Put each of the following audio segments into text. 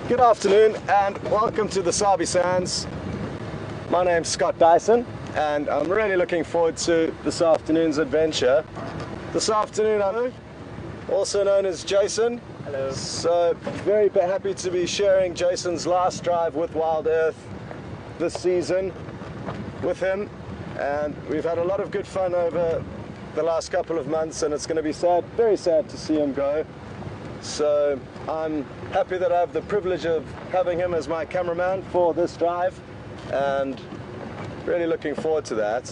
Good afternoon and welcome to the Sabi Sands. My name's Scott Dyson and I'm really looking forward to this afternoon's adventure. This afternoon I'm also known as Jason. Hello. So very happy to be sharing Jason's last drive with Wild Earth this season with him, and we've had a lot of good fun over the last couple of months, and it's going to be sad, very sad to see him go. So I'm happy that I have the privilege of having him as my cameraman for this drive and really looking forward to that.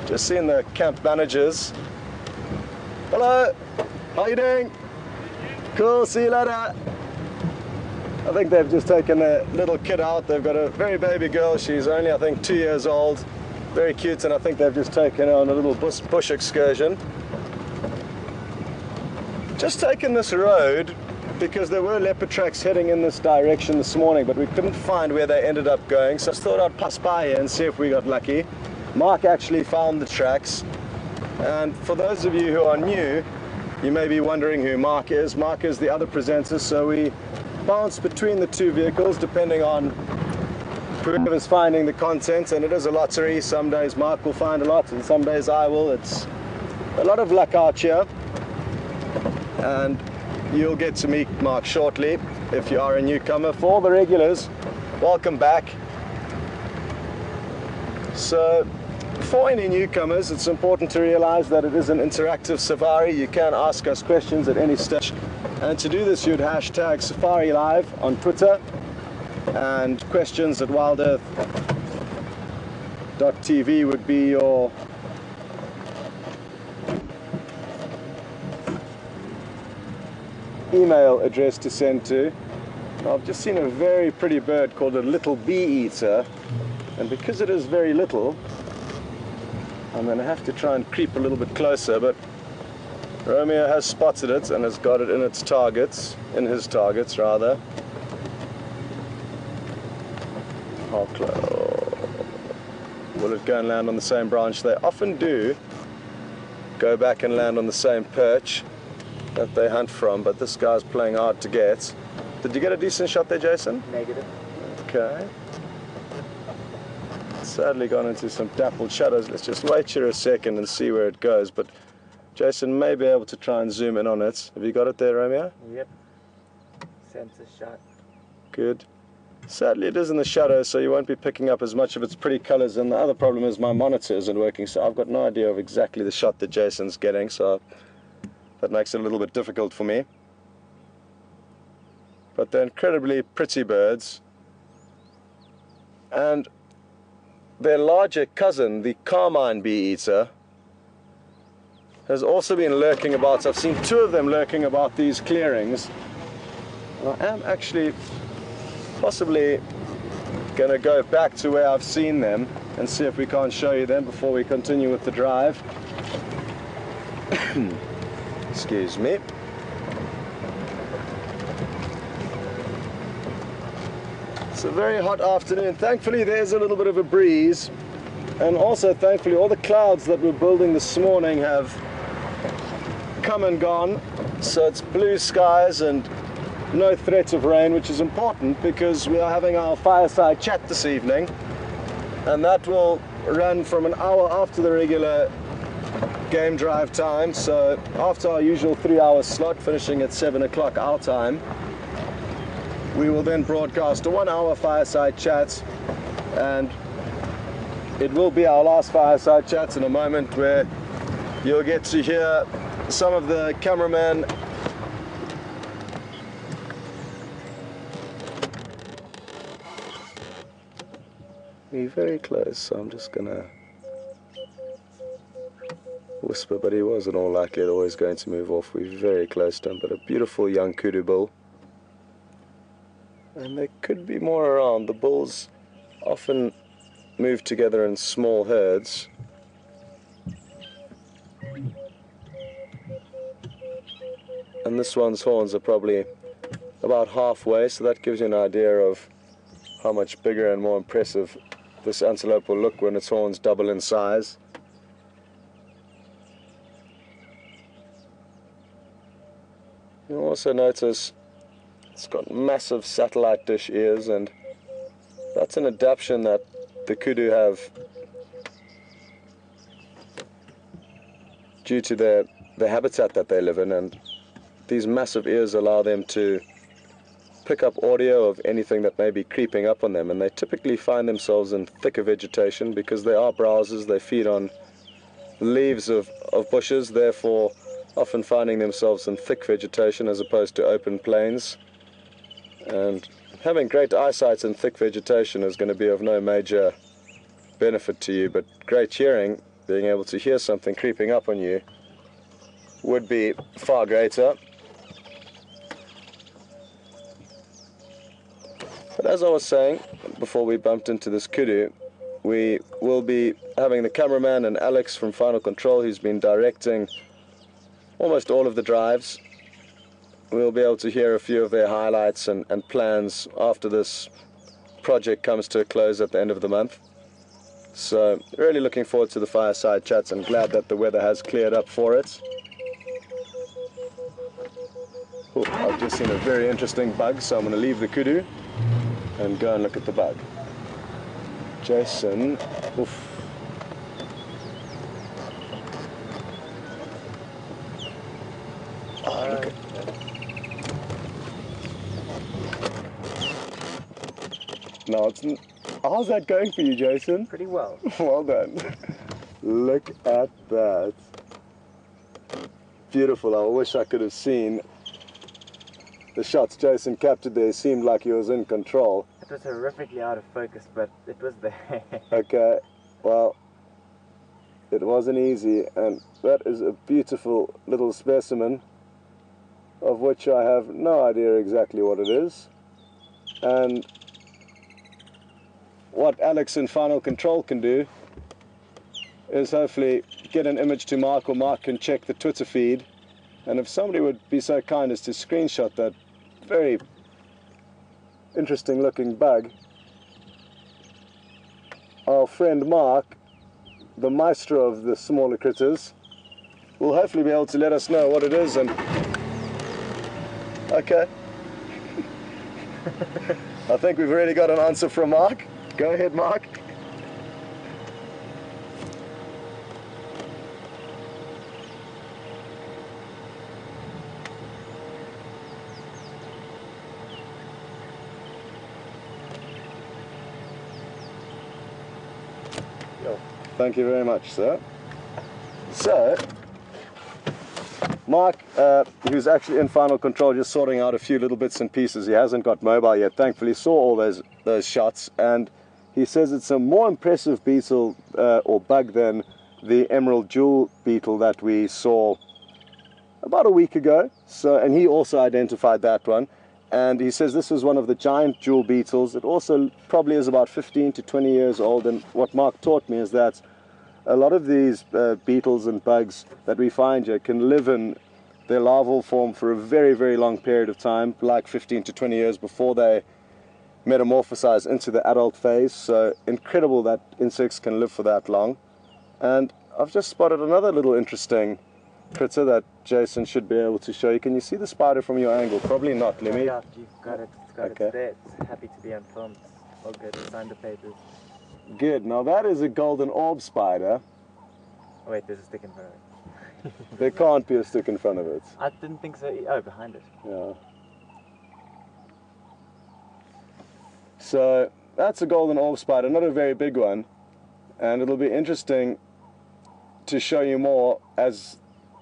Just seeing the camp managers. Hello, how you doing? Cool, see you later. I think they've just taken their little kid out. They've got a very baby girl. She's only, I think, 2 years old. Very cute, and I think they've just taken her on a little bush excursion. Just taken this road because there were leopard tracks heading in this direction this morning, but we couldn't find where they ended up going, so I just thought I'd pass by here and see if we got lucky. Mark actually found the tracks, and for those of you who are new, you may be wondering who Mark is. Mark is the other presenter, so we bounce between the two vehicles depending on whoever's finding the content, and it is a lottery. Some days Mark will find a lot and some days I will. It's a lot of luck out here, and you'll get to meet Mark shortly if you are a newcomer. For all the regulars, welcome back. So for any newcomers, it's important to realize that it is an interactive safari. You can ask us questions at any stage. And to do this, you'd hashtag Safari Live on Twitter and questions at WildEarthTV would be your email address to send to. Now, I've just seen a very pretty bird called a little bee eater, and because it is very little, I'm going to have to try and creep a little bit closer, but Romeo has spotted it and has got it in its targets, in his targets rather. How close? Will it go and land on the same branch? They often do go back and land on the same perch that they hunt from, but this guy's playing hard to get. Did you get a decent shot there, Jason? Negative. Okay. Sadly gone into some dappled shadows. Let's just wait here a second and see where it goes, but Jason may be able to try and zoom in on it. Have you got it there, Romeo? Yep. Sensor shot. Good. Sadly it is in the shadows, so you won't be picking up as much of its pretty colors, and the other problem is my monitor isn't working, so I've got no idea of exactly the shot that Jason's getting, so that makes it a little bit difficult for me. But they're incredibly pretty birds, and their larger cousin, the carmine bee eater, has also been lurking about. I've seen two of them lurking about these clearings. I am actually possibly going to go back to where I've seen them and see if we can't show you them before we continue with the drive. Excuse me. It's a very hot afternoon. Thankfully there's a little bit of a breeze, and also thankfully all the clouds that were building this morning have come and gone, so it's blue skies and no threat of rain, which is important because we are having our fireside chat this evening, and that will run from an hour after the regular game drive time, so after our usual 3-hour slot finishing at 7 o'clock our time, we will then broadcast a 1-hour fireside chat, and it will be our last fireside chat in a moment, where you'll get to hear some of the cameraman be very close, so I'm just gonna whisper, but he was in all likelihood always going to move off. We're very close to him, but a beautiful young kudu bull, and there could be more around. The bulls often move together in small herds. And this one's horns are probably about halfway, so that gives you an idea of how much bigger and more impressive this antelope will look when its horns double in size. You'll also notice it's got massive satellite dish ears, and that's an adaptation that the kudu have due to the habitat that they live in, and these massive ears allow them to pick up audio of anything that may be creeping up on them, and they typically find themselves in thicker vegetation because they are browsers. They feed on leaves of bushes, therefore often finding themselves in thick vegetation as opposed to open plains. And having great eyesight in thick vegetation is going to be of no major benefit to you, but great hearing, being able to hear something creeping up on you, would be far greater. But as I was saying, before we bumped into this kudu, we will be having the cameraman and Alex from Final Control, who's been directing almost all of the drives. We'll be able to hear a few of their highlights and plans after this project comes to a close at the end of the month. So really looking forward to the fireside chats, and glad that the weather has cleared up for it. Ooh, I've just seen a very interesting bug, so I'm going to leave the kudu and go and look at the bug. Jason, oof. Oh, look at... No, it's... How's that going for you, Jason? Pretty well. Well done. Look at that. Beautiful. I wish I could have seen the shots Jason captured there. Seemed like he was in control. It was horrifically out of focus, but it was there. Okay, well, it wasn't easy, and that is a beautiful little specimen of which I have no idea exactly what it is. And what Alex in Final Control can do is hopefully get an image to Mark, or Mark can check the Twitter feed, and if somebody would be so kind as to screenshot that very interesting looking bug, our friend Mark, the maestro of the smaller critters, will hopefully be able to let us know what it is. And okay, I think we've already got an answer from Mark. Go ahead, Mark. Thank you very much, sir. So, Mark, who's actually in Final Control, just sorting out a few little bits and pieces. He hasn't got mobile yet. Thankfully, saw all those shots, and he says it's a more impressive beetle or bug than the emerald jewel beetle that we saw about a week ago. So, and he also identified that one. And he says this is one of the giant jewel beetles. It also probably is about 15 to 20 years old. And what Mark taught me is that a lot of these beetles and bugs that we find here can live in their larval form for a very, very long period of time, like 15 to 20 years before they metamorphosize into the adult phase. So incredible that insects can live for that long. And I've just spotted another little interesting critter that Jason should be able to show you. Can you see the spider from your angle? Probably not. Let me... Yeah, you've got it. It's got Okay. it there. It's happy to be on film. It's all good. Signed the papers. Good. Now that is a golden orb spider. Oh, wait, there's a stick in front of it. There can't be a stick in front of it. I didn't think so. Oh, behind it. Yeah. So that's a golden orb spider, not a very big one, and it'll be interesting to show you more as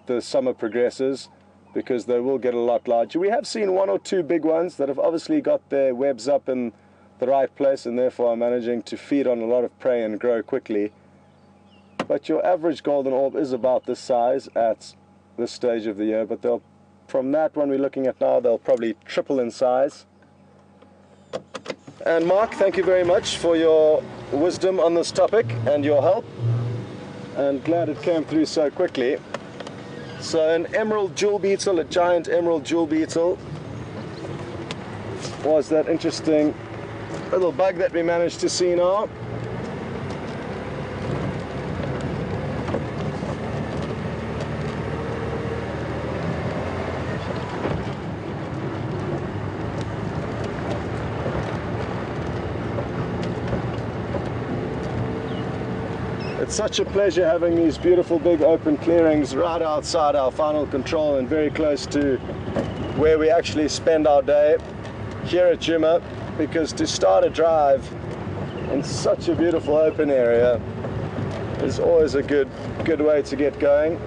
the summer progresses, because they will get a lot larger. We have seen one or two big ones that have obviously got their webs up in the right place and therefore are managing to feed on a lot of prey and grow quickly. But your average golden orb is about this size at this stage of the year, but they'll, from that one we're looking at now, they'll probably triple in size. And Mark, thank you very much for your wisdom on this topic and your help, and glad it came through so quickly. So an emerald jewel beetle, a giant emerald jewel beetle, was that interesting little bug that we managed to see now. It's such a pleasure having these beautiful big open clearings right outside our final control and very close to where we actually spend our day here at Djuma, because to start a drive in such a beautiful open area is always a good way to get going.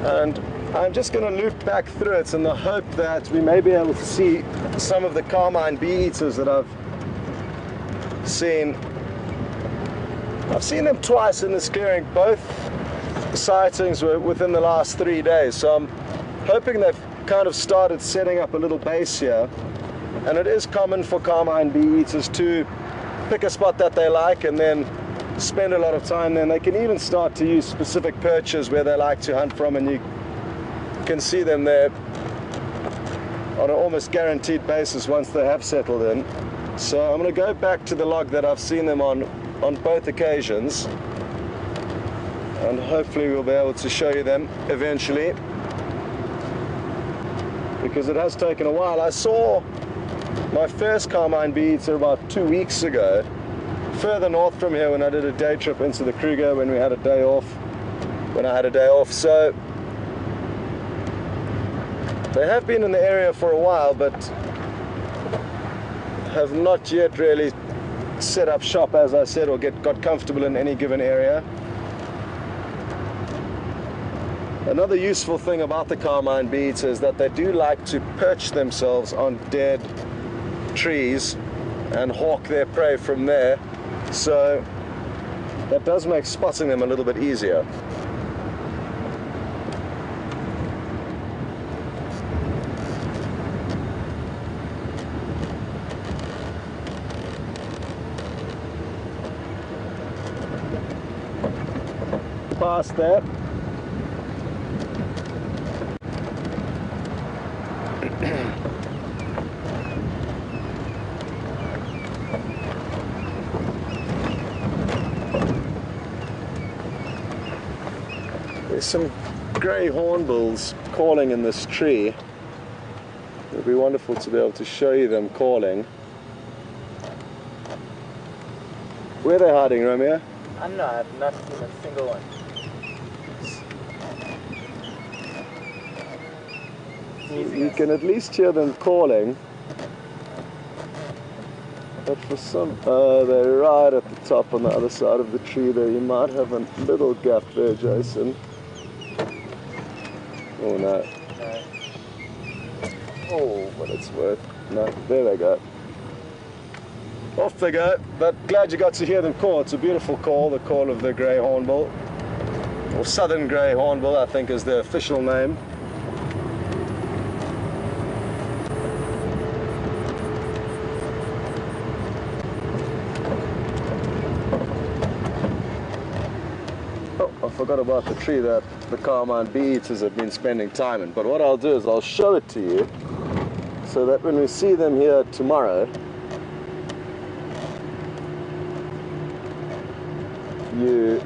And I'm just going to loop back through it in the hope that we may be able to see some of the carmine bee eaters that I've seen. I've seen them twice in this clearing. Both sightings were within the last 3 days, so I'm hoping they've kind of started setting up a little base here. And it is common for carmine bee eaters to pick a spot that they like and then spend a lot of time there. And they can even start to use specific perches where they like to hunt from, and you can see them there on an almost guaranteed basis once they have settled in. So I'm going to go back to the log that I've seen them on both occasions, and hopefully we'll be able to show you them eventually, because it has taken a while. I saw my first carmine bee eater about 2 weeks ago further north from here when I did a day trip into the Kruger when I had a day off. So they have been in the area for a while, but have not yet really set up shop, as I said, or got comfortable in any given area. Another useful thing about the carmine bee eater is that they do like to perch themselves on dead trees and hawk their prey from there, so that does make spotting them a little bit easier. Past that. There's some grey hornbills calling in this tree. It would be wonderful to be able to show you them calling. Where are they hiding, Romeo? I don't know, I've not seen a single one. You can at least hear them calling. But for some, they're right at the top on the other side of the tree there. You might have a little gap there, Jason. Oh no. Oh, what it's worth. No, there they go. Off they go, but glad you got to hear them call. It's a beautiful call, the call of the grey hornbill. Or southern grey hornbill, I think is the official name. I forgot about the tree that the carmine bee eaters have been spending time in, but what I'll do is I'll show it to you so that when we see them here tomorrow, you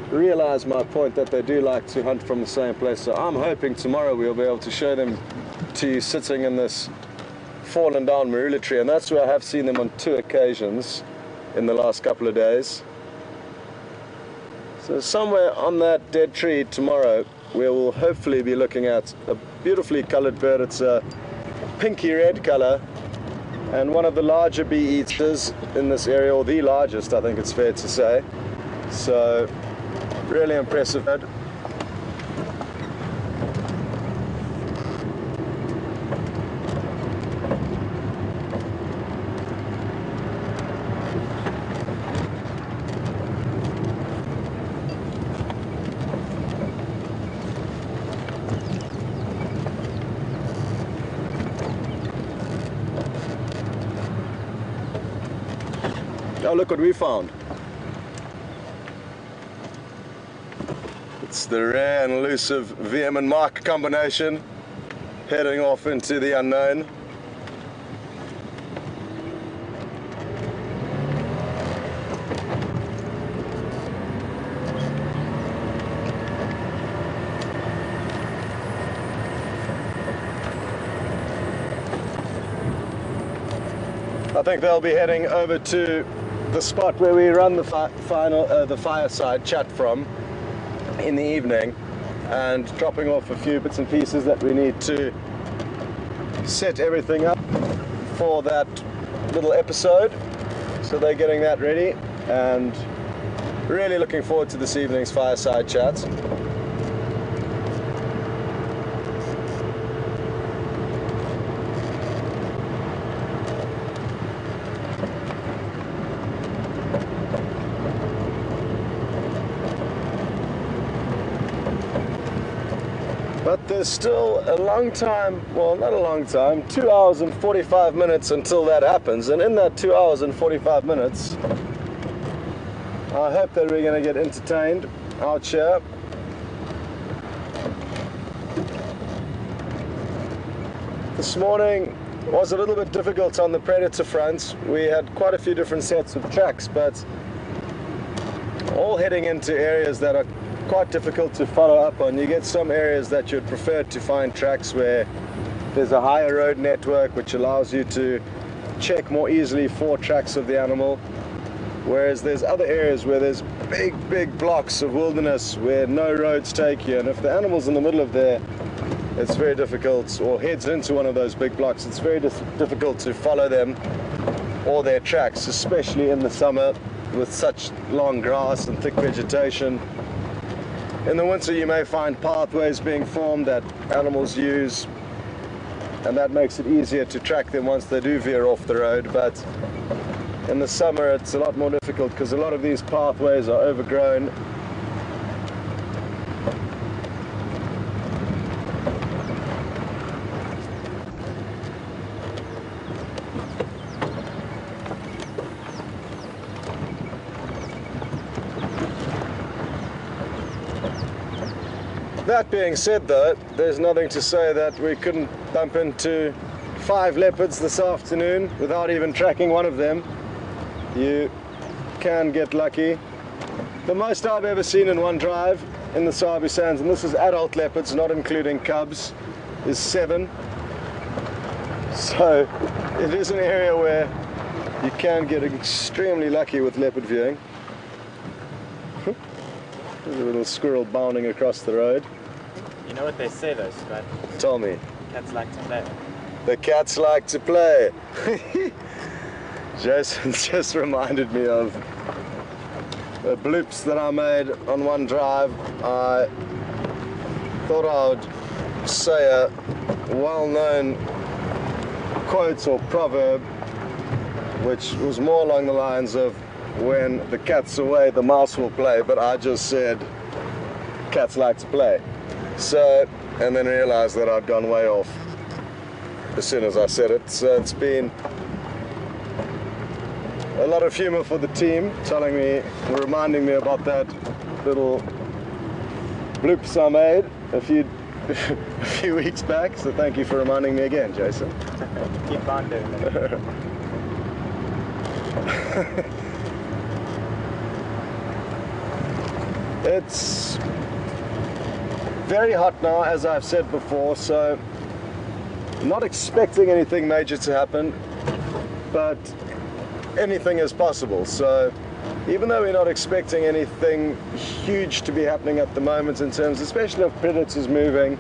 realize my point that they do like to hunt from the same place. So I'm hoping tomorrow we'll be able to show them to you sitting in this fallen down marula tree, and that's where I have seen them on 2 occasions in the last couple of days. So somewhere on that dead tree tomorrow we will hopefully be looking at a beautifully colored bird. It's a pinky red color and one of the larger bee eaters in this area, or the largest, I think it's fair to say. So really impressive bird. Oh, look what we found. It's the rare and elusive VM and Mark combination heading off into the unknown. I think they'll be heading over to the spot where we run the fireside chat from in the evening, and dropping off a few bits and pieces that we need to set everything up for that little episode. So they're getting that ready, and really looking forward to this evening's fireside chat. But there's still a long time, well, not a long time, 2 hours and 45 minutes until that happens. And in that 2 hours and 45 minutes, I hope that we're going to get entertained out here. This morning was a little bit difficult on the predator front. We had quite a few different sets of tracks, but all heading into areas that are quite difficult to follow up on. You get some areas that you'd prefer to find tracks where there's a higher road network which allows you to check more easily for tracks of the animal, whereas there's other areas where there's big blocks of wilderness where no roads take you, and if the animal's in the middle of there, it's very difficult, or heads into one of those big blocks, it's very difficult to follow them or their tracks, especially in the summer with such long grass and thick vegetation. In the winter you may find pathways being formed that animals use, and that makes it easier to track them once they do veer off the road, but in the summer it's a lot more difficult because a lot of these pathways are overgrown. That being said though, there's nothing to say that we couldn't bump into 5 leopards this afternoon without even tracking one of them. You can get lucky. The most I've ever seen in one drive in the Sabi Sands, and this is adult leopards, not including cubs, is 7. So it is an area where you can get extremely lucky with leopard viewing. There's a little squirrel bounding across the road. You know what they say though, Scott? Tell me. Cats like to play. The cats like to play. Jason just reminded me of the bloops that I made on one drive. I thought I would say a well-known quote or proverb, which was more along the lines of, when the cat's away, the mouse will play, but I just said, cats like to play. So, and then realized that I'd gone way off as soon as I said it. So it's been a lot of humor for the team, telling me, reminding me about that little bloops I made a few weeks back. So thank you for reminding me again, Jason. Keep on doing that. It's very hot now, as I've said before, so not expecting anything major to happen, but anything is possible. So even though we're not expecting anything huge to be happening at the moment in terms, especially of predators moving,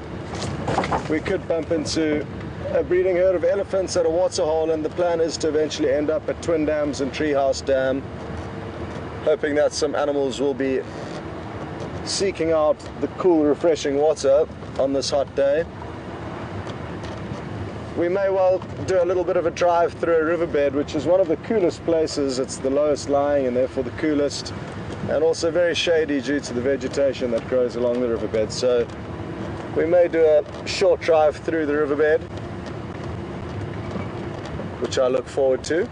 we could bump into a breeding herd of elephants at a waterhole, and the plan is to eventually end up at Twin Dams and Treehouse Dam, hoping that some animals will be seeking out the cool, refreshing water on this hot day. We may well do a little bit of a drive through a riverbed, which is one of the coolest places. It's the lowest lying and therefore the coolest, and also very shady due to the vegetation that grows along the riverbed. So we may do a short drive through the riverbed, which I look forward to.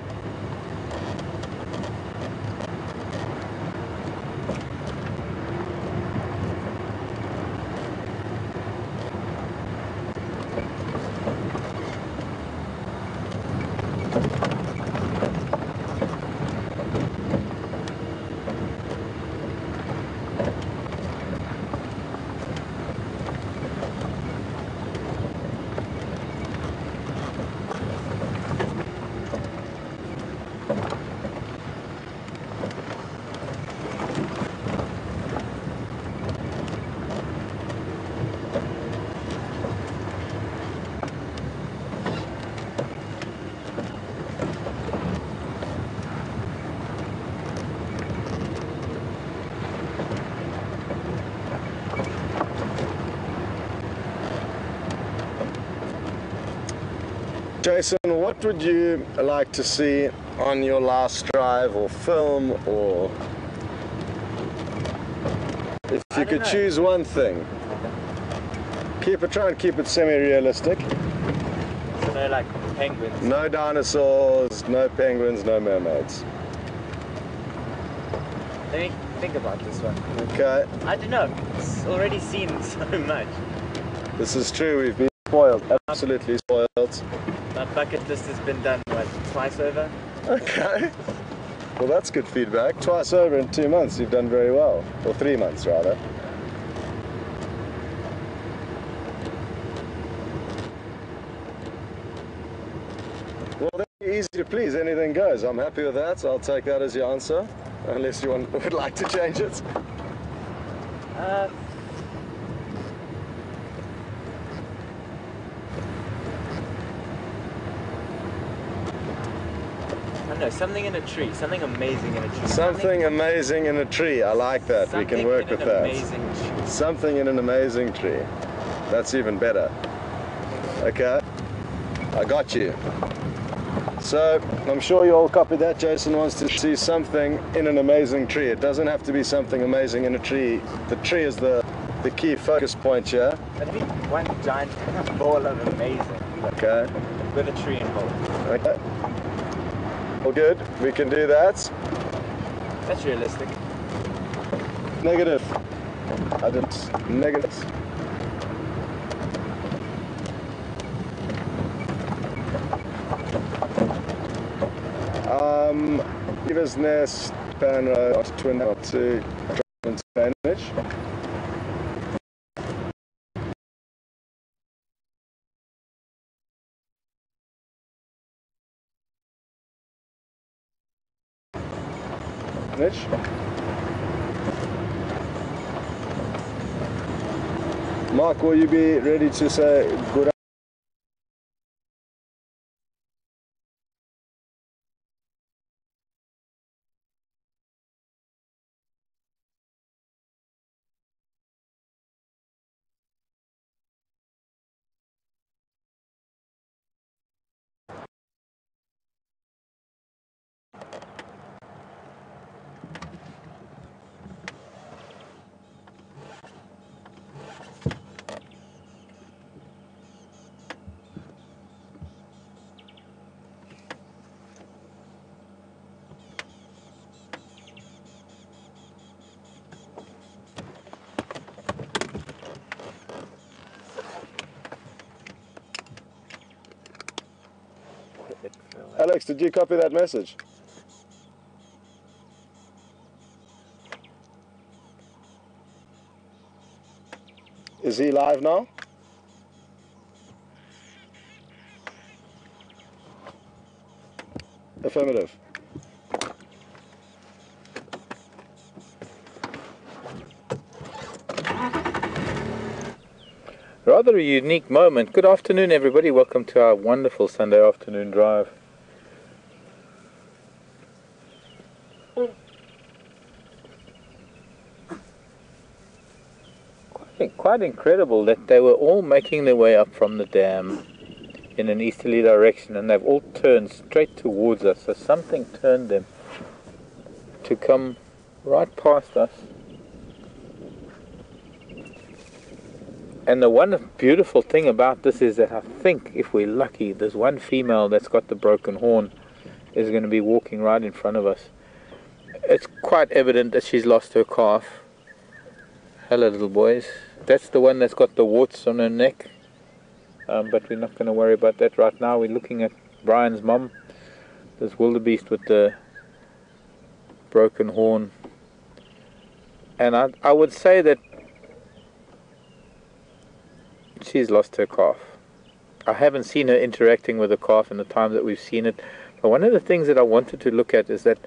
Jason, what would you like to see on your last drive or film, or if you could choose one thing? Try and keep it semi-realistic. So no like penguins? No dinosaurs, no penguins, no mermaids. Let me think about this one. Okay. I don't know, it's already seen so much. This is true, we've been spoiled, absolutely spoiled. My bucket list has been done, what, twice over? Okay. Well, that's good feedback. Twice over in 2 months, you've done very well. Or 3 months, rather. Well, they're easy to please. Anything goes. I'm happy with that, so I'll take that as your answer. Unless you would like to change it. I don't know, something in a tree, something amazing in a tree. Something amazing in a tree, I like that. We can work with that. Amazing tree. Something in an amazing tree. That's even better. Okay, I got you. So, I'm sure you all copied that. Jason wants to see something in an amazing tree. It doesn't have to be something amazing in a tree. The tree is the key focus point here. But I mean, one giant ball of amazing. Okay. With a tree involved. Okay. Well, good. We can do that. That's realistic. Negative. I didn't. Negative. Beaver's Nest, Pan Road, Twin to Drive Advantage. Mark, will you be ready to say good? Alex, did you copy that message? Is he live now? Affirmative. Rather a unique moment. Good afternoon, everybody. Welcome to our wonderful Sunday afternoon drive. Quite incredible that they were all making their way up from the dam in an easterly direction, and they've all turned straight towards us. So something turned them to come right past us. And the one beautiful thing about this is that I think, if we're lucky, there's one female that's got the broken horn is going to be walking right in front of us. It's quite evident that she's lost her calf. Hello, little boys. That's the one that's got the warts on her neck. But we're not going to worry about that right now. We're looking at Brian's mom, This wildebeest with the broken horn. And I would say that she's lost her calf. I haven't seen her interacting with the calf in the time that we've seen it. But one of the things that I wanted to look at is that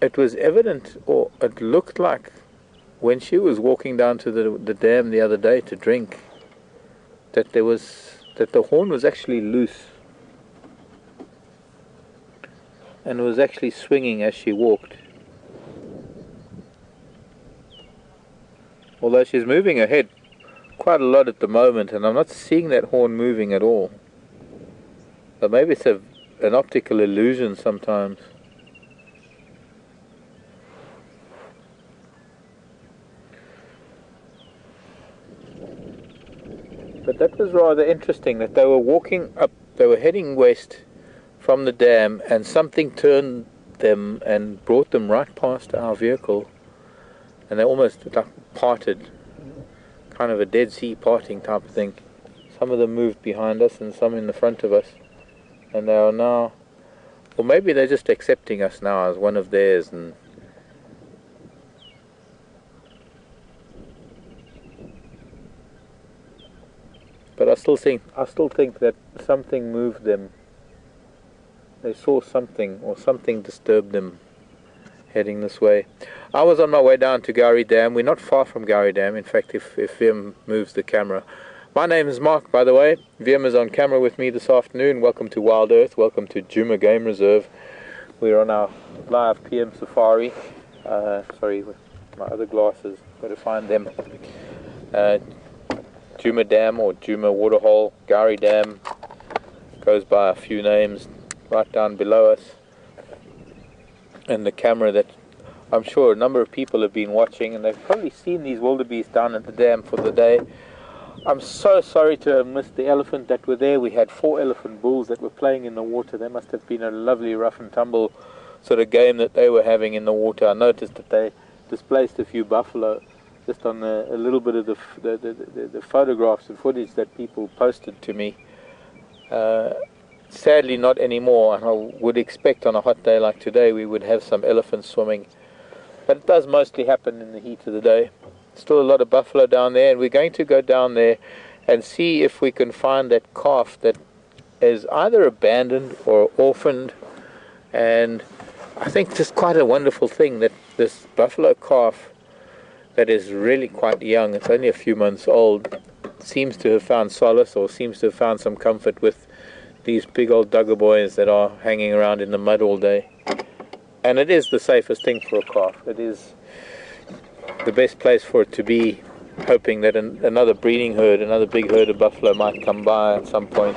it was evident, or it looked like, when she was walking down to the dam the other day to drink, that the horn was actually loose and was actually swinging as she walked. Although she's moving her head quite a lot at the moment, and I'm not seeing that horn moving at all. But maybe it's an optical illusion sometimes. But that was rather interesting, that they were walking up, they were heading west from the dam, and something turned them and brought them right past our vehicle, and they almost like parted, kind of a Dead Sea parting type of thing. Some of them moved behind us and some in the front of us, and they are now, or maybe they're just accepting us now as one of theirs. And but I still think that something moved them. They saw something, or something disturbed them heading this way. I was on my way down to Gowrie Dam. We're not far from Gowrie Dam, in fact, if Wiem moves the camera. My name is Mark, by the way. Wiem is on camera with me this afternoon. Welcome to Wild Earth. Welcome to Djuma Game Reserve. We're on our live PM safari. Sorry, with my other glasses. Got to find them. Djuma Dam or Djuma Waterhole, Gowrie Dam, goes by a few names right down below us. And the camera that I'm sure a number of people have been watching, and they've probably seen these wildebeest down at the dam for the day. I'm so sorry to have missed the elephant that were there. We had 4 elephant bulls that were playing in the water. They must have been a lovely rough and tumble sort of game that they were having in the water. I noticed that they displaced a few buffalo just on a little bit of the photographs and footage that people posted to me. Sadly not anymore, and I would expect on a hot day like today we would have some elephants swimming, but it does mostly happen in the heat of the day. Still a lot of buffalo down there, and we're going to go down there and see if we can find that calf that is either abandoned or orphaned. And I think just quite a wonderful thing that this buffalo calf that is really quite young, it's only a few months old, seems to have found solace, or seems to have found some comfort with these big old dugger boys that are hanging around in the mud all day. And it is the safest thing for a calf. It is the best place for it to be, hoping that another breeding herd, another big herd of buffalo might come by at some point.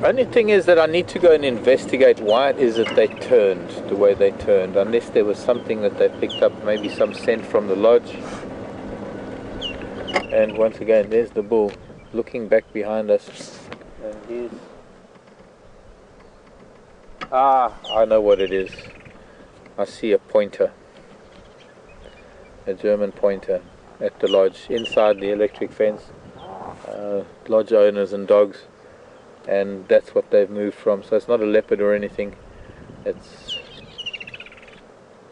Only thing is that I need to go and investigate why it is that they turned the way they turned, unless there was something that they picked up, maybe some scent from the lodge. And once again, there's the bull looking back behind us, and he's... I know what it is. I see a pointer, a German pointer at the lodge, inside the electric fence. Lodge owners and dogs, and that's what they've moved from. So it's not a leopard or anything. It's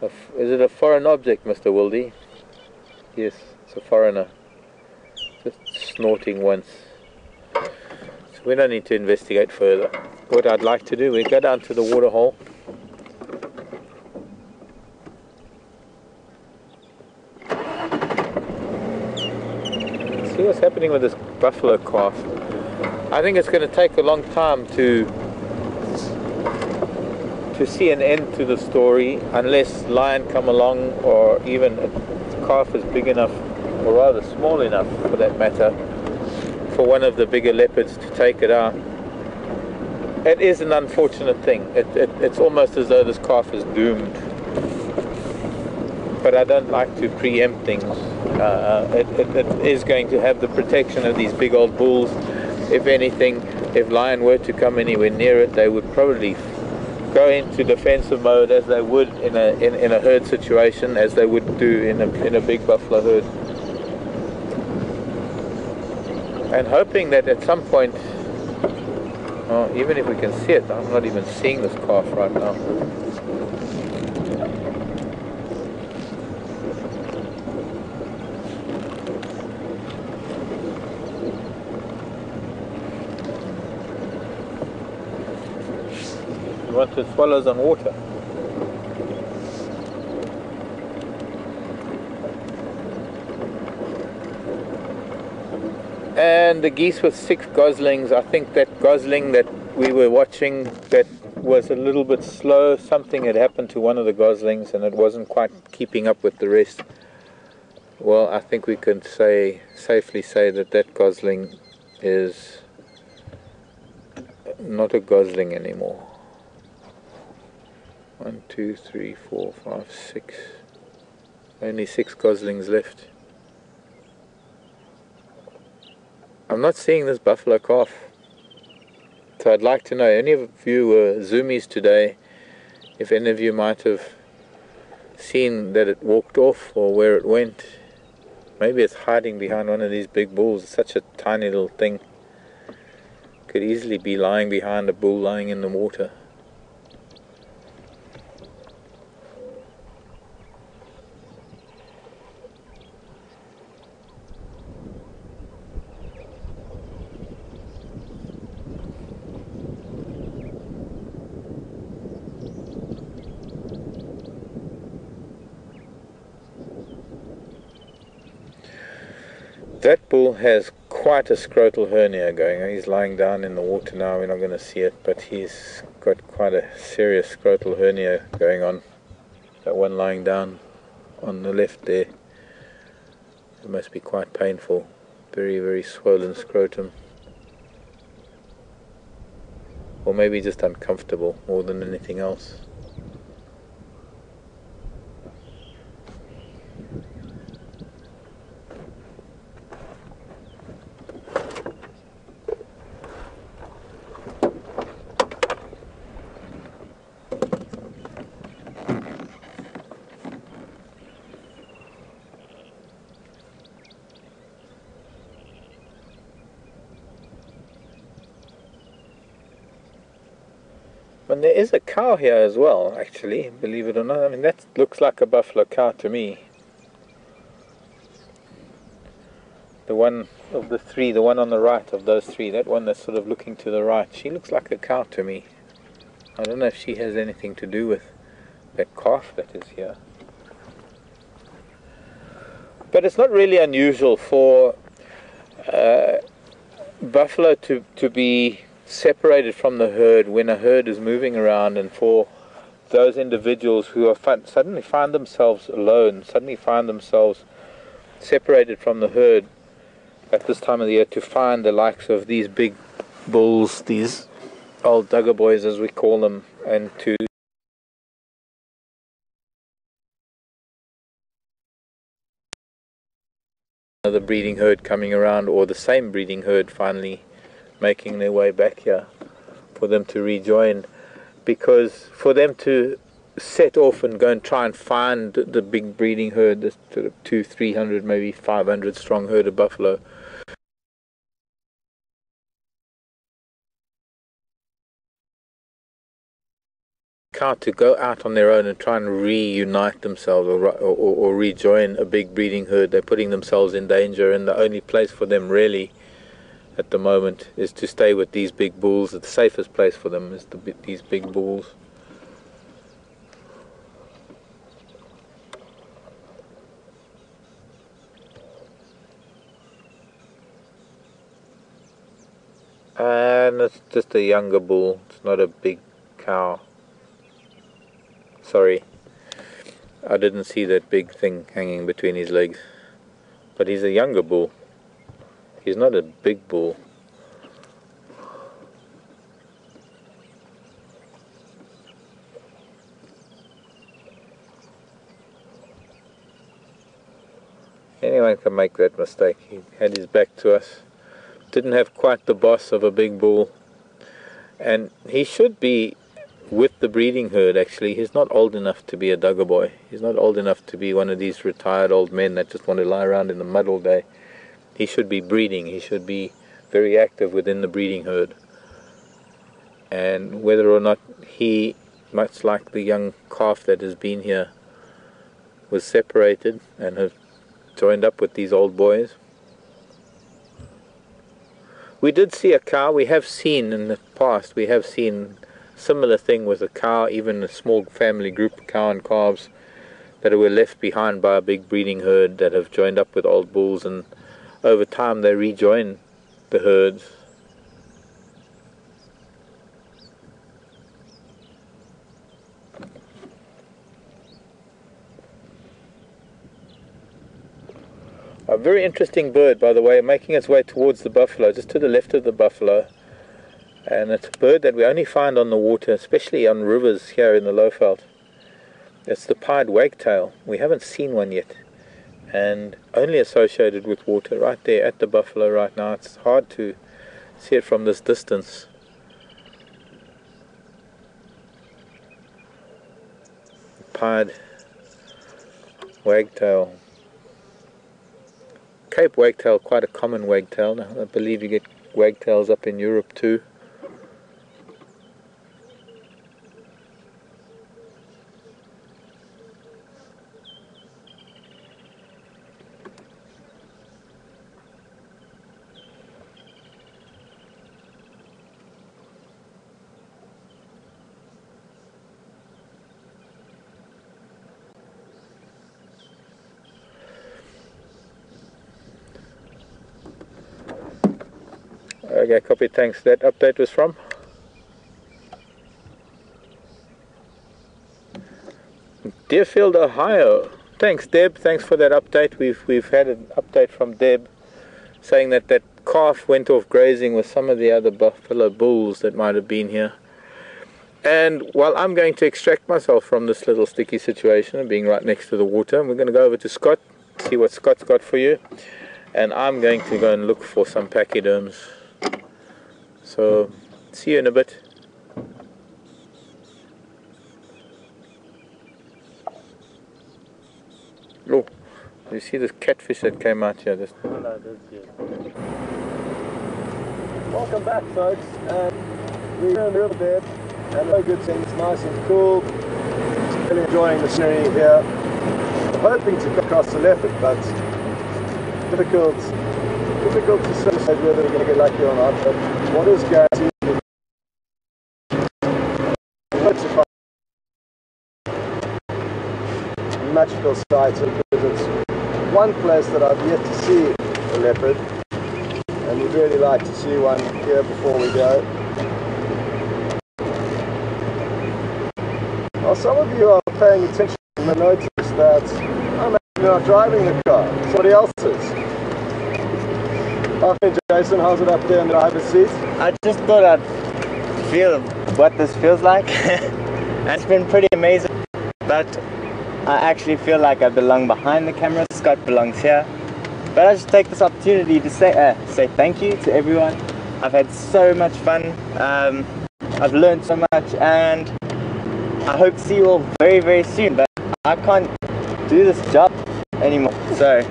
is it a foreign object, Mr. Wildy? Yes, it's a foreigner. Just snorting once. So we don't need to investigate further. What I'd like to do, we go down to the water hole. See what's happening with this buffalo calf. I think it's going to take a long time to see an end to the story, unless lion come along, or even a calf is big enough, or rather small enough for that matter, for one of the bigger leopards to take it out. It is an unfortunate thing. It's almost as though this calf is doomed. But I don't like to preempt things. It is going to have the protection of these big old bulls. If anything, if lion were to come anywhere near it, they would probably go into defensive mode as they would in a herd situation, as they would do in a big buffalo herd. And hoping that at some point, even if we can see it, I'm not even seeing this calf right now. You want to swallows on water. And the geese with 6 goslings. I think that gosling that we were watching that was a little bit slow. Something had happened to one of the goslings and it wasn't quite keeping up with the rest. Well, I think we can safely say that that gosling is not a gosling anymore. 1, 2, 3, 4, 5, 6. Only 6 goslings left. I'm not seeing this buffalo calf. So I'd like to know, any of you were zoomies today, if any of you might have seen that it walked off or where it went. Maybe it's hiding behind one of these big bulls. It's such a tiny little thing. Could easily be lying behind a bull lying in the water. That bull has quite a scrotal hernia going. He's lying down in the water now. We're not going to see it, but he's got quite a serious scrotal hernia going on. That one lying down on the left there. It must be quite painful. Very, very swollen scrotum. Or maybe just uncomfortable more than anything else. And there is a cow here as well, actually, believe it or not. I mean, that looks like a buffalo cow to me. The one of the 3, the one on the right of those 3, that one that's sort of looking to the right, she looks like a cow to me. I don't know if she has anything to do with that calf that is here. But it's not really unusual for buffalo to be separated from the herd when a herd is moving around, and for those individuals who are suddenly find themselves alone, suddenly find themselves separated from the herd at this time of the year, to find the likes of these big bulls, these old dugger boys as we call them, and to the breeding herd coming around, or the same breeding herd finally making their way back here, for them to rejoin. Because for them to set off and go and try and find the big breeding herd, this sort of 200-300 maybe 500 strong herd of buffalo, to go out on their own and try and reunite themselves or rejoin a big breeding herd, they're putting themselves in danger, and the only place for them really at the moment is to stay with these big bulls. The safest place for them is these big bulls. And it's just a younger bull, it's not a big cow. Sorry, I didn't see that big thing hanging between his legs. But he's a younger bull. He's not a big bull. Anyone can make that mistake. He had his back to us. Didn't have quite the boss of a big bull. And he should be with the breeding herd. Actually, he's not old enough to be a dugger boy. He's not old enough to be one of these retired old men that just want to lie around in the mud all day. He should be breeding. He should be very active within the breeding herd. And whether or not he, much like the young calf that has been here, was separated and have joined up with these old boys. We did see a cow. We have seen in the past, we have seen similar thing with a cow, even a small family group of cow and calves that were left behind by a big breeding herd that have joined up with old bulls, and over time they rejoin the herds. A very interesting bird, by the way, making its way towards the buffalo, just to the left of the buffalo. And it's a bird that we only find on the water, especially on rivers here in the Lowveld. It's the pied wagtail. We haven't seen one yet, and only associated with water right there at the buffalo right now. It's hard to see it from this distance. Pied wagtail. Cape wagtail, quite a common wagtail. Now, I believe you get wagtails up in Europe too. Okay, copy, thanks. That update was from? Deerfield, Ohio. Thanks, Deb. Thanks for that update. We've had an update from Deb saying that that calf went off grazing with some of the other buffalo bulls that might have been here. And while I'm going to extract myself from this little sticky situation of being right next to the water, we're going to go over to Scott, see what Scott's got for you. And I'm going to go and look for some pachyderms. So, see you in a bit. Oh, you see this catfish that came out here? This... Welcome back, folks. We're in the riverbed, and no good things, nice and cool. Really enjoying the scenery here. I'm hoping to come across the leopard, but difficult to say whether we're going to get lucky or not. But what is guaranteed is magical sights, because it's one place that I've yet to see a leopard, and we'd really like to see one here before we go. Well, some of you are paying attention and notice that I'm actually not driving the car, somebody else is. Afternoon, Jason, how's it up there in the driver's seat? I just thought I'd feel what this feels like. It's been pretty amazing, but I actually feel like I belong behind the camera. Scott belongs here. But I just take this opportunity to say thank you to everyone. I've had so much fun. I've learned so much, and I hope to see you all very, very soon. But I can't do this job anymore, so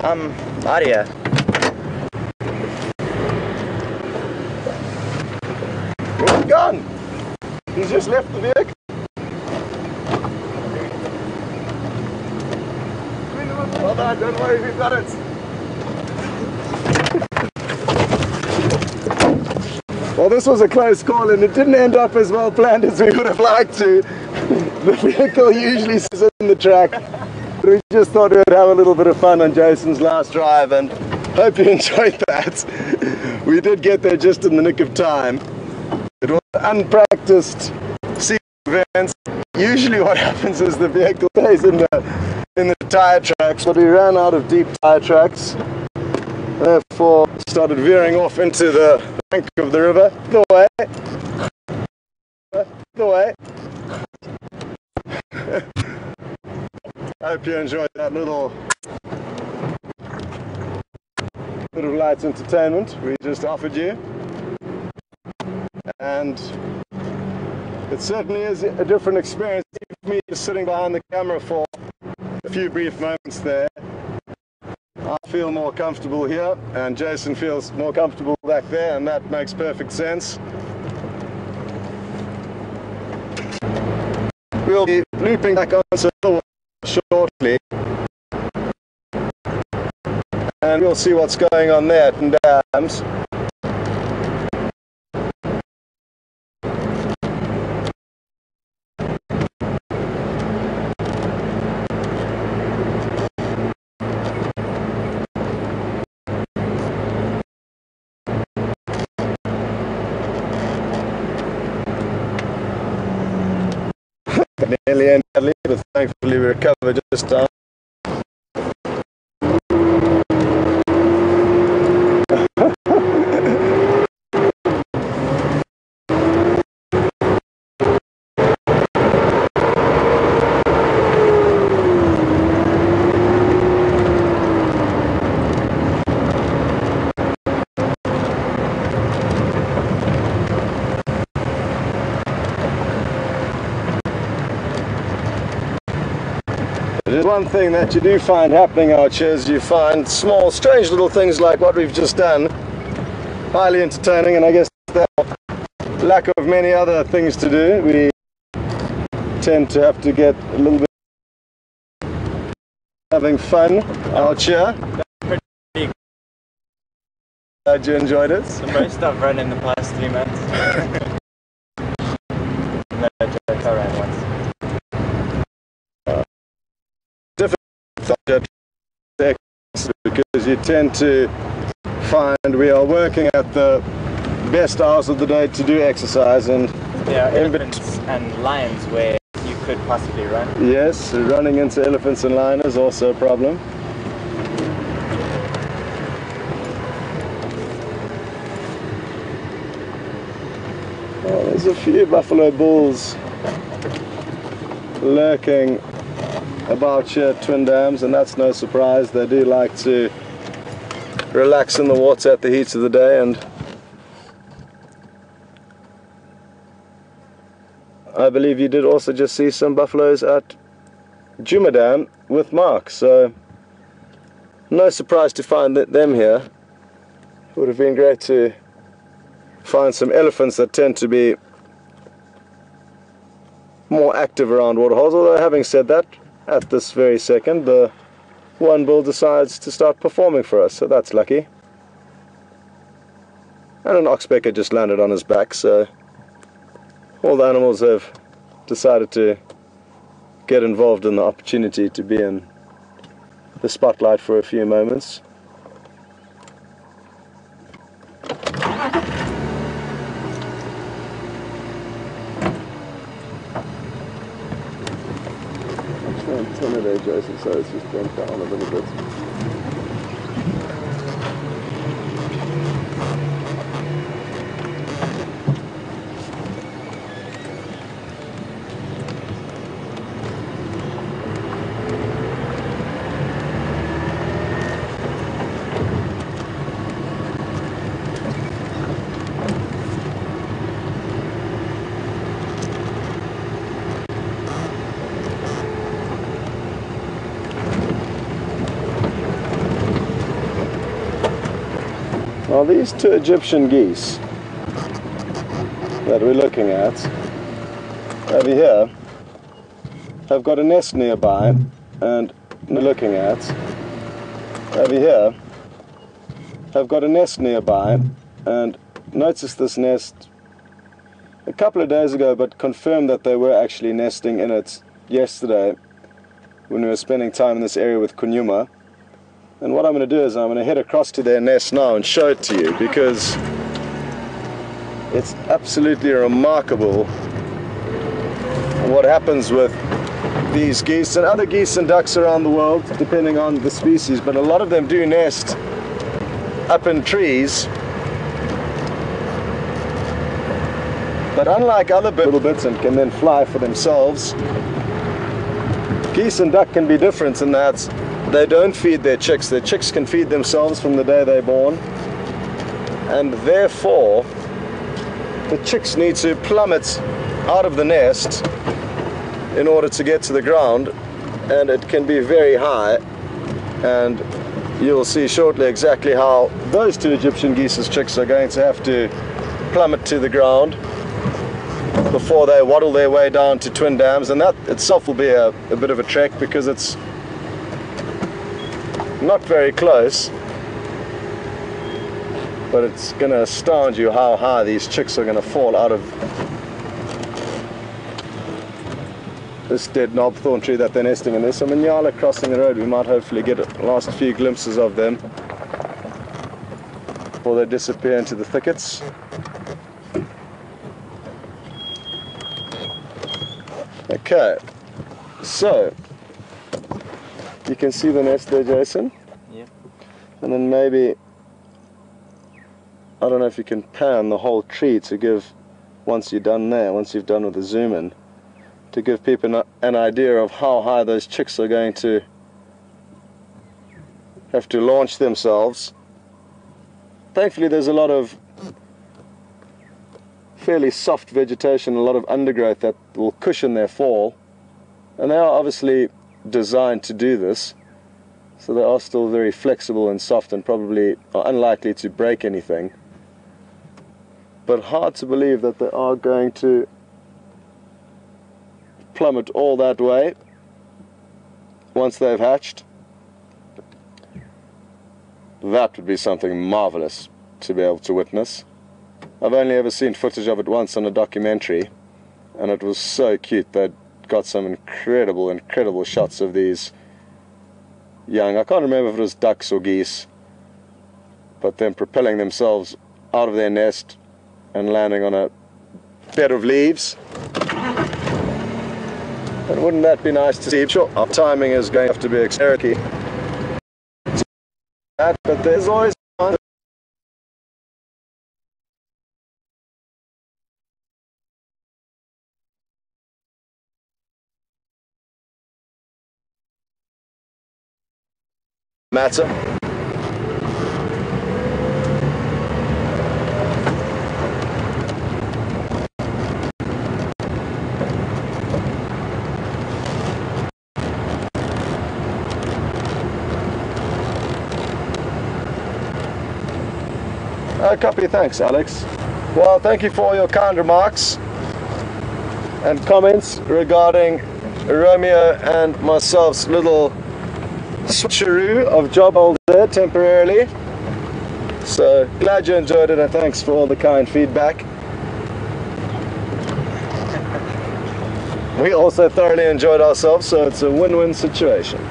I'm out of here. Where's he gone? He's just left the vehicle. Well done, don't worry, we've got it. Well, this was a close call, and it didn't end up as well planned as we would have liked to. The vehicle usually sits in the track. But we just thought we'd have a little bit of fun on Jason's last drive, and hope you enjoyed that. We did get there just in the nick of time. It was unpracticed events. Usually what happens is the vehicle stays in the tire tracks, but we ran out of deep tire tracks, therefore started veering off into the bank of the river. The way. I hope you enjoyed that little bit of light entertainment we just offered you. And It certainly is a different experience. Me just sitting behind the camera for a few brief moments there. I feel more comfortable here, and Jason feels more comfortable back there, and that makes perfect sense. We'll be looping back on shortly, and we'll see what's going on there at Dams. Nearly and badly, but thankfully we recovered just time. One thing that you do find happening out here is you find small, strange little things like what we've just done. Highly entertaining, and I guess the lack of many other things to do, we tend to have to get a little bit having fun out here. Glad you enjoyed it. The most I've run in the past 3 months. No joke, I ran once. Because you tend to find we are working at the best hours of the day to do exercise, and there are elephants and lions where you could possibly run. Yes, running into elephants and lions is also a problem. Oh, there's a few buffalo bulls lurking about here at Twin Dams, and that's no surprise. They do like to relax in the water at the heat of the day, and I believe you did also just see some buffaloes at Djuma Dam with Mark, so no surprise to find them here. It would have been great to find some elephants that tend to be more active around waterholes, although having said that, at this very second, the one bull decides to start performing for us, so that's lucky. And an oxpecker just landed on his back, so all the animals have decided to get involved in the opportunity to be in the spotlight for a few moments. Turn it there, Jason, so it's just bent down a little bit. Now these two Egyptian geese that we're looking at over here have got a nest nearby, and we're looking at over here have got a nest nearby, and noticed this nest a couple of days ago, but confirmed that they were actually nesting in it yesterday when we were spending time in this area with Kunyuma. And what I'm going to do is I'm going to head across to their nest now and show it to you, because it's absolutely remarkable what happens with these geese and other geese and ducks around the world, depending on the species, but a lot of them do nest up in trees. But unlike other little bits and can then fly for themselves, geese and duck can be different in that they don't feed their chicks. Their chicks can feed themselves from the day they're born, and therefore the chicks need to plummet out of the nest in order to get to the ground, and it can be very high, and you'll see shortly exactly how those two Egyptian geese's chicks are going to have to plummet to the ground before they waddle their way down to twin dams, and that itself will be a bit of a trek because it's not very close, but it's going to astound you how high these chicks are going to fall out of this dead knobthorn tree that they're nesting in. There's some Inyala crossing the road. We might hopefully get the last few glimpses of them before they disappear into the thickets. Okay, so you can see the nest there, Jason? Yeah. And then maybe, I don't know if you can pan the whole tree to give, once you're done there, once you've done with the zoom in, to give people an idea of how high those chicks are going to have to launch themselves. Thankfully there's a lot of fairly soft vegetation, a lot of undergrowth that will cushion their fall, and they are obviously designed to do this, so they are still very flexible and soft and probably are unlikely to break anything, but hard to believe that they are going to plummet all that way once they've hatched. That would be something marvelous to be able to witness. I've only ever seen footage of it once on a documentary, and it was so cute. They'd got some incredible shots of these young, I can't remember if it was ducks or geese, but them propelling themselves out of their nest and landing on a bed of leaves. And wouldn't that be nice to see? Sure, our timing is going to have to be extremely, but there's always matter. Copy, thanks Alex. Well, thank you for your kind remarks and comments regarding Romeo and myself's little switcheroo of job hold there temporarily. So glad you enjoyed it, and thanks for all the kind feedback. We also thoroughly enjoyed ourselves, so it's a win-win situation.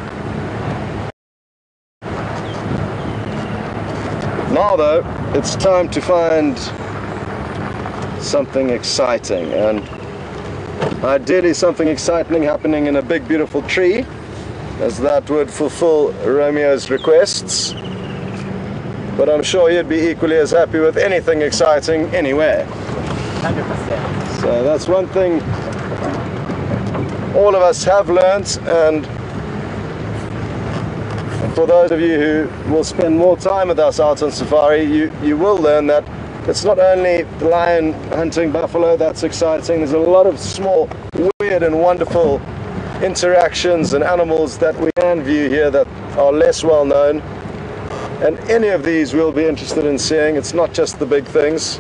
Now though, it's time to find something exciting, and ideally something exciting happening in a big beautiful tree, as that would fulfill Romeo's requests, but I'm sure you'd be equally as happy with anything exciting anywhere. 100%. So that's one thing all of us have learnt, and for those of you who will spend more time with us out on safari, you will learn that it's not only lion hunting buffalo that's exciting. There's a lot of small, weird and wonderful interactions and animals that we can view here that are less well known, and any of these we'll be interested in seeing. It's not just the big things.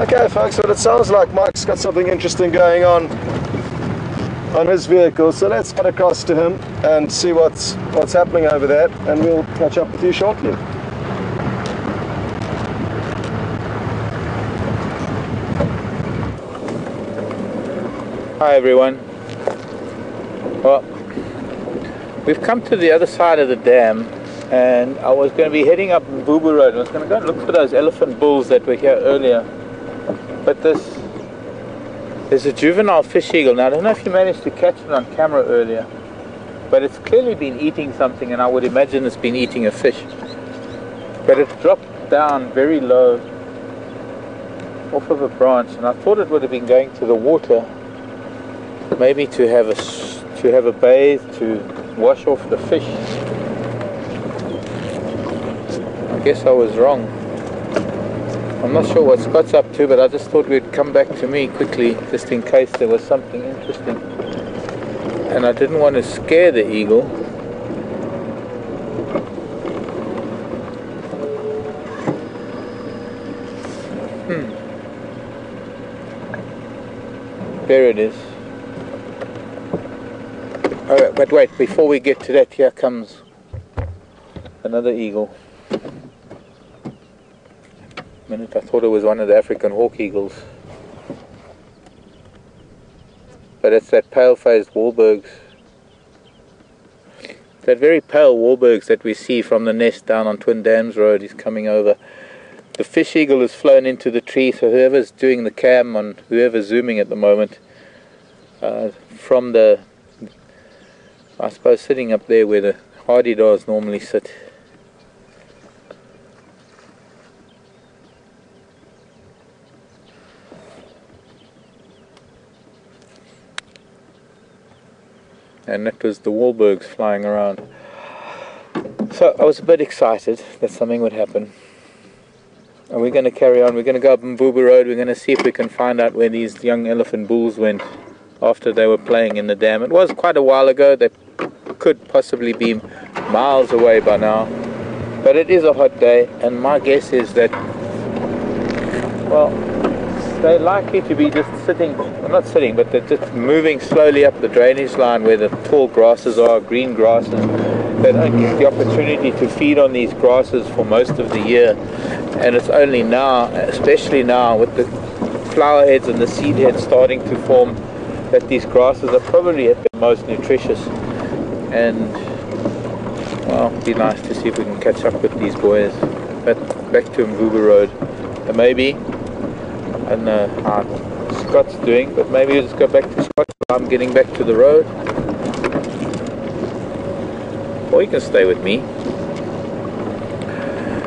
Okay folks, but it sounds like Mike's got something interesting going on his vehicle, so let's get across to him and see what's happening over there, and we'll catch up with you shortly. Hi everyone. Well, we've come to the other side of the dam, and I was going to be heading up Mvubu Road. I was going to go and look for those elephant bulls that were here earlier, but there's a juvenile fish eagle. Now I don't know if you managed to catch it on camera earlier, but it's clearly been eating something, and I would imagine it's been eating a fish. But it dropped down very low off of a branch, and I thought it would have been going to the water, maybe to have a bathe, to wash off the fish. I guess I was wrong. I'm not sure what Scott's up to, but I just thought we'd come back to me quickly, just in case there was something interesting. And I didn't want to scare the eagle. There it is. Alright, but wait, before we get to that, here comes another eagle. I thought it was one of the African hawk eagles. But it's that pale-faced Wahlbergs. That very pale Wahlbergs that we see from the nest down on Twin Dams Road is coming over. The fish eagle has flown into the tree, so whoever's doing the cam on whoever's zooming at the moment, from the, I suppose, sitting up there where the hardy-daws normally sit. And that was the Wahlbergs flying around. So I was a bit excited that something would happen. And we're going to carry on. We're going to go up Mvubu Road. We're going to see if we can find out where these young elephant bulls went after they were playing in the dam. It was quite a while ago. They could possibly be miles away by now. But it is a hot day, and my guess is that, well, they're likely to be just sitting, well, not sitting, but they're just moving slowly up the drainage line where the tall grasses are, green grasses. They don't get the opportunity to feed on these grasses for most of the year. And it's only now, especially now, with the flower heads and the seed heads starting to form, that these grasses are probably at their most nutritious. And, well, it'd be nice to see if we can catch up with these boys. But back to Mvubu Road. And maybe, I don't know how Scott's doing, but maybe we'll just go back to Scott while I'm getting back to the road. Or you can stay with me.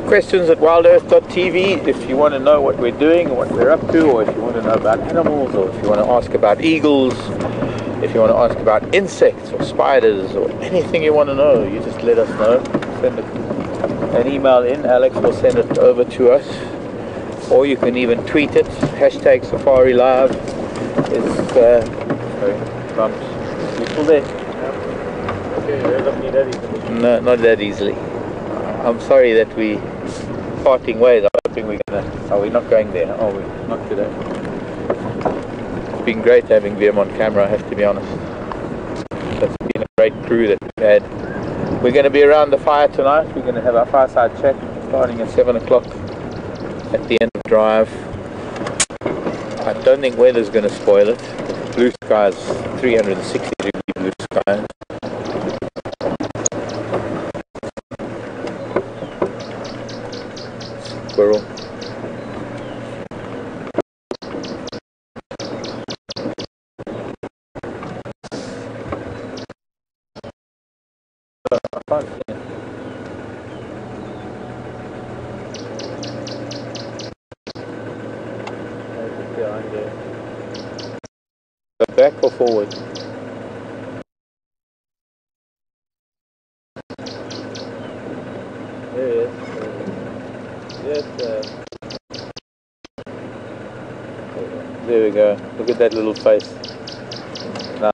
Questions at WildEarthTV if you want to know what we're doing or what we're up to, or if you want to know about animals, or if you want to ask about eagles, if you want to ask about insects or spiders or anything you want to know, you just let us know. Send an email in, Alex will send it over to us. Or you can even tweet it. Hashtag Safari Live is sorry, bumps. You still there? No, not that easily. I'm sorry that we parting ways. I'm hoping we're gonna. Are we not going there? Oh, we're not today. It's been great having them on camera, I have to be honest. It's been a great crew that we've had. We're going to be around the fire tonight. We're going to have our fireside chat starting at 7 o'clock at the end of the drive. I don't think weather's going to spoil it. Blue skies, 360 degree blue skies. Squirrel. I can't see it. Back or forward? There he is. Yes, there we go. Look at that little face. Now,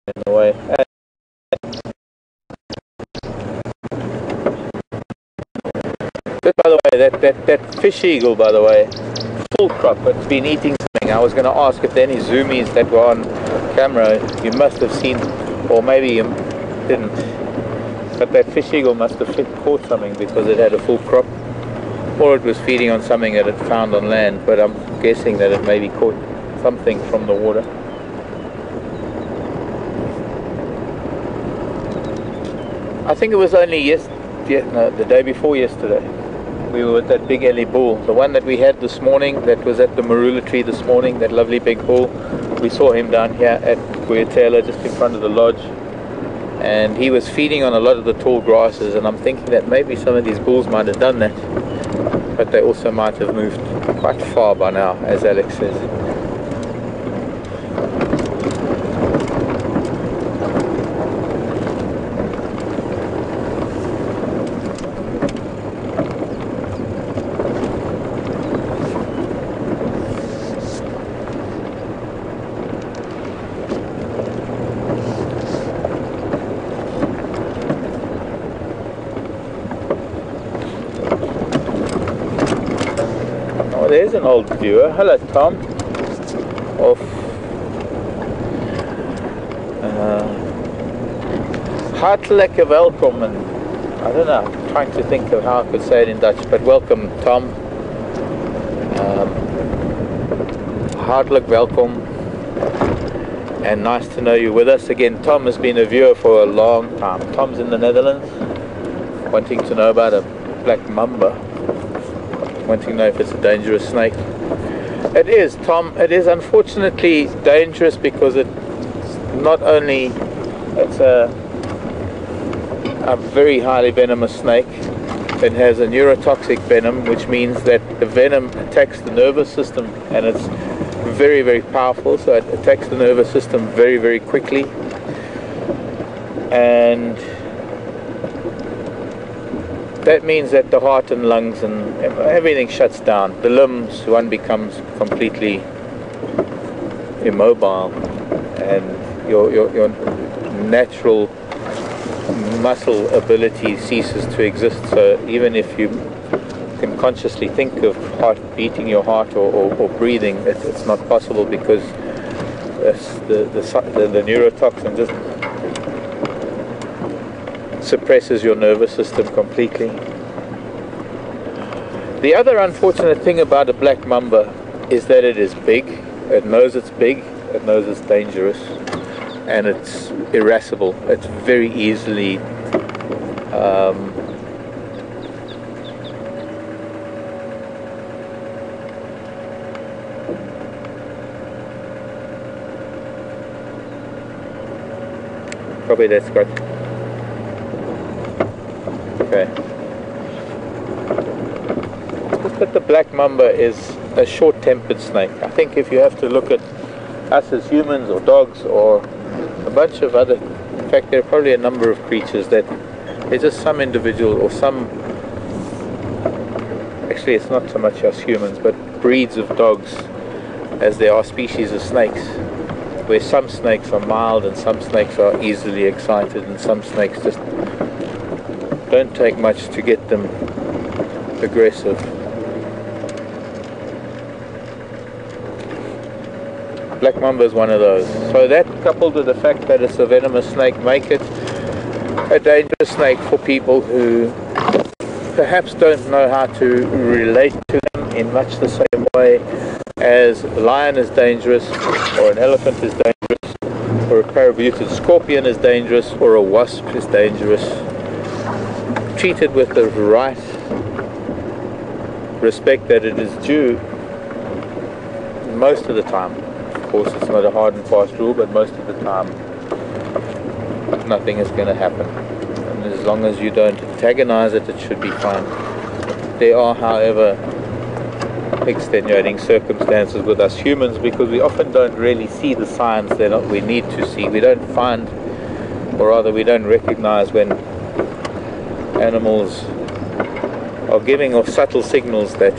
in the way. But by the way, that fish eagle, by the way, full crop, it's been eating something. I was going to ask if there are any zoomies that were on camera. You must have seen, or maybe you didn't. But that fish eagle must have caught something because it had a full crop, or it was feeding on something that it found on land. But I'm guessing that it maybe caught something from the water. I think it was only the day before yesterday. We were with that big Ellie bull, the one that we had this morning, that was at the marula tree this morning, that lovely big bull. We saw him down here at Guyatela, just in front of the lodge, and he was feeding on a lot of the tall grasses, and I'm thinking that maybe some of these bulls might have done that, but they also might have moved quite far by now, as Alex says. He's an old viewer. Hello, Tom. Of hartelijk welkom. And I don't know. I'm trying to think of how I could say it in Dutch, but welcome, Tom. Hartelijk welkom. And nice to know you with us again. Tom has been a viewer for a long time. Tom's in the Netherlands, wanting to know about a black mamba, wanting to know if it's a dangerous snake. It is, Tom. It is unfortunately dangerous because it's not only it's a very highly venomous snake. It has a neurotoxic venom, which means that the venom attacks the nervous system, and it's very, very powerful, so it attacks the nervous system very, very quickly, and that means that the heart and lungs and everything shuts down. The limbs, one becomes completely immobile, and your natural muscle ability ceases to exist. So even if you can consciously think of beating your heart or breathing, it's not possible, because the neurotoxin just suppresses your nervous system completely. The other unfortunate thing about a black mamba is that it is big. It knows it's big, it knows it's dangerous, and it's irascible. It's very easily probably that's got okay. But the black mamba is a short-tempered snake. I think if you have to look at us as humans or dogs or a bunch of other, in fact there are probably a number of creatures that there's just some individual or some, actually it's not so much us humans, but breeds of dogs, as there are species of snakes, where some snakes are mild and some snakes are easily excited, and some snakes just don't take much to get them aggressive. Black mamba is one of those. So that, coupled with the fact that it's a venomous snake, make it a dangerous snake for people who perhaps don't know how to relate to them in much the same way as a lion is dangerous, or an elephant is dangerous, or a parabuted scorpion is dangerous, or a wasp is dangerous. Treated with the right respect that it is due most of the time. Of course, it's not a hard and fast rule, but most of the time nothing is going to happen. And as long as you don't antagonize it, it should be fine. There are, however, extenuating circumstances with us humans, because we often don't really see the signs that we need to see. We don't find, or rather we don't recognize when animals are giving off subtle signals that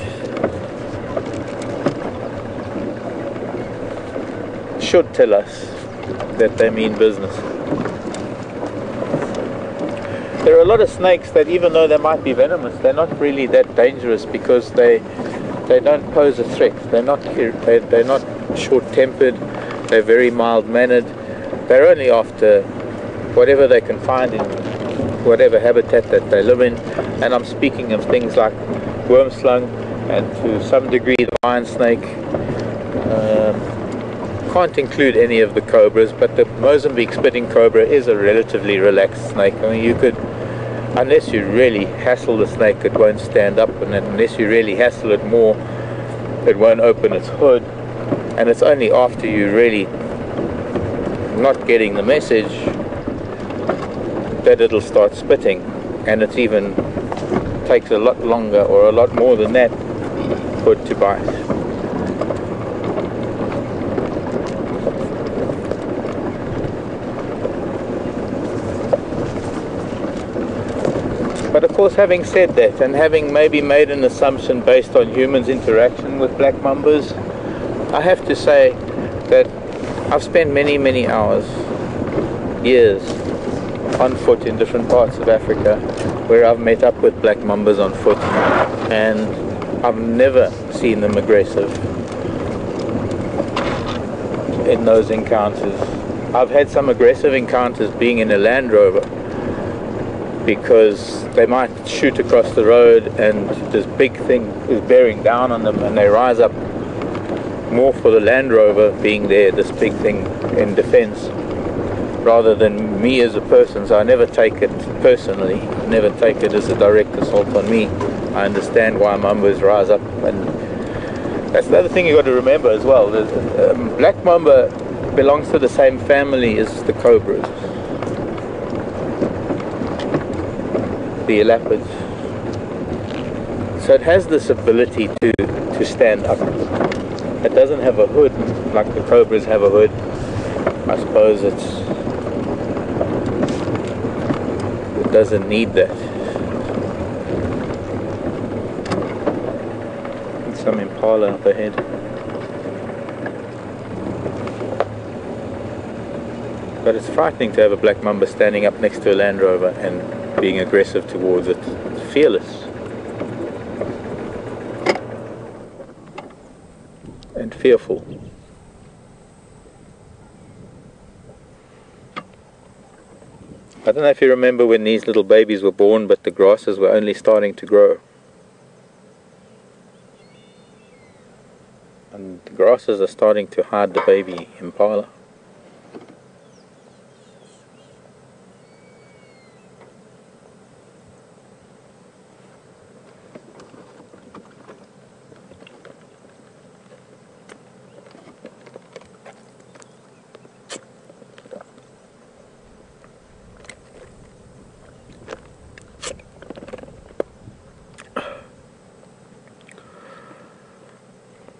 should tell us that they mean business. There are a lot of snakes that, even though they might be venomous, they're not really that dangerous, because they don't pose a threat. They're not short-tempered. They're very mild-mannered. They're only after whatever they can find in whatever habitat that they live in. And I'm speaking of things like worm slung and to some degree the lion snake. Can't include any of the cobras, but the Mozambique spitting cobra is a relatively relaxed snake. I mean, you could, unless you really hassle the snake, it won't stand up, and unless you really hassle it more, it won't open its hood. And it's only after you really not getting the message that it'll start spitting, and it even takes a lot longer or a lot more than that for it to bite. But of course, having said that, and having maybe made an assumption based on humans' interaction with black mambas, I have to say that I've spent many hours, years, on foot in different parts of Africa where I've met up with black mambas on foot, and I've never seen them aggressive in those encounters. I've had some aggressive encounters being in a Land Rover, because they might shoot across the road and this big thing is bearing down on them, and they rise up more for the Land Rover being there, this big thing in defense, rather than me as a person. So I never take it personally, never take it as a direct assault on me. I understand why mambas rise up, and that's the other thing you got to remember as well. Black mamba belongs to the same family as the cobras, the elapids. So it has this ability to stand up. It doesn't have a hood like the cobras have a hood. I suppose it doesn't need that. Some impala up ahead. But it's frightening to have a black mamba standing up next to a Land Rover and being aggressive towards it. It's fearless. And fearful. I don't know if you remember when these little babies were born, but the grasses were only starting to grow. And the grasses are starting to hide the baby impala.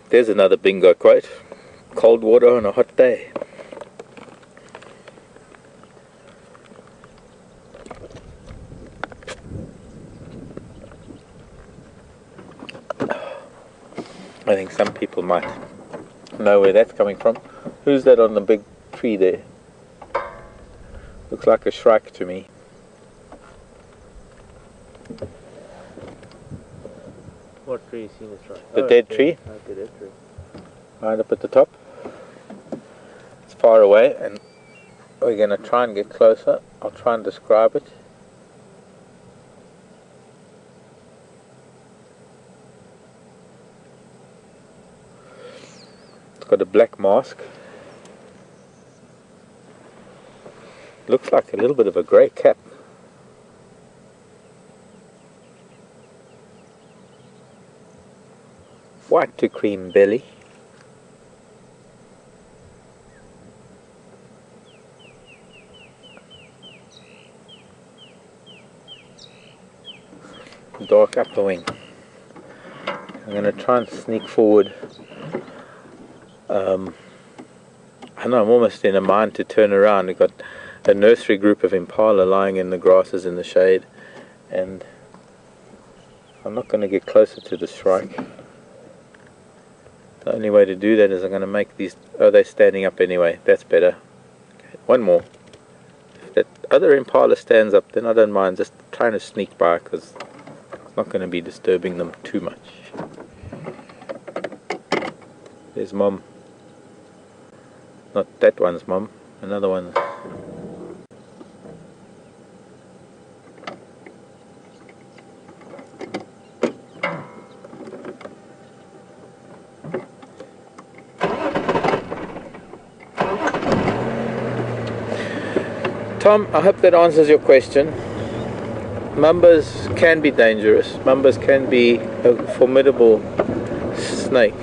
There's another bingo quote. Cold water on a hot day. I think some people might know where that's coming from. Who's that on the big tree there? Looks like a shrike to me. What tree you seen this right? The dead tree? The dead tree. Right up at the top. It's far away, and we're going to try and get closer. I'll try and describe it. It's got a black mask. Looks like a little bit of a grey cap. White to cream belly. Dark upper wing. I'm going to try and sneak forward. I know I'm almost in a mind to turn around. We've got a nursery group of impala lying in the grasses in the shade, and I'm not going to get closer to the shrike. The only way to do that is I'm going to make these... Oh, they're standing up anyway. That's better. Okay, one more. If that other impala stands up, then I don't mind just trying to sneak by, because it's not going to be disturbing them too much. There's Mom. Not that one's Mom. Another one. Tom, I hope that answers your question. Mambas can be dangerous. Mambas can be a formidable snake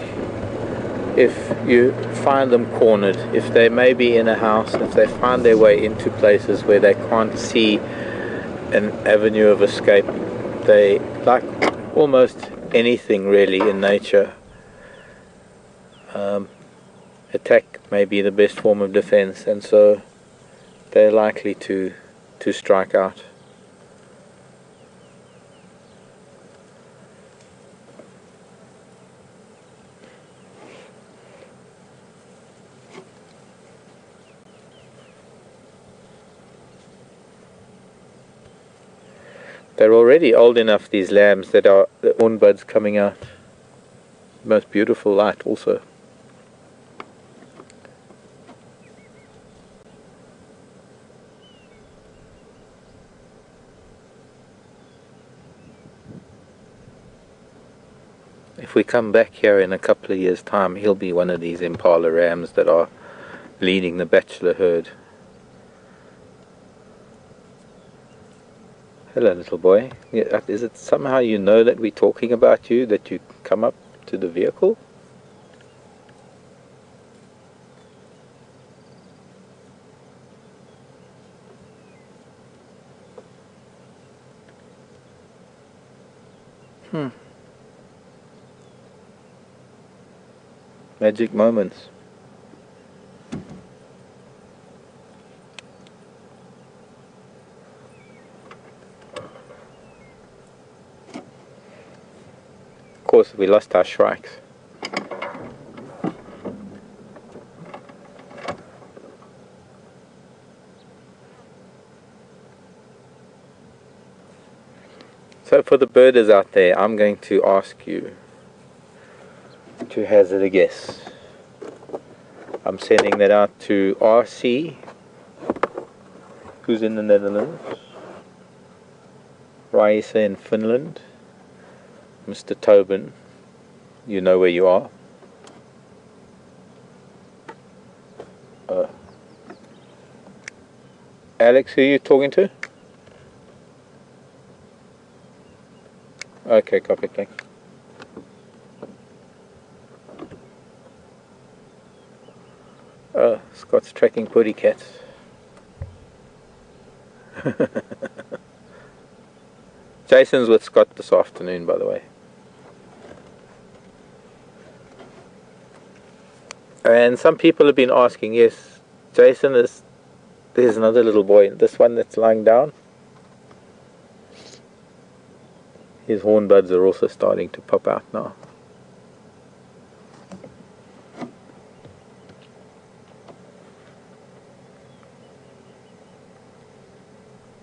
if you find them cornered, if they may be in a house, if they find their way into places where they can't see an avenue of escape. They, like almost anything really in nature, attack may be the best form of defense, and so they're likely to strike out. They're already old enough, these lambs, that are the horn buds coming out. Most beautiful light also. If we come back here in a couple of years' time, he'll be one of these impala rams that are leading the bachelor herd. Hello, little boy. Is it somehow you know that we're talking about you, that you come up to the vehicle? Magic moments. Of course, we lost our shrikes. So for the birders out there, I'm going to ask you to hazard a guess. I'm sending that out to RC, who's in the Netherlands, Raisa in Finland, Mr. Tobin, you know where you are. Alex, who are you talking to? Okay, copy, thanks. Scott's tracking putty cats. Jason's with Scott this afternoon, by the way. And some people have been asking, yes, Jason is, there's another little boy, this one that's lying down. His horn buds are also starting to pop out now.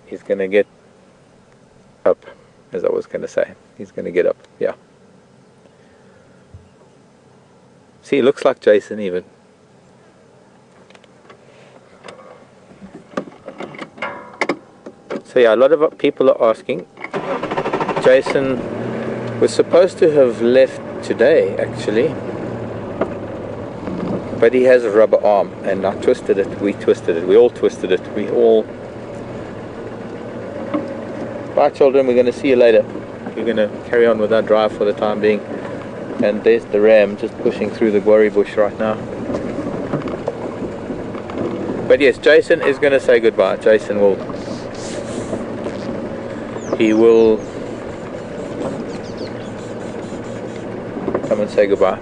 He's going to get up, as I was going to say. He's going to get up, yeah. See, he looks like Jason even. So yeah, a lot of people are asking. Jason was supposed to have left today, actually. But he has a rubber arm, and I twisted it, we twisted it, we all twisted it, we all... Bye children, we're going to see you later. We're going to carry on with our drive for the time being. And there's the ram just pushing through the guarri bush right now. But yes, Jason is going to say goodbye. Jason will... He will... come and say goodbye.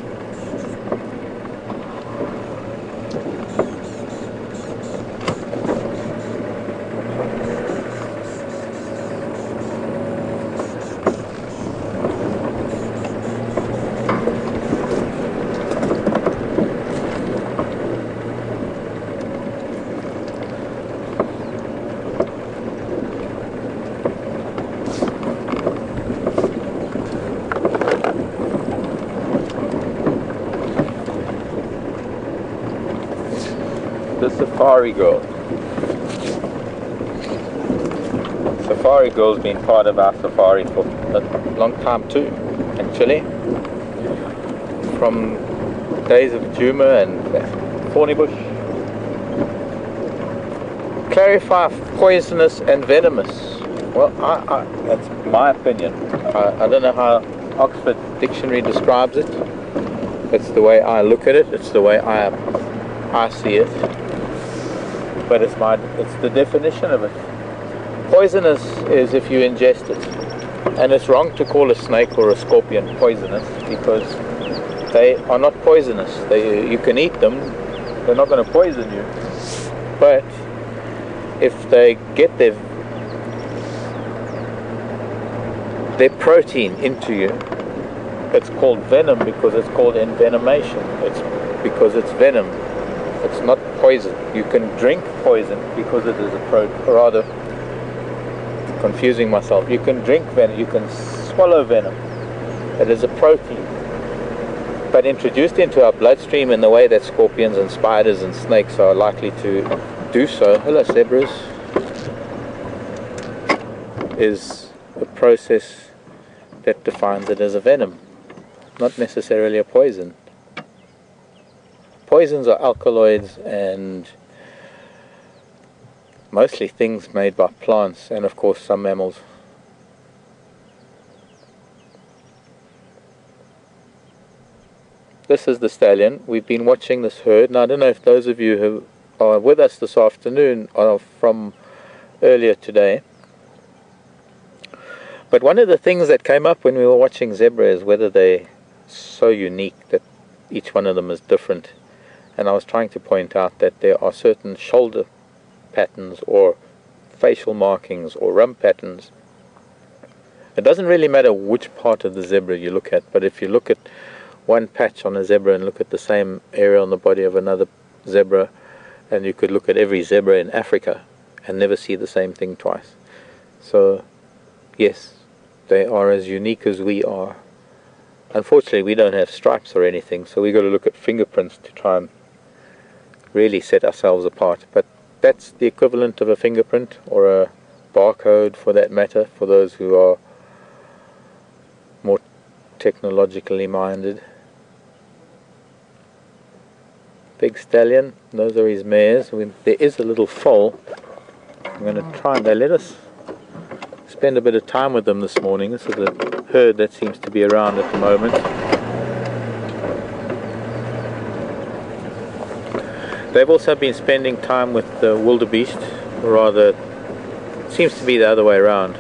Safari Girl. Safari Girl's been part of our safari for a long time too, actually. From days of Djuma and Thorny Bush. Clarify poisonous and venomous. Well, that's my opinion. I don't know how Oxford Dictionary describes it. It's the way I look at it. It's the way I see it. But it's the definition of it. Poisonous is if you ingest it. And it's wrong to call a snake or a scorpion poisonous because they are not poisonous. You can eat them, they're not going to poison you. But if they get their protein into you, it's called venom because it's called envenomation. It's because it's venom. It's not poison. You can drink poison because it is a protein, or rather, confusing myself. You can drink venom, you can swallow venom. It is a protein. but introduced into our bloodstream in the way that scorpions and spiders and snakes are likely to do so, hello zebras, is a process that defines it as a venom, not necessarily a poison. Poisons are alkaloids and mostly things made by plants and of course some mammals. This is the stallion. We've been watching this herd, and I don't know if those of you who are with us this afternoon are from earlier today. But one of the things that came up when we were watching zebra is whether they're so unique that each one of them is different. And I was trying to point out that there are certain shoulder patterns or facial markings or rump patterns. It doesn't really matter which part of the zebra you look at, but if you look at one patch on a zebra and look at the same area on the body of another zebra, and you could look at every zebra in Africa and never see the same thing twice. So yes, they are as unique as we are. Unfortunately, we don't have stripes or anything, so we've got to look at fingerprints to try and really set ourselves apart. But that's the equivalent of a fingerprint, or a barcode for that matter, for those who are more technologically minded. Big stallion, those are his mares. There is a little foal. I'm going to try and they let us spend a bit of time with them this morning. This is a herd that seems to be around at the moment. They've also been spending time with the wildebeest, or rather, it seems to be the other way around.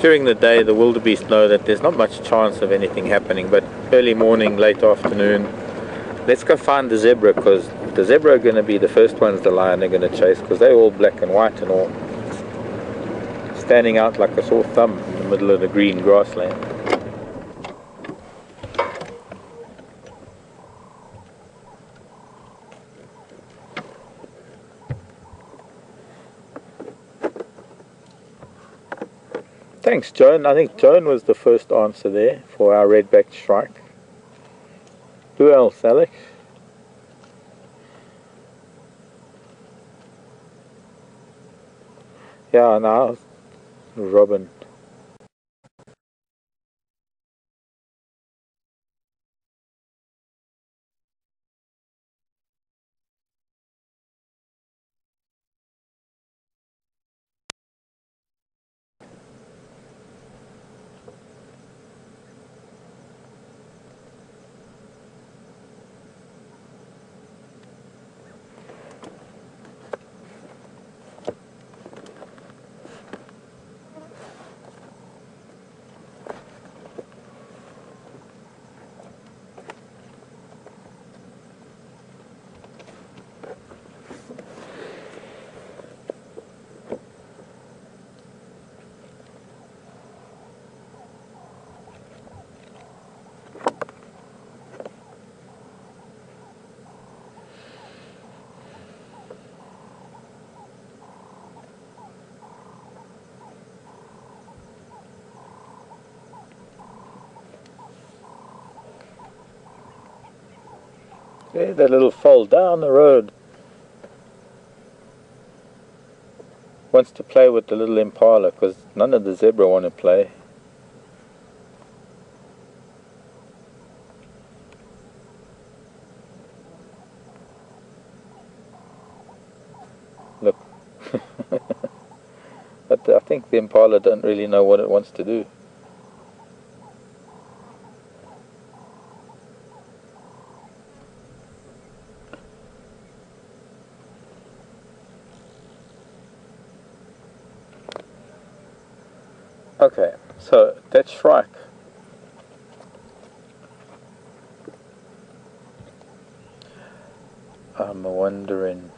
During the day, the wildebeest know that there's not much chance of anything happening, but early morning, late afternoon, let's go find the zebra, because the zebra are going to be the first ones the lion are going to chase, because they're all black and white and all standing out like a sore thumb in the middle of the green grassland. Thanks, Joan. I think Joan was the first answer there for our red-backed shrike. Who else, Alex? Yeah, no, Robin. Yeah, that little foal down the road wants to play with the little impala, because none of the zebra want to play. Look. But I think the impala don't really know what it wants to do. Okay, so that's shrike. I'm wondering.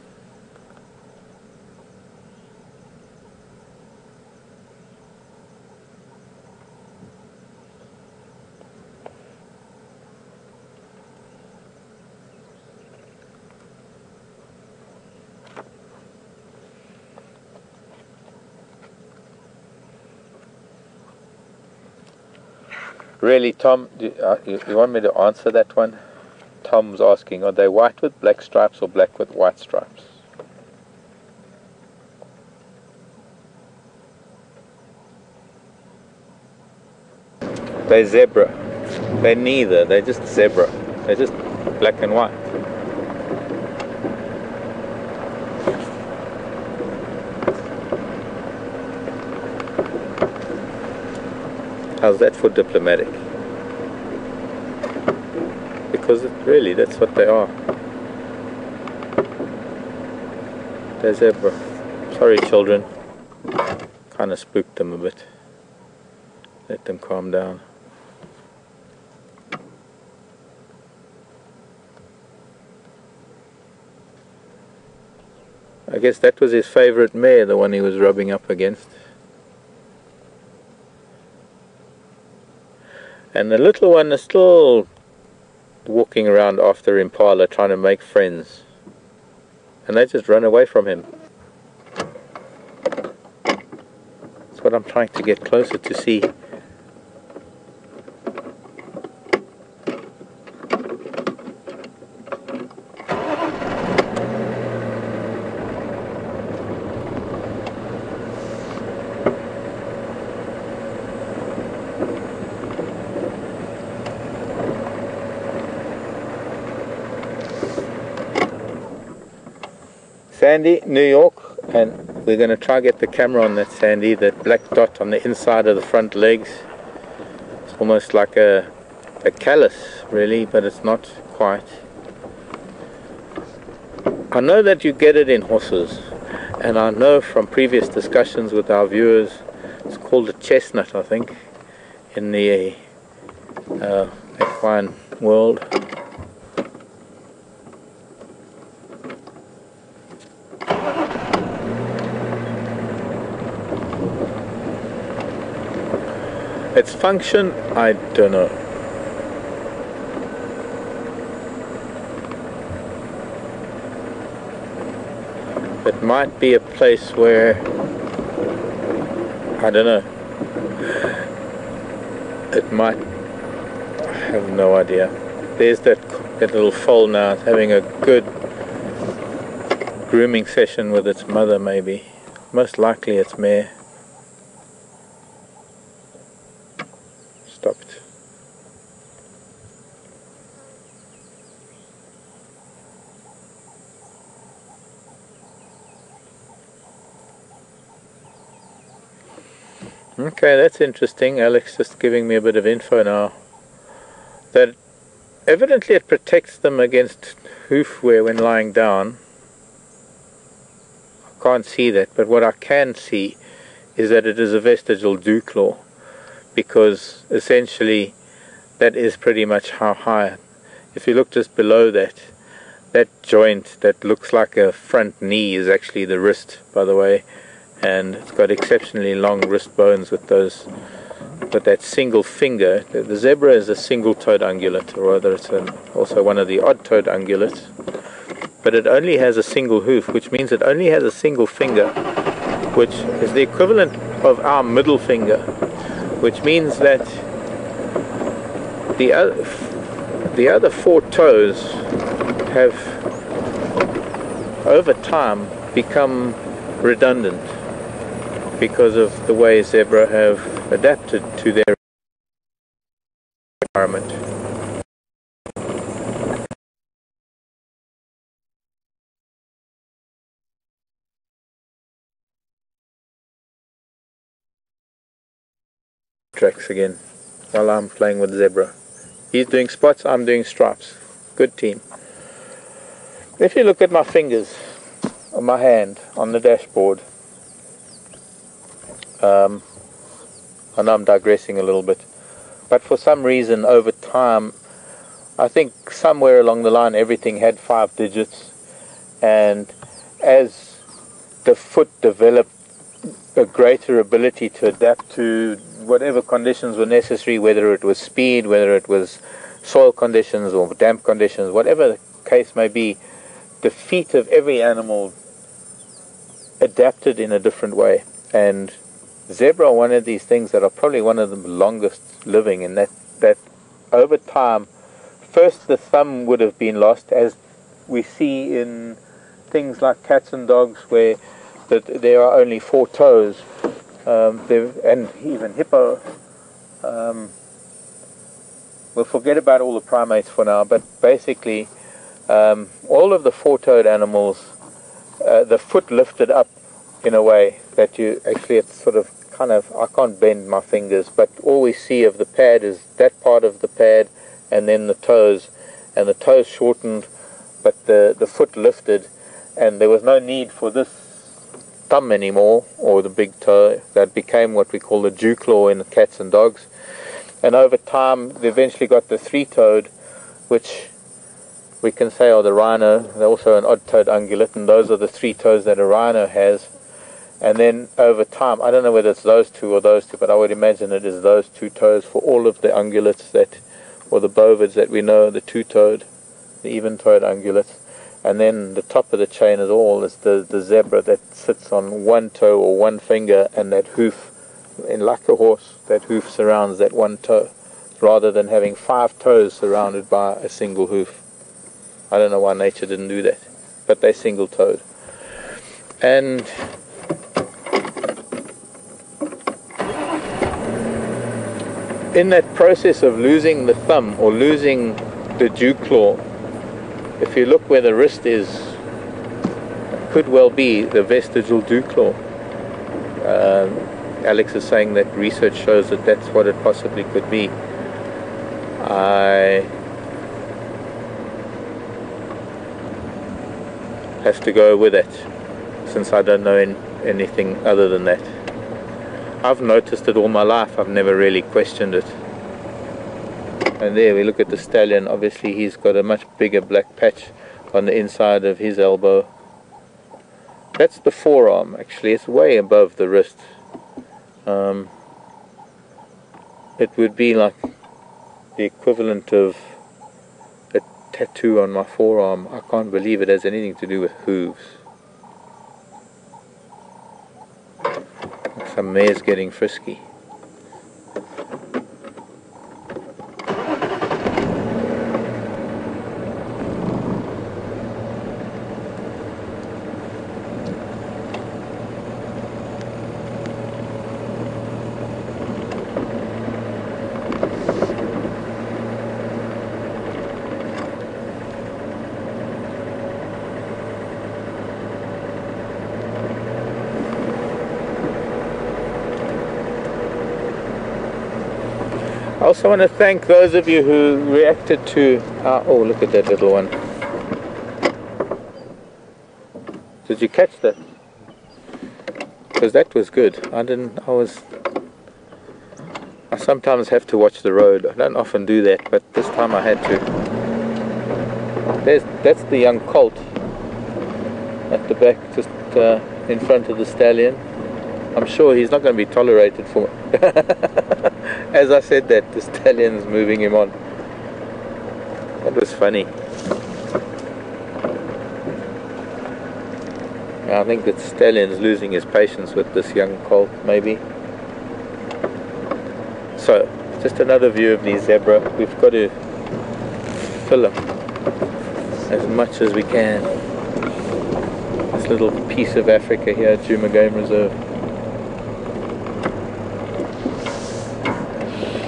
Really, Tom, you want me to answer that one? Tom's asking, are they white with black stripes or black with white stripes? They're zebra. They're neither. They're just zebra. They're just black and white. How's that for diplomatic? Because really, that's what they are. They're zebra. Sorry, children. Kind of spooked them a bit. Let them calm down. I guess that was his favorite mare, the one he was rubbing up against. And the little one is still walking around after Impala trying to make friends. And they just run away from him. That's what I'm trying to get closer to see. Sandy, New York, and we're going to try get the camera on that Sandy, that black dot on the inside of the front legs. It's almost like a callus, really, but it's not quite. I know that you get it in horses, and I know from previous discussions with our viewers, it's called a chestnut, I think, in the equine world. Its function, I don't know. It might be a place where, I don't know. It might, I have no idea. There's that little foal now, it's having a good grooming session with its mother, maybe. Most likely its mare. Stopped. Okay, that's interesting. Alex just giving me a bit of info now. That evidently it protects them against hoof wear when lying down. I can't see that, but what I can see is that it is a vestigial dew claw, because essentially that is pretty much how high. If you look just below that, that joint that looks like a front knee is actually the wrist, by the way, and it's got exceptionally long wrist bones with those, but that single finger. The zebra is a single-toed ungulate, or rather it's also one of the odd-toed ungulates, but it only has a single hoof, which means it only has a single finger, which is the equivalent of our middle finger, which means that the other four toes have over time become redundant because of the way zebra have adapted to their environment. Tracks again while I'm playing with zebra. He's doing spots, I'm doing stripes. Good team. If you look at my fingers on my hand on the dashboard, I know I'm digressing a little bit, but for some reason over time, I think somewhere along the line everything had 5 digits, and as the foot developed a greater ability to adapt to whatever conditions were necessary, whether it was speed, whether it was soil conditions or damp conditions, whatever the case may be, the feet of every animal adapted in a different way. And zebra are one of these things that are probably one of the longest living in that that over time, first the thumb would have been lost, as we see in things like cats and dogs, where there are only 4 toes, and even hippo. We'll forget about all the primates for now, but basically all of the 4-toed animals, the foot lifted up in a way that you actually, it's sort of kind of, I can't bend my fingers, but all we see of the pad is that part of the pad and then the toes, and the toes shortened but the foot lifted, and there was no need for this thumb anymore, or the big toe. That became what we call the dew claw in the cats and dogs. And over time they eventually got the 3-toed, which we can say are the rhino. They're also an odd-toed ungulate, and those are the 3 toes that a rhino has. And then over time, I don't know whether it's those 2 or those 2, but I would imagine it is those 2 toes for all of the ungulates that, or the bovids that we know, the 2-toed, the even-toed ungulates. And then the top of the chain is the zebra that sits on 1 toe or 1 finger, and that hoof, in like a horse, that hoof surrounds that 1 toe, rather than having 5 toes surrounded by a single hoof. I don't know why nature didn't do that, but they're single-toed. And in that process of losing the thumb or losing the dew claw, if you look where the wrist is, could well be the vestigial dew claw. Alex is saying that research shows that that's what it possibly could be. I have to go with it, since I don't know anything other than that. I've noticed it all my life, I've never really questioned it. And there we look at the stallion. Obviously he's got a much bigger black patch on the inside of his elbow. That's the forearm, actually. It's way above the wrist. It would be like the equivalent of a tattoo on my forearm. I can't believe it has anything to do with hooves. Like some mare's getting frisky. I also want to thank those of you who reacted to oh, look at that little one. Did you catch that? Because that was good. I sometimes have to watch the road. I don't often do that, but this time I had to. That's the young colt at the back, just in front of the stallion. I'm sure he's not going to be tolerated for as I said that, the stallion's moving him on. That was funny. I think that stallion's losing his patience with this young colt, maybe. So, just another view of the zebra. We've got to fill up as much as we can. This little piece of Africa here at Djuma Game Reserve.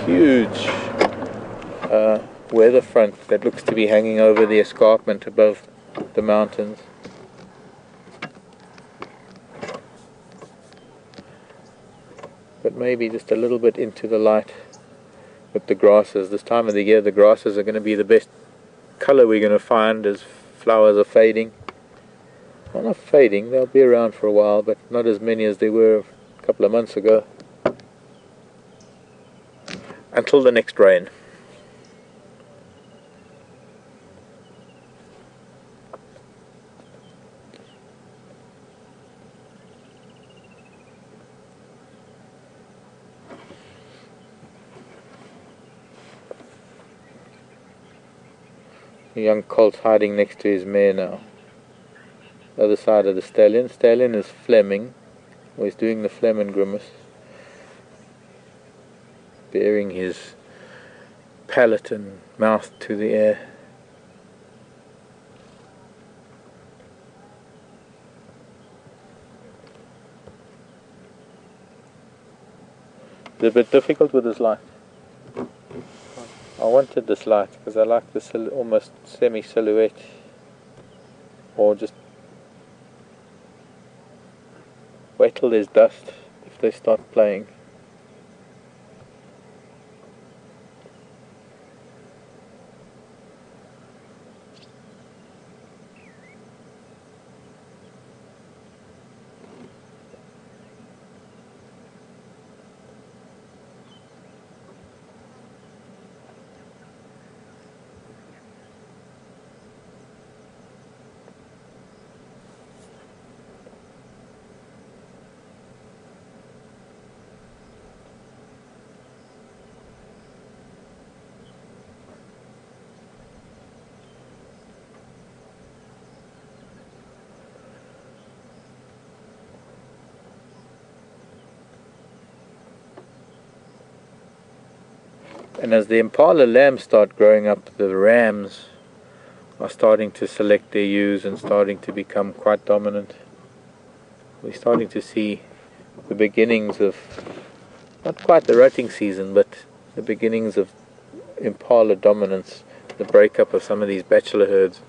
Huge weather front that looks to be hanging over the escarpment above the mountains. But maybe just a little bit into the light with the grasses. This time of the year the grasses are going to be the best colour we're going to find as flowers are fading. Well, not fading, they'll be around for a while, but not as many as they were a couple of months ago. Until the next rain. The young colt's hiding next to his mare now. The other side of the stallion. Stallion is Fleming, or he's doing the Fleming grimace, baring his palate and mouth to the air. It's a bit difficult with this light. I wanted this light because I like this almost semi-silhouette, or just wait till there's dust if they start playing. And as the impala lambs start growing up, the rams are starting to select their ewes and starting to become quite dominant. We're starting to see the beginnings of, not quite the rutting season, but the beginnings of impala dominance, the breakup of some of these bachelor herds.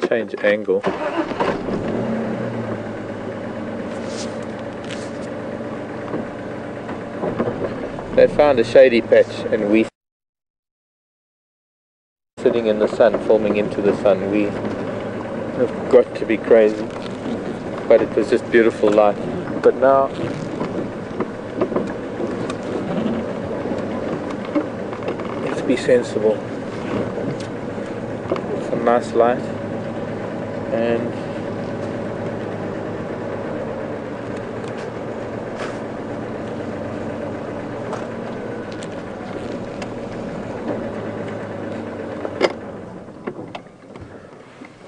Change angle. They found a shady patch and we sitting in the sun, filming into the sun. We have got to be crazy, but it was just beautiful light. But now let's be sensible. Some nice light. And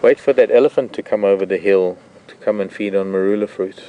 wait for that elephant to come over the hill to come and feed on marula fruit.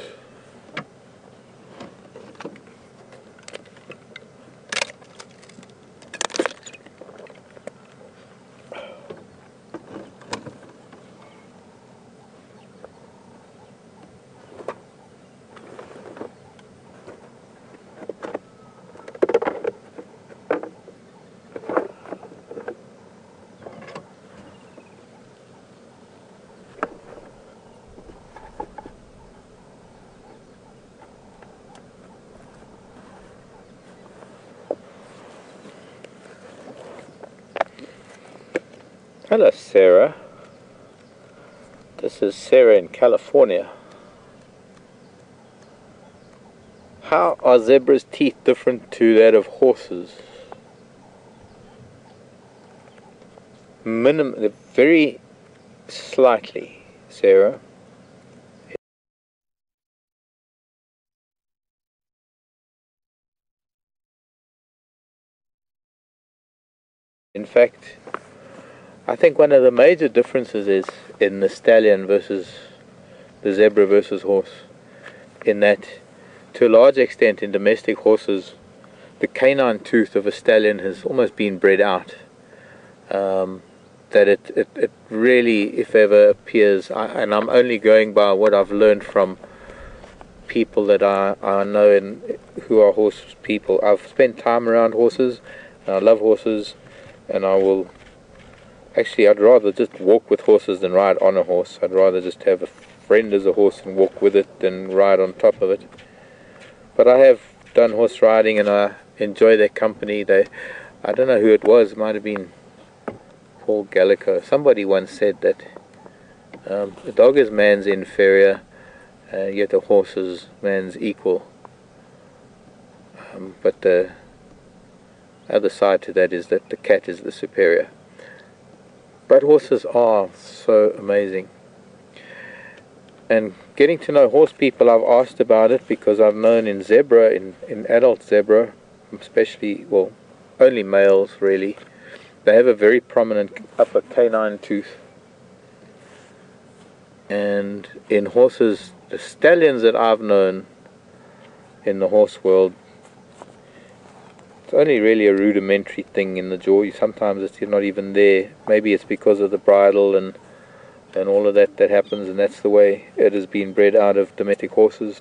Hello Sarah, this is Sarah in California. How are zebras' teeth different to that of horses? Very slightly, Sarah. In fact, I think one of the major differences is in the stallion versus the zebra versus horse, in that to a large extent in domestic horses the canine tooth of a stallion has almost been bred out, that it really, if ever, appears, and I'm only going by what I've learned from people that I know and who are horse people. I've spent time around horses and I love horses, and I will actually, I'd rather just walk with horses than ride on a horse. I'd rather just have a friend as a horse and walk with it than ride on top of it. But I have done horse riding and I enjoy their company. I don't know who it was, it might have been Paul Gallico. Somebody once said that a dog is man's inferior, yet a horse is man's equal. But the other side to that is that the cat is the superior. But horses are so amazing. And getting to know horse people, I've asked about it because I've known in zebra, in adult zebra, especially, well, only males really, they have a very prominent upper canine tooth. And in horses, the stallions that I've known in the horse world, it's only really a rudimentary thing in the jaw. Sometimes it's not even there. Maybe it's because of the bridle and all of that happens, and that's the way it has been bred out of domestic horses.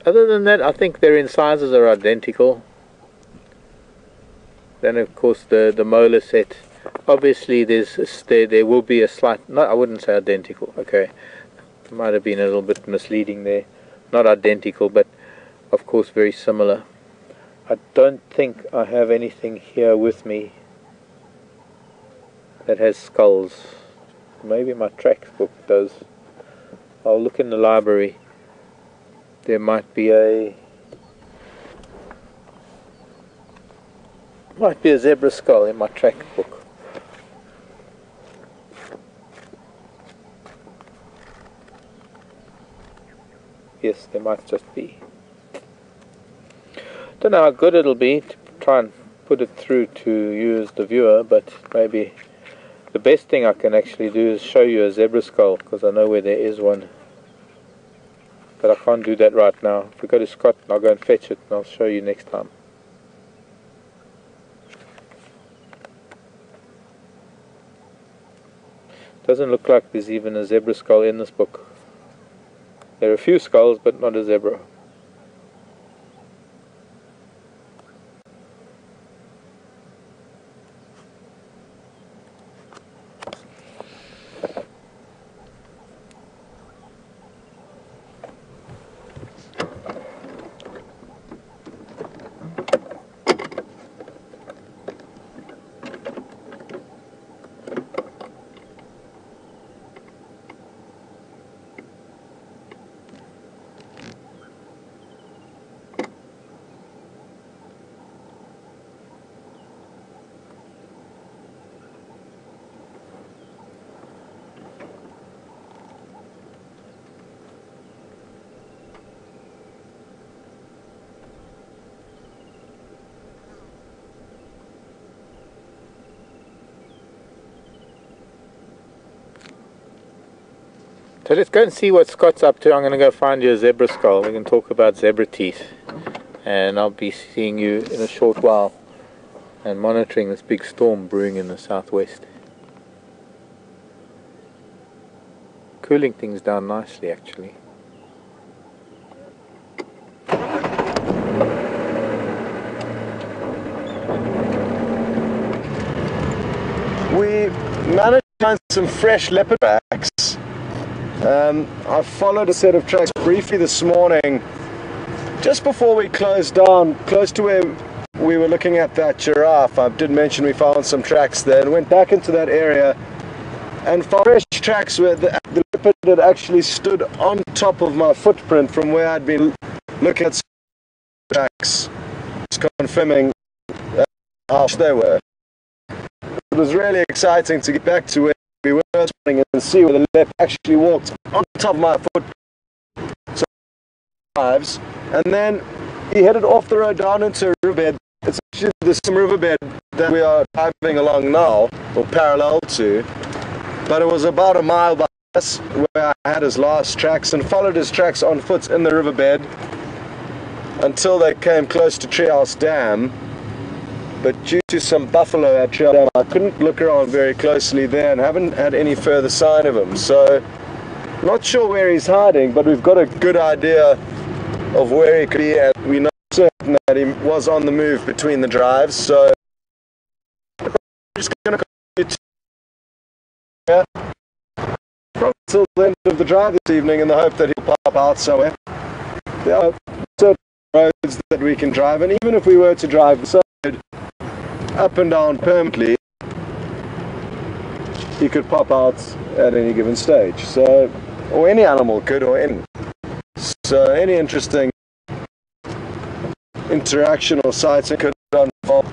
Other than that, I think their incisors are identical. Then of course the molar set, obviously there will be a slight, no, I wouldn't say identical, okay, might have been a little bit misleading there. Not identical, but of course very similar. I don't think I have anything here with me that has skulls. Maybe my tracks book does. I'll look in the library. There might be a zebra skull in my track book. Yes, there might just be. Don't know how good it'll be to try and put it through to you as the viewer, but maybe the best thing I can actually do is show you a zebra skull, because I know where there is one. But I can't do that right now. If we go to Scott, I'll go and fetch it and I'll show you next time. Doesn't look like there's even a zebra skull in this book. There are a few skulls, but not a zebra. So let's go and see what Scott's up to. I'm going to go find you a zebra skull. We can talk about zebra teeth. And I'll be seeing you in a short while and monitoring this big storm brewing in the southwest. Cooling things down nicely, actually. We managed to find some fresh leopard tracks. I followed a set of tracks briefly this morning, just before we closed down, close to where we were looking at that giraffe. I did mention we found some tracks there, and went back into that area and found fresh tracks where the leopard had actually stood on top of my footprint from where I'd been looking at tracks, confirming how much they were. It was really exciting to get back to where we were this morning and see where the leopard actually walked on top of my footprint. So, and then he headed off the road down into a riverbed. It's actually the same riverbed that we are driving along now, or parallel to, but it was about a mile by us where I had his last tracks, and followed his tracks on foot in the riverbed until they came close to Treehouse Dam. But due to some buffalo at Treehouse Dam, I couldn't look around very closely there and haven't had any further sign of him. So, not sure where he's hiding, but we've got a good idea of where he could be, and we know certain that he was on the move between the drives. So, I'm just going to continue until the end of the drive this evening in the hope that he'll pop out somewhere. There are certain roads that we can drive, and even if we were to drive the side up and down permanently, he could pop out at any given stage. So, or any animal could, or any. So any interesting interaction or sights that could unfold.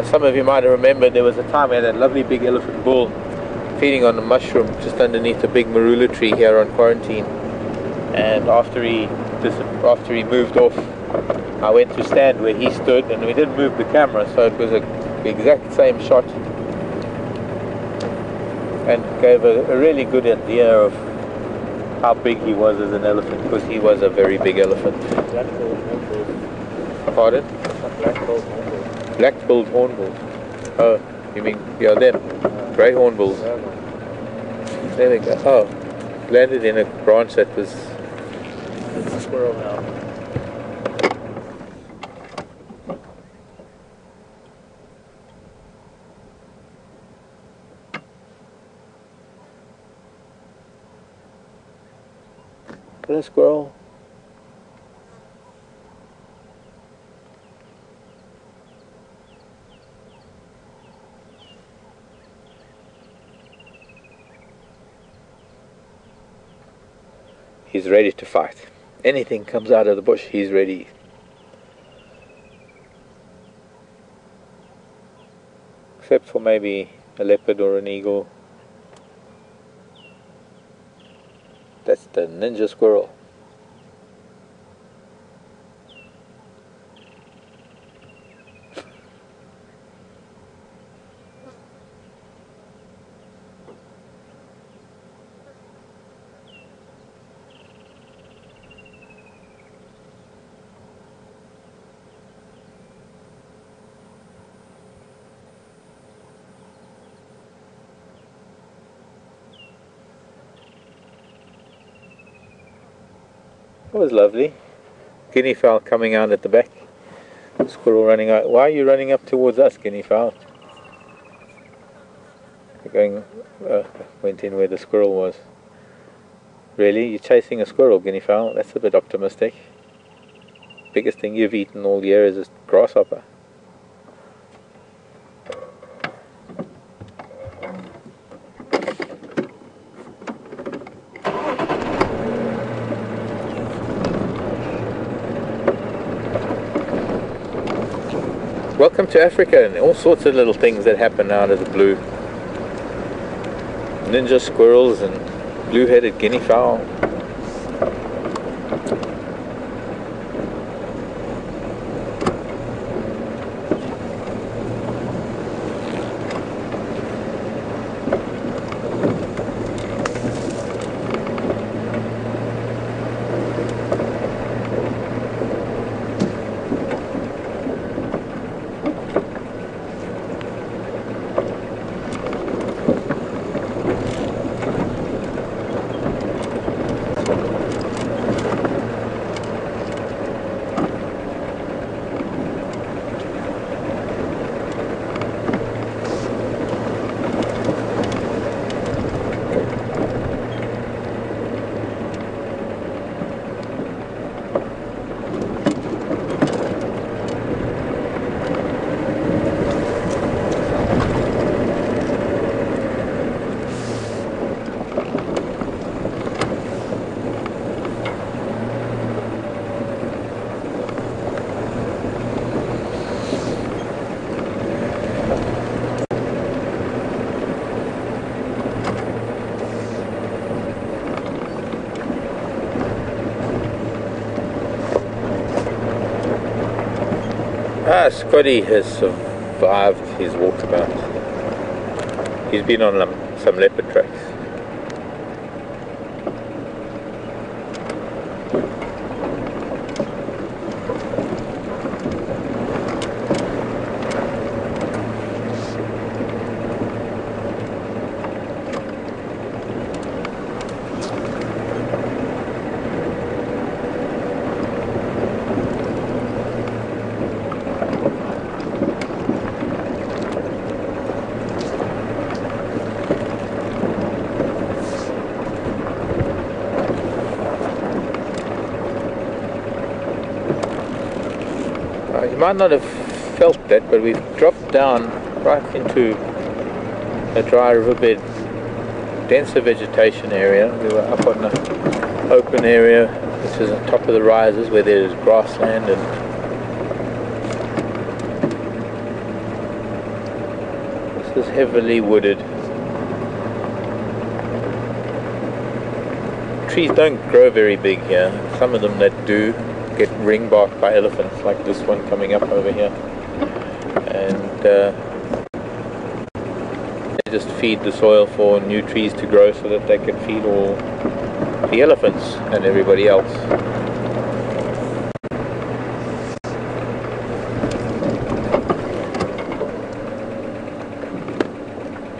Some of you might have remembered there was a time we had that lovely big elephant bull feeding on a mushroom just underneath a big marula tree here on quarantine. And after he moved off, I went to stand where he stood, and we didn't move the camera, so it was the exact same shot, and gave a really good idea of how big he was as an elephant, because he was a very big elephant. Pardon? Black-billed hornbills. Oh, you mean, yeah, them. Grey hornbills. There we go. Oh, landed in a branch that was... There's a squirrel now. Hello, squirrel. He's ready to fight. Anything comes out of the bush, he's ready. Except for maybe a leopard or an eagle. That's the ninja squirrel. That was lovely. Guinea fowl coming out at the back. Squirrel running out. Why are you running up towards us, guinea fowl? You're going... went in where the squirrel was. Really? You're chasing a squirrel, guinea fowl? That's a bit optimistic. Biggest thing you've eaten all year is a grasshopper. Welcome to Africa, and all sorts of little things that happen out of the blue. Ninja squirrels and blue-headed guinea fowl. Scotty has survived his walkabout. He's been on some leopard tracks. You might not have felt that, but we've dropped down right into a dry riverbed, denser vegetation area. We were up on the open area, which is on top of the rises where there's grassland, and this is heavily wooded. Trees don't grow very big here. Some of them that do get ring barked by elephants, like this one coming up over here, and they just feed the soil for new trees to grow so that they can feed all the elephants and everybody else.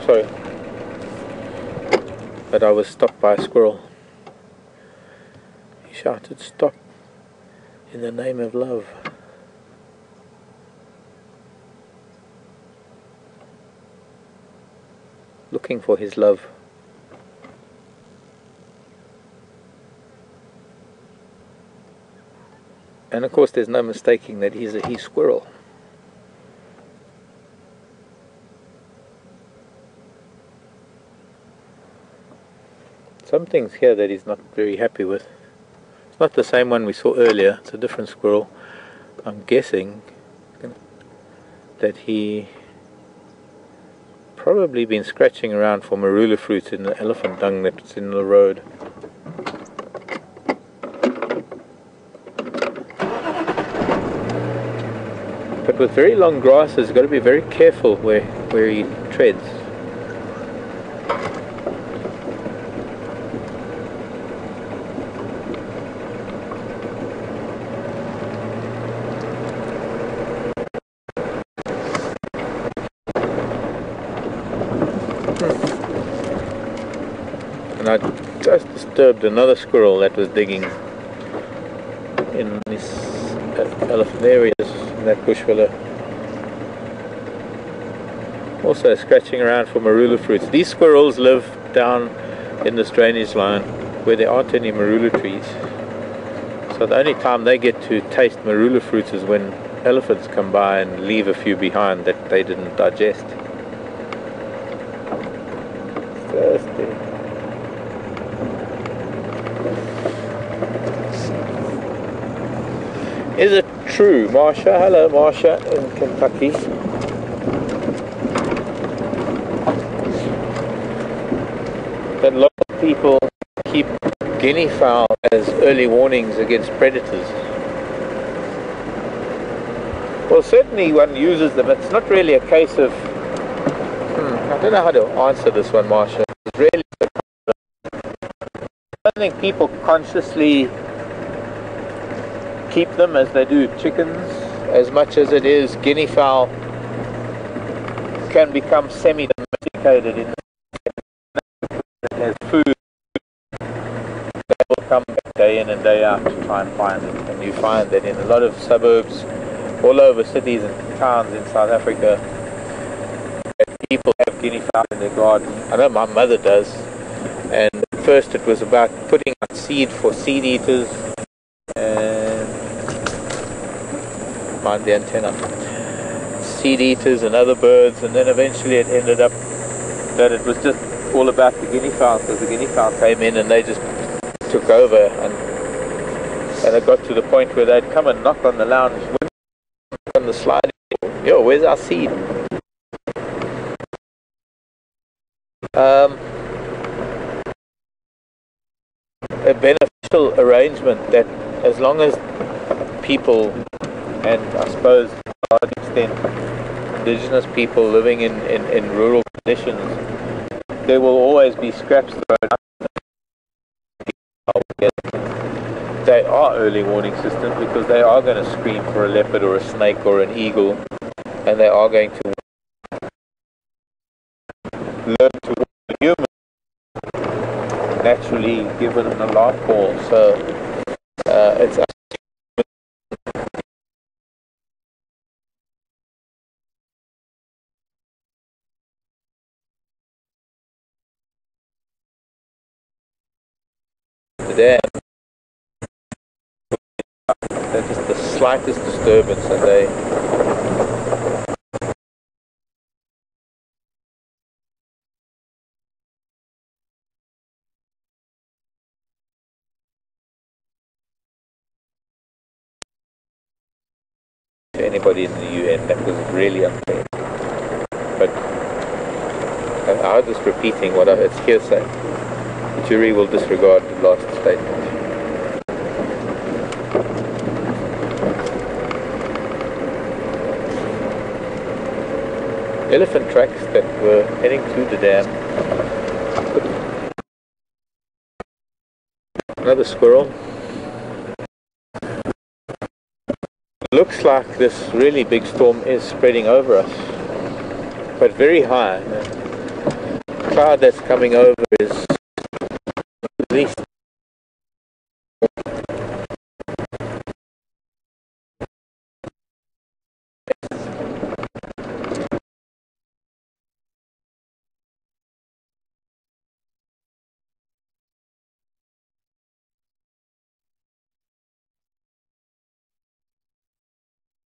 Sorry, but I was stopped by a squirrel. He shouted, "Stop, in the name of love." Looking for his love. And of course there's no mistaking that he's a he-squirrel. Some things here that he's not very happy with. Not the same one we saw earlier, it's a different squirrel. I'm guessing that he probably been scratching around for marula fruit in the elephant dung that's in the road. But with very long grasses, you've got to be very careful where he treads. And I just disturbed another squirrel that was digging in this elephant areas in that bush willow. Also scratching around for marula fruits. These squirrels live down in this drainage line where there aren't any marula trees. So the only time they get to taste marula fruits is when elephants come by and leave a few behind that they didn't digest. Thirsty. Is it true, Marsha? Hello, Marsha in Kentucky. That a lot of people keep guinea fowl as early warnings against predators. Well, certainly one uses them. It's not really a case of... I don't know how to answer this one, Marsha. It's really... I don't think people consciously keep them as they do chickens, as much as it is guinea fowl can become semi-domesticated in as food. They will come back day in and day out to try and find it, and you find that in a lot of suburbs all over cities and towns in South Africa that people have guinea fowl in their garden. I know my mother does, and at first it was about putting out seed for seed eaters and mind the antenna, seed eaters and other birds, and then eventually it ended up that it was just all about the guinea fowl, because the guinea fowl came in and they just took over, and it got to the point where they'd come and knock on the lounge window, on the sliding door. Yo, where's our seed? A beneficial arrangement that, as long as people, and I suppose to a large extent indigenous people living in rural conditions, there will always be scraps thrown up. They are early warning systems because they are going to scream for a leopard or a snake or an eagle, and they are going to learn to warn humans, naturally given an alarm call. So it's the dam. They're just the slightest disturbance, and they to anybody in the UN. That was really unfair. But I was just repeating what it's hearsay. The jury will disregard the last statement. Elephant tracks that were heading to the dam. Another squirrel. Looks like this really big storm is spreading over us, but very high. The cloud that's coming over is at least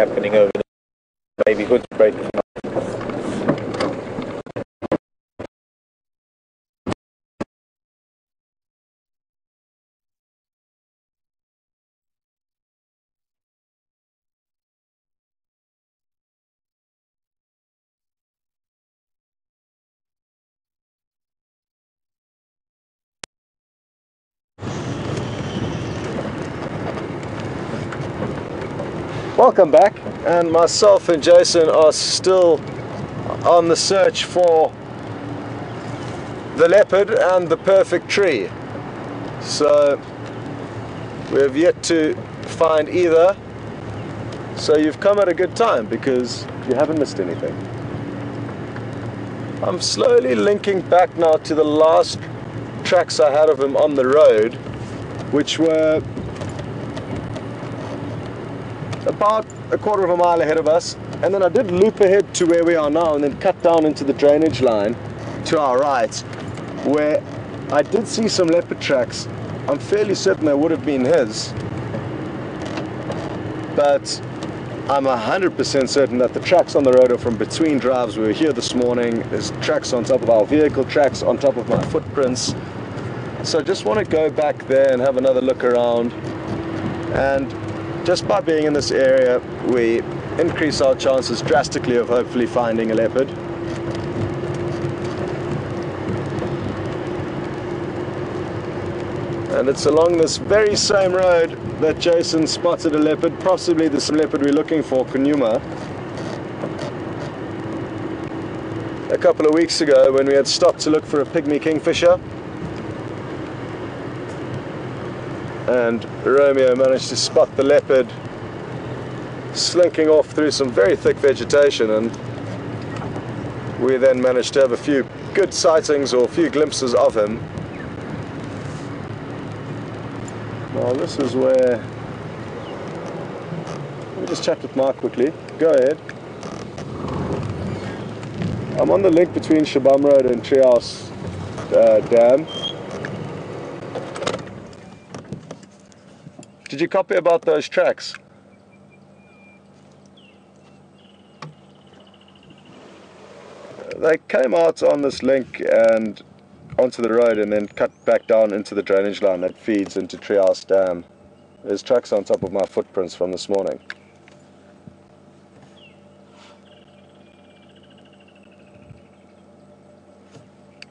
happening over there. Maybe hood's breaking up. Welcome back, and myself and Jason are still on the search for the leopard and the perfect tree. So we have yet to find either, so you've come at a good time because you haven't missed anything. I'm slowly linking back now to the last tracks I had of him on the road, which were about a quarter of a mile ahead of us, and then I did loop ahead to where we are now and then cut down into the drainage line to our right, where I did see some leopard tracks. I'm fairly certain they would have been his, but I'm 100% certain that the tracks on the road are from between drives. We were here this morning, there's tracks on top of our vehicle, tracks on top of my footprints. So I just want to go back there and have another look around, and just by being in this area, we increase our chances drastically of hopefully finding a leopard. And it's along this very same road that Jason spotted a leopard, possibly the same leopard we're looking for, Djuma, a couple of weeks ago when we had stopped to look for a pygmy kingfisher. And Romeo managed to spot the leopard slinking off through some very thick vegetation, and we then managed to have a few good sightings or a few glimpses of him. Well, this is where... Let me just chat with Mark quickly. Go ahead. I'm on the link between Shabam Road and Treehouse Dam. Did you copy about those tracks? They came out on this link and onto the road and then cut back down into the drainage line that feeds into Treehouse Dam. There's tracks on top of my footprints from this morning.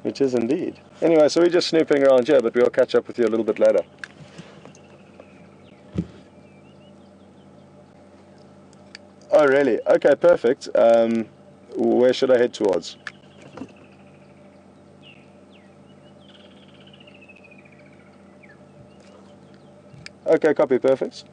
It is indeed. Anyway, so we're just snooping around here, but we'll catch up with you a little bit later. Oh really? Okay, perfect. Where should I head towards? Okay, copy, perfect.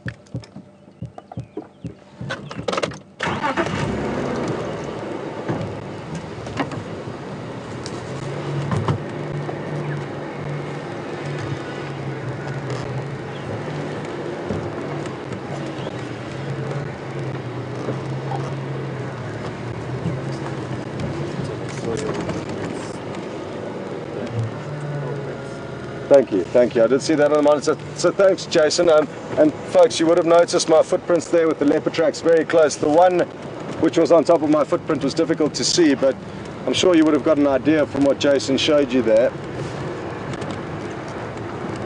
Thank you. I did see that on the monitor. So thanks, Jason. And folks, you would have noticed my footprints there with the leopard tracks very close. The one which was on top of my footprint was difficult to see, but I'm sure you would have got an idea from what Jason showed you there.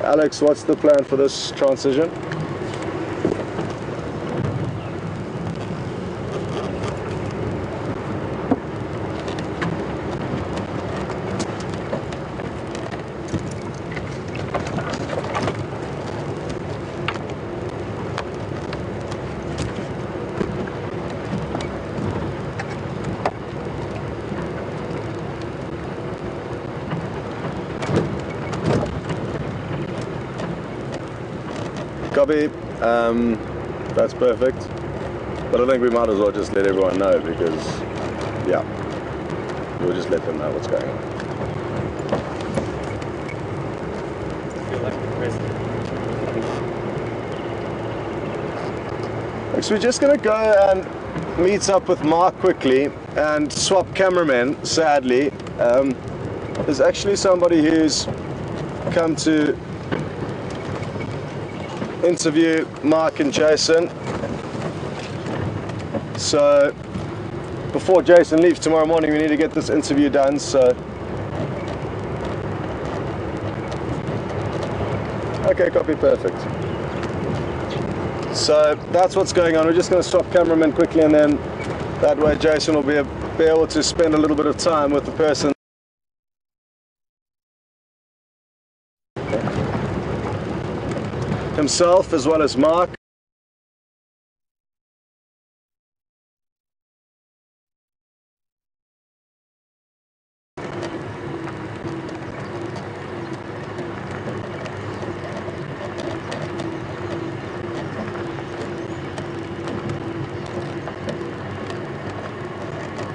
Alex, what's the plan for this transition? Copy. That's perfect. But I think we might as well just let everyone know because, yeah, we'll just let them know what's going on. I feel like the president. So we're just going to go and meet up with Mark quickly and swap cameramen, sadly. There's actually somebody who's come to interview Mark and Jason. So before Jason leaves tomorrow morning, we need to get this interview done. So okay, copy, perfect. So that's what's going on. We're just going to swap cameramen quickly, and then that way Jason will be able to spend a little bit of time with the person himself as well as Mark.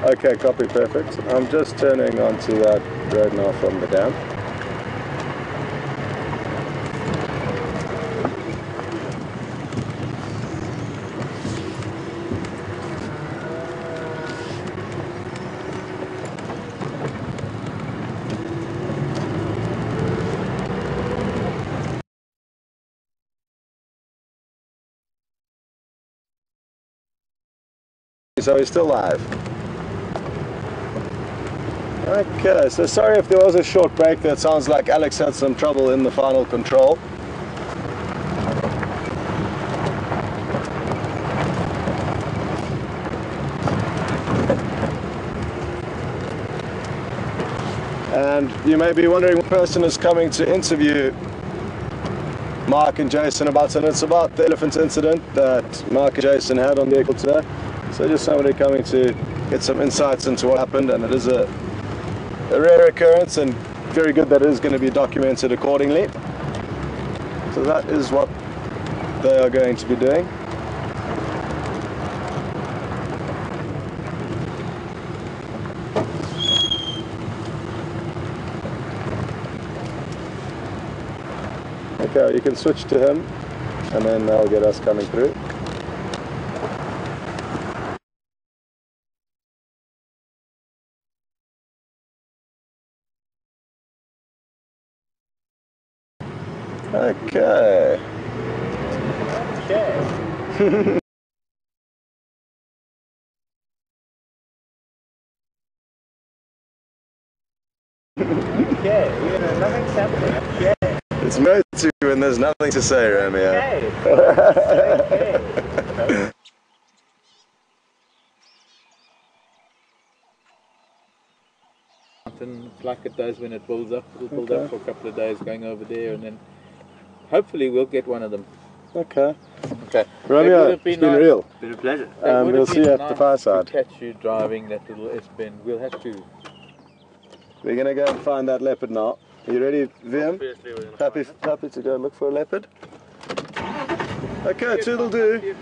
Okay, copy, perfect. I'm just turning onto that road now from the dam. So he's still live. Okay, so sorry if there was a short break there. It sounds like Alex had some trouble in the final control. And you may be wondering what person is coming to interview Mark and Jason about, and it's about the elephant incident that Mark and Jason had on the vehicle today. So just somebody coming to get some insights into what happened, and it is a rare occurrence and very good that it is going to be documented accordingly. So that is what they are going to be doing. Okay, you can switch to him and then they'll get us coming through. Okay. Okay. Okay, nothing's happening. Okay. It's meant to when there's nothing to say, Romeo. Okay. Okay. Like it does when it builds up. It'll build up for a couple of days going over there, and then hopefully we'll get one of them. Okay. Okay. Romeo, it's been nice. real. Been a pleasure. We'll see you at the fireside. To catch you driving that little S-Pen. We'll have to. We're going to go and find that leopard now. Are you ready, Vim? Happy to go look for a leopard? Okay, toodle-doo.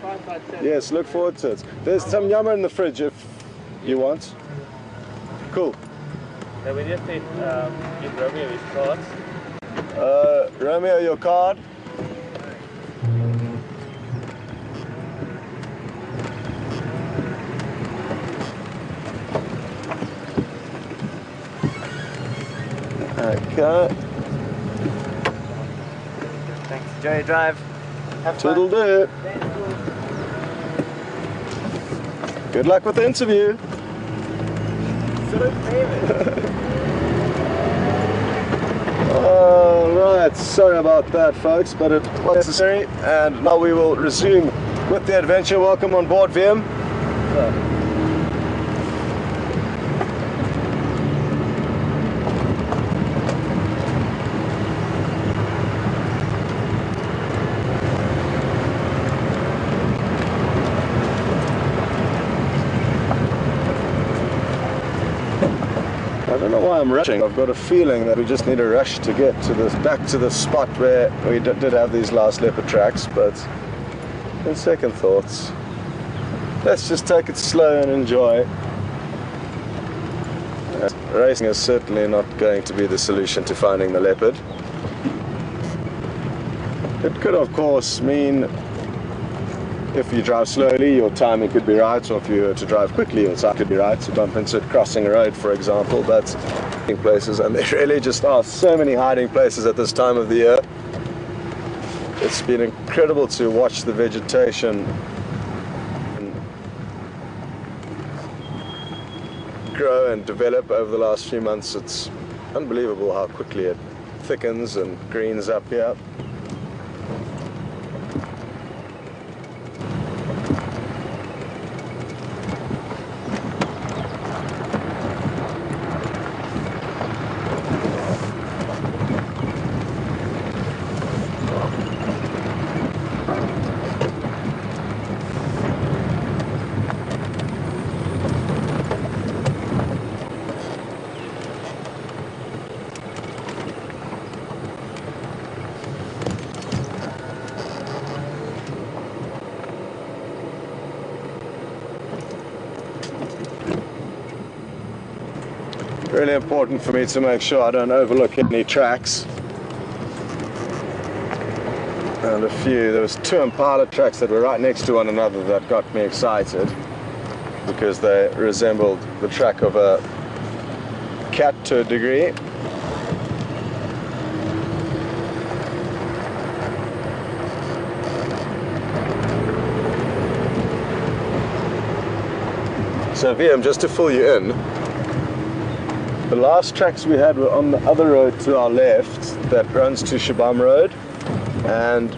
Yes, look forward to it. There's some Djuma in the fridge if you want. Cool. So we just need give Romeo his cards. Romeo, your card. Okay. Thanks. Enjoy your drive. Have fun. Toodle-doo. Good luck with the interview. Alright, sorry about that folks, but it was necessary, and now we will resume with the adventure. Welcome on board, Vim. I don't know why I'm rushing. I've got a feeling that we just need a rush to get to this, back to the spot where we did have these last leopard tracks, but in second thoughts, let's just take it slow and enjoy. Racing is certainly not going to be the solution to finding the leopard. It could of course mean if you drive slowly, your timing could be right, or if you were to drive quickly, your timing could be right. To bump into it crossing a road, for example, that's hiding places, and there really just are so many hiding places at this time of the year. It's been incredible to watch the vegetation grow and develop over the last few months. It's unbelievable how quickly it thickens and greens up here. Really important for me to make sure I don't overlook any tracks. And there was two Impala tracks that were right next to one another that got me excited because they resembled the track of a cat to a degree. So VM, just to fill you in, the last tracks we had were on the other road to our left that runs to Shabam Road, and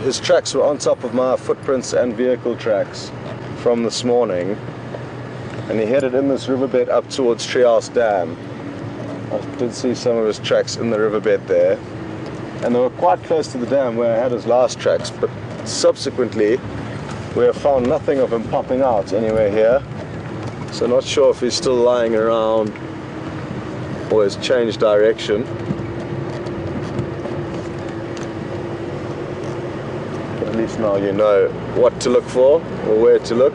his tracks were on top of my footprints and vehicle tracks from this morning, and he headed in this riverbed up towards Treehouse Dam. I did see some of his tracks in the riverbed there, and they were quite close to the dam where I had his last tracks, but subsequently we have found nothing of him popping out anywhere here, so not sure if he's still lying around or has changed direction. But at least now you know what to look for or where to look.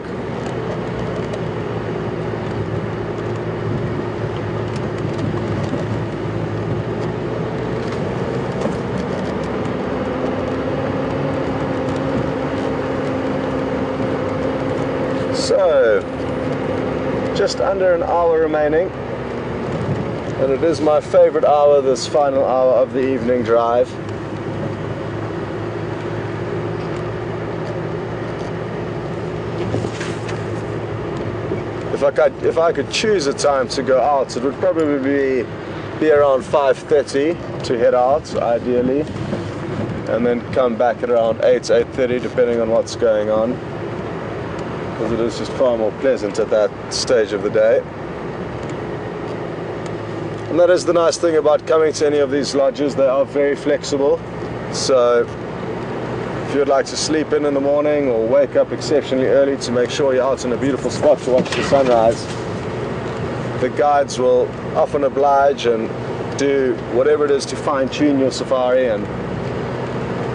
So, just under an hour remaining, and it is my favorite hour, this final hour of the evening drive. If I could choose a time to go out, it would probably be around 5:30 to head out, ideally, and then come back at around 8:30, depending on what's going on. Because it is just far more pleasant at that stage of the day. And that is the nice thing about coming to any of these lodges, they are very flexible. So if you'd like to sleep in the morning or wake up exceptionally early to make sure you're out in a beautiful spot to watch the sunrise, the guides will often oblige and do whatever it is to fine-tune your safari and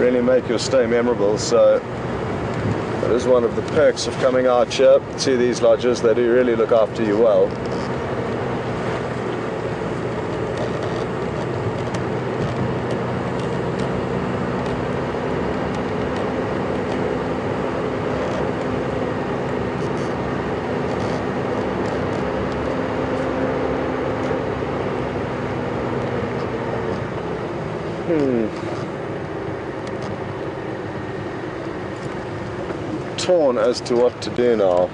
really make your stay memorable. So that is one of the perks of coming out here to these lodges. They do really look after you well. Torn as to what to do now.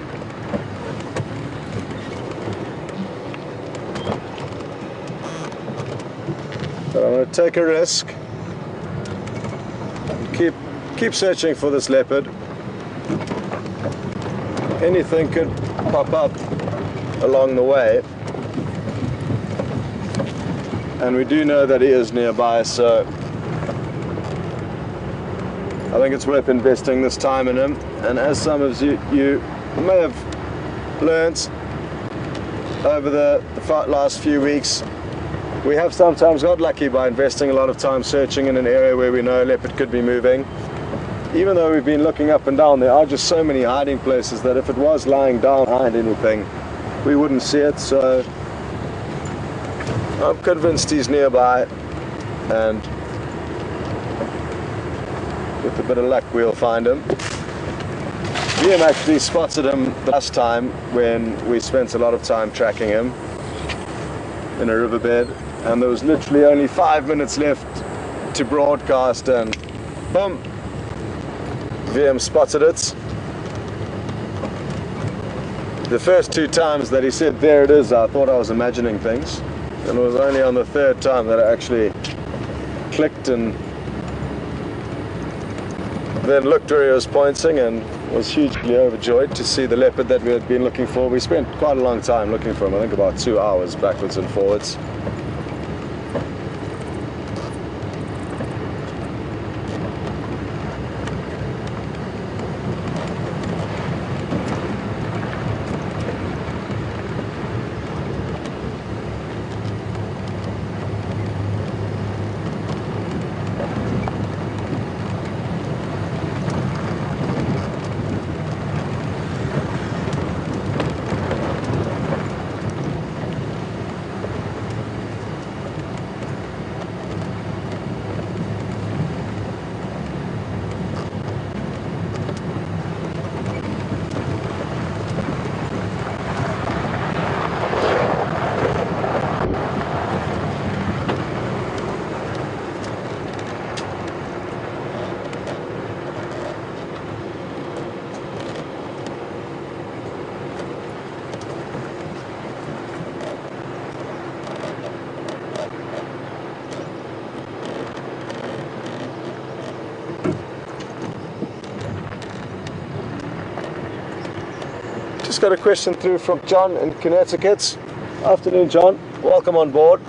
But I'm going to take a risk. Keep searching for this leopard. Anything could pop up along the way. And we do know that he is nearby, so I think it's worth investing this time in him. And as some of you may have learnt over the last few weeks, we have sometimes got lucky by investing a lot of time searching in an area where we know a leopard could be moving. Even though we've been looking up and down, there are just so many hiding places that if it was lying down behind anything, we wouldn't see it. So I'm convinced he's nearby, and with a bit of luck we'll find him. Liam actually spotted him last time when we spent a lot of time tracking him in a riverbed, and there was literally only 5 minutes left to broadcast, and boom, VM spotted it. The first 2 times that he said there it is, I thought I was imagining things, and it was only on the 3rd time that I actually clicked and then looked where he was pointing and was hugely overjoyed to see the leopard that we had been looking for. We spent quite a long time looking for him, I think about 2 hours backwards and forwards. Just got a question through from John in Connecticut. Afternoon, John. Welcome on board.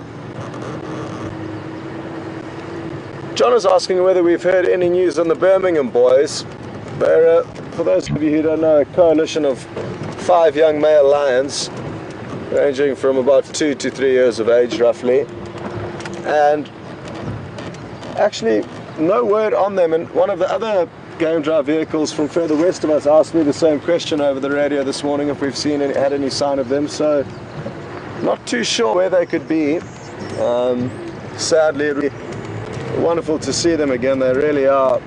John is asking whether we've heard any news on the Birmingham boys. They're, for those of you who don't know, a coalition of 5 young male lions, ranging from about 2 to 3 years of age roughly. And actually no word on them, and one of the other game drive vehicles from further west of us asked me the same question over the radio this morning if we've had any sign of them, so not too sure where they could be. Sadly, it would be wonderful to see them again. They really are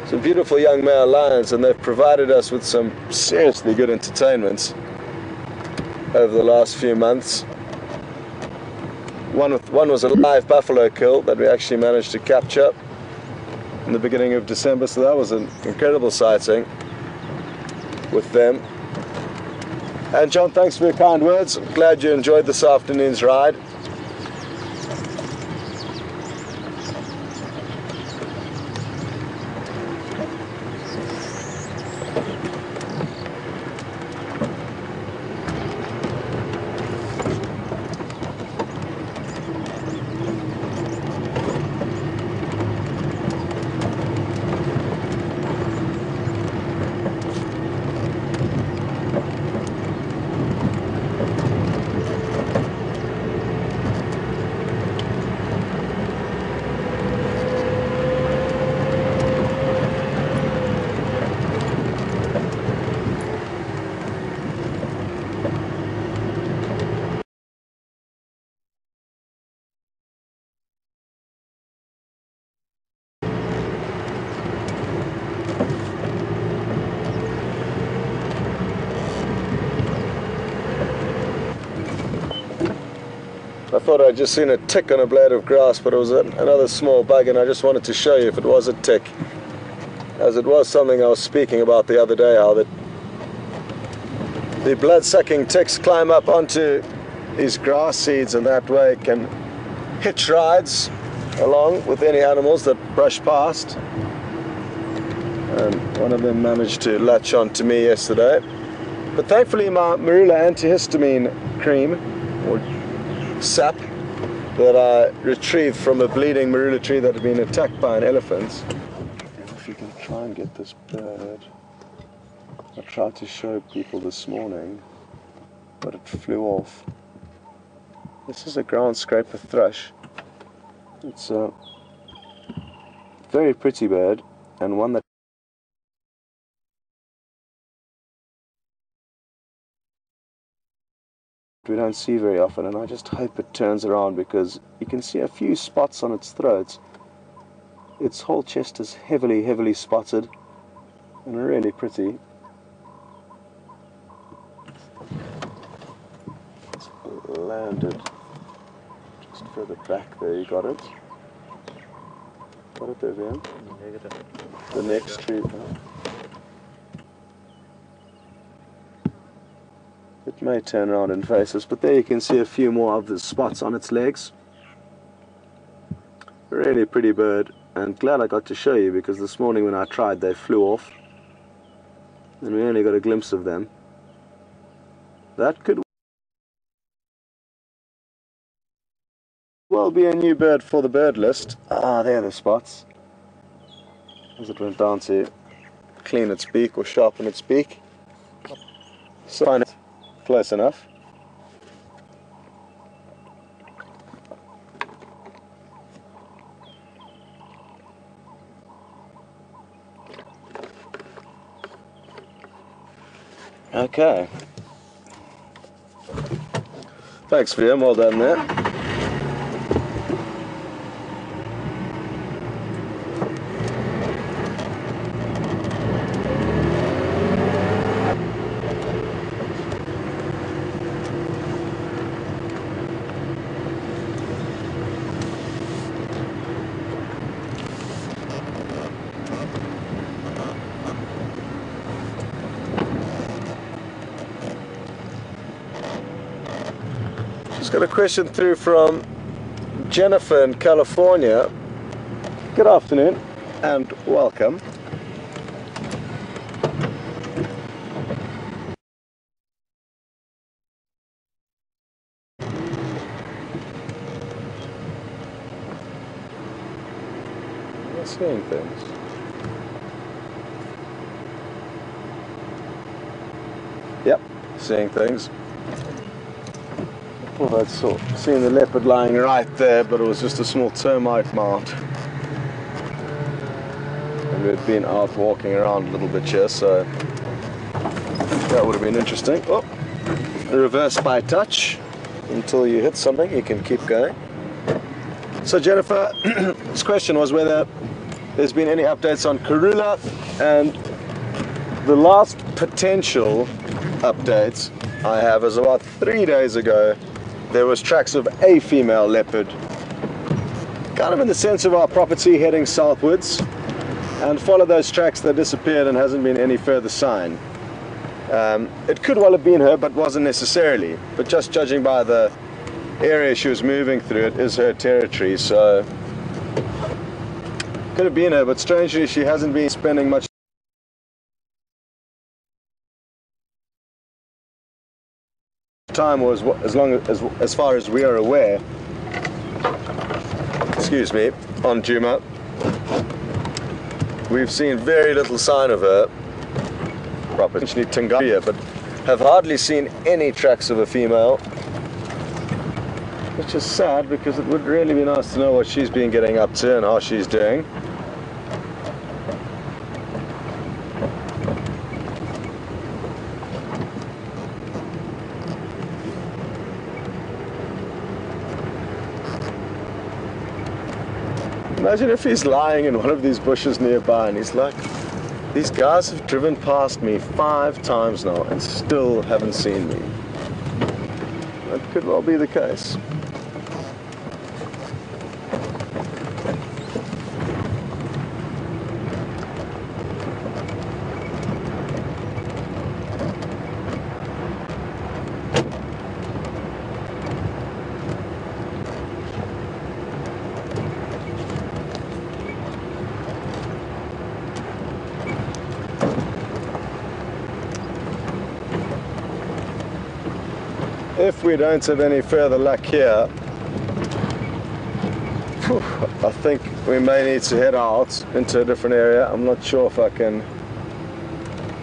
some beautiful young male lions, and they've provided us with some seriously good entertainment over the last few months. One was a live buffalo kill that we actually managed to capture in the beginning of December, so that was an incredible sighting with them. And John, thanks for your kind words. I'm glad you enjoyed this afternoon's ride. I thought I'd just seen a tick on a blade of grass, but it was another small bug, and I just wanted to show you if it was a tick, as it was something I was speaking about the other day, how the blood-sucking ticks climb up onto these grass seeds and that way can hitch rides along with any animals that brush past. And one of them managed to latch on to me yesterday. But thankfully my marula antihistamine cream, or sap, that I retrieved from a bleeding marula tree that had been attacked by an elephant. If you can try and get this bird. I tried to show people this morning, but it flew off. This is a ground scraper thrush. It's a very pretty bird, and one that we don't see very often, and I just hope it turns around, because you can see a few spots on its throat. Its whole chest is heavily spotted and really pretty. It's landed just further back there. You got it? Got it there, Vian? The next tree. It may turn around and face us, but there you can see a few more of the spots on its legs. Really pretty bird, and glad I got to show you, because this morning when I tried they flew off and we only got a glimpse of them. That could well be a new bird for the bird list. Ah, there are the spots as it went down to clean its beak or sharpen its beak. So close enough. Okay. Thanks, Liam. Well done there. Just got a question through from Jennifer in California. Good afternoon and welcome. seeing things. Yep, seeing things. I thought I'd seen the leopard lying right there, but it was just a small termite mound. And we'd been out walking around a little bit here, so that would have been interesting. Oh, reverse by touch. Until you hit something, you can keep going. So Jennifer, this question was whether there's been any updates on Karula, and the last potential updates I have is about 3 days ago. There was tracks of a female leopard, kind of in the sense of our property heading southwards, and follow those tracks that disappeared and hasn't been any further sign. It could well have been her, but wasn't necessarily. But just judging by the area she was moving through, it is her territory, so could have been her, but strangely she hasn't been spending much time, or as far as we are aware, excuse me, on Djuma. We've seen very little sign of her, potentially Tungaria, but have hardly seen any tracks of a female, which is sad because it would really be nice to know what she's been getting up to and how she's doing. Imagine if he's lying in one of these bushes nearby and he's like, these guys have driven past me 5 times now and still haven't seen me. That could well be the case. If we don't have any further luck here, I think we may need to head out into a different area. I'm not sure if I can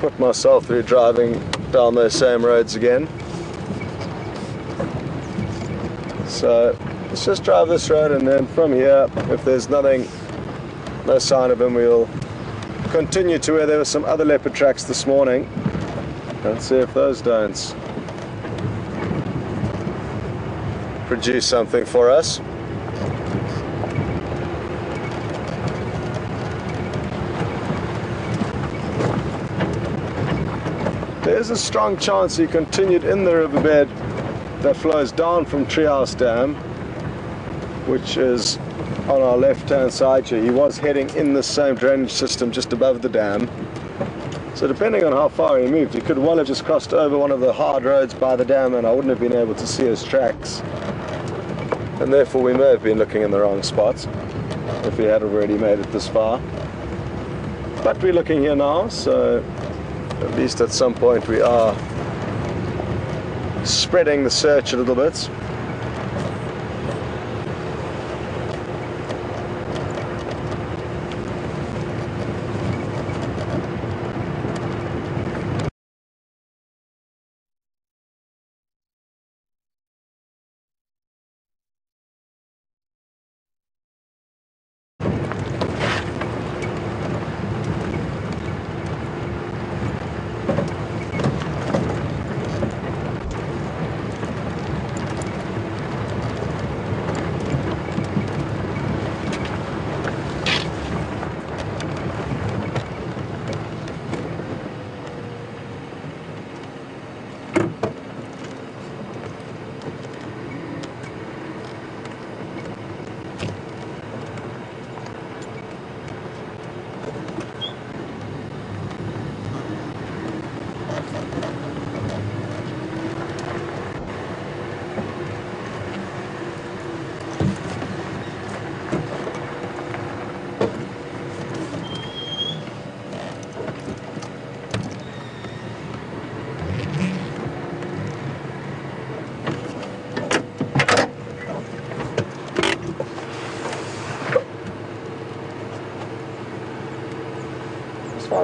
put myself through driving down those same roads again. So let's just drive this road, and then from here, if there's nothing, no sign of him, we'll continue to where there were some other leopard tracks this morning and see if those don't produce something for us. There's a strong chance he continued in the riverbed that flows down from Treehouse Dam, which is on our left hand side here. He was heading in the same drainage system just above the dam. So depending on how far he moved, he could well have just crossed over one of the hard roads by the dam and I wouldn't have been able to see his tracks. And therefore we may have been looking in the wrong spots if we had already made it this far. But we're looking here now, so at least at some point we are spreading the search a little bit.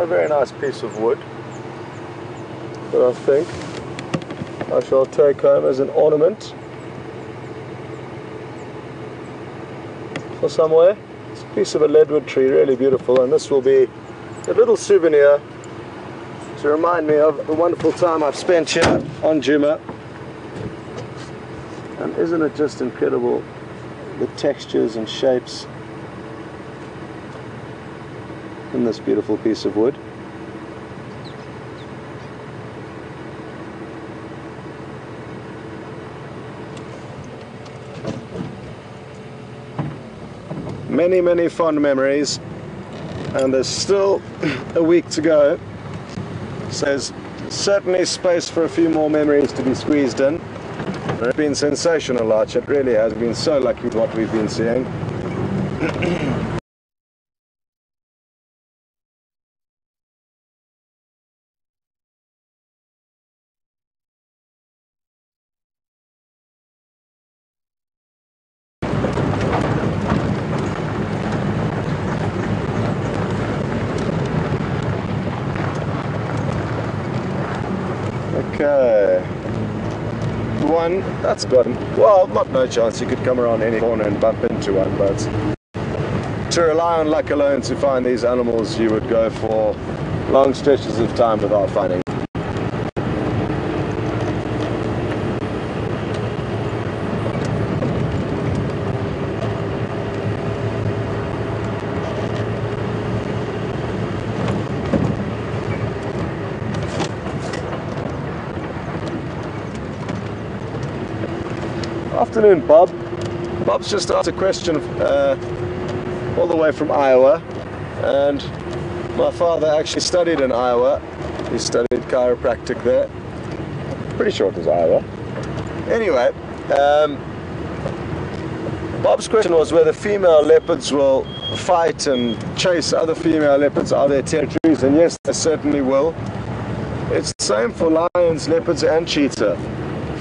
a very nice piece of wood that I think I shall take home as an ornament for somewhere. It's a piece of a leadwood tree, really beautiful, and this will be a little souvenir to remind me of the wonderful time I've spent here on Djuma. And isn't it just incredible, the textures and shapes in this beautiful piece of wood. Many, many fond memories, and there's still a week to go, so there's certainly space for a few more memories to be squeezed in. It's been sensational, Arch. It really has been so lucky with what we've been seeing. Okay, one, that's got him. Well, not no chance, you could come around any corner and bump into one, but to rely on luck alone to find these animals, you would go for long stretches of time without finding. Afternoon, Bob. Bob's just asked a question all the way from Iowa, and my father actually studied in Iowa. He studied chiropractic there. Pretty sure it was Iowa. Anyway, Bob's question was whether female leopards will fight and chase other female leopards out of their territories, and yes, they certainly will. It's the same for lions, leopards and cheetah.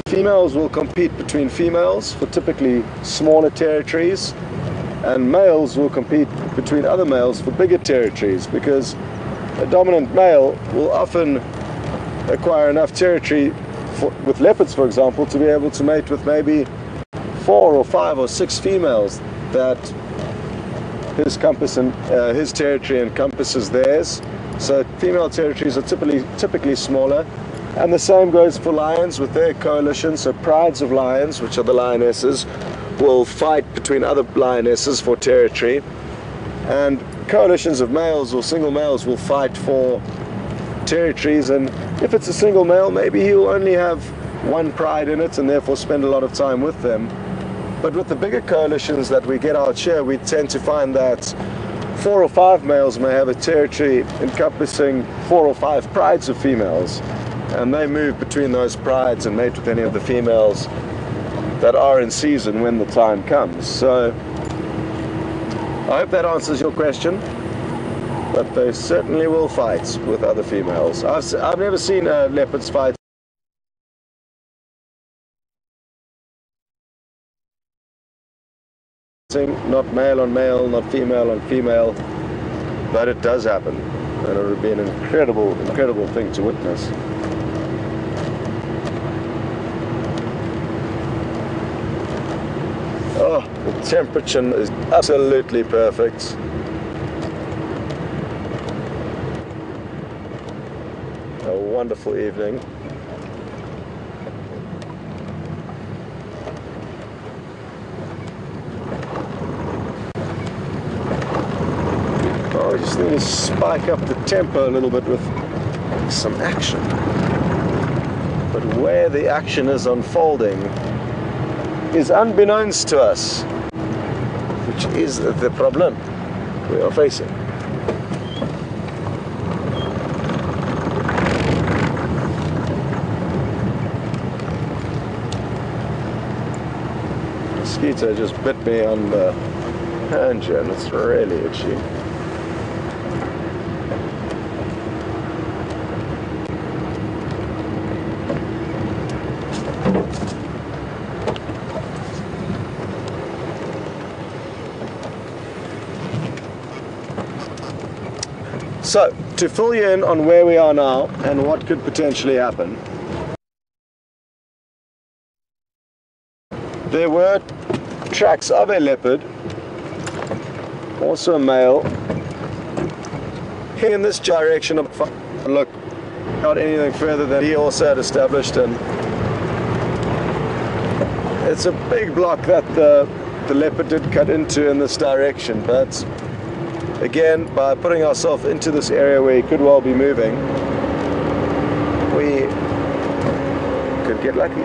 Females will compete between females for typically smaller territories, and males will compete between other males for bigger territories, because a dominant male will often acquire enough territory with leopards, for example, to be able to mate with maybe 4 or 5 or 6 females that his territory encompasses theirs. So female territories are typically smaller. And the same goes for lions with their coalition. So prides of lions, which are the lionesses, will fight between other lionesses for territory. And coalitions of males or single males will fight for territories. And if it's a single male, maybe he'll only have one pride in it and therefore spend a lot of time with them. But with the bigger coalitions that we get out here, we tend to find that 4 or 5 males may have a territory encompassing 4 or 5 prides of females. And they move between those prides and mate with any of the females that are in season when the time comes. So I hope that answers your question, but they certainly will fight with other females. I've never seen leopards fight. Not male on male, not female on female, but it does happen, and it would be an incredible thing to witness. Oh, the temperature is absolutely perfect. A wonderful evening. Oh, I just need to spike up the tempo a little bit with some action. But where the action is unfolding is unbeknownst to us, which is the problem we are facing. Mosquito just bit me on the hand here, and it's really itchy. So, to fill you in on where we are now and what could potentially happen, there were tracks of a leopard, also a male, in this direction. Look, not anything further than he also had established, and it's a big block that the leopard did cut into in this direction, but again, by putting ourselves into this area where he could well be moving, we could get lucky.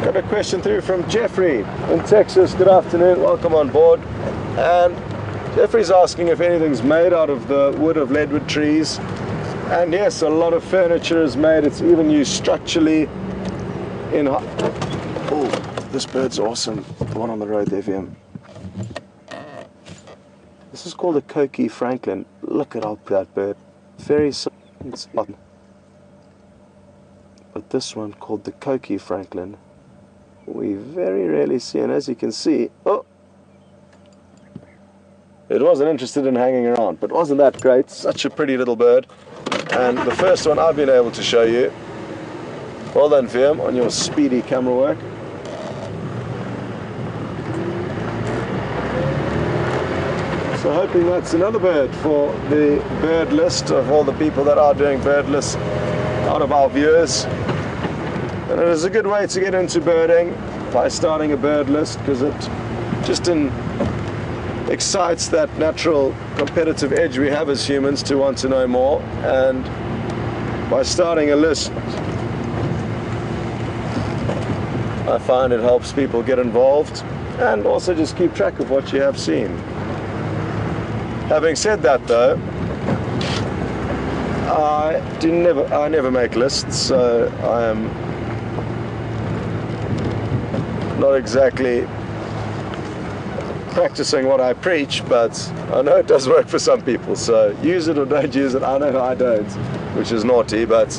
Got a question through from Jeffrey in Texas. Good afternoon, welcome on board. And Jeffrey's asking if anything's made out of the wood of leadwood trees. And yes, a lot of furniture is made. It's even used structurally in... Oh, this bird's awesome. The one on the road there, VM. This is called a Coqui Franklin. Look at that bird. Very simple. But this one, called the Coqui Franklin, we very rarely see, and as you can see, oh, it wasn't interested in hanging around, but wasn't that great? Such a pretty little bird, and the first one I've been able to show you. Well done, Firm, on your speedy camera work. So hoping that's another bird for the bird list of all the people that are doing bird lists out of our viewers. And it is a good way to get into birding by starting a bird list, because it just excites that natural competitive edge we have as humans to want to know more. And by starting a list, I find it helps people get involved and also just keep track of what you have seen. Having said that though, I never make lists, so I am not exactly practicing what I preach, but I know it does work for some people, so use it or don't use it. I know I don't, which is naughty, but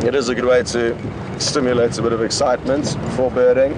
it is a good way to stimulate a bit of excitement for birding.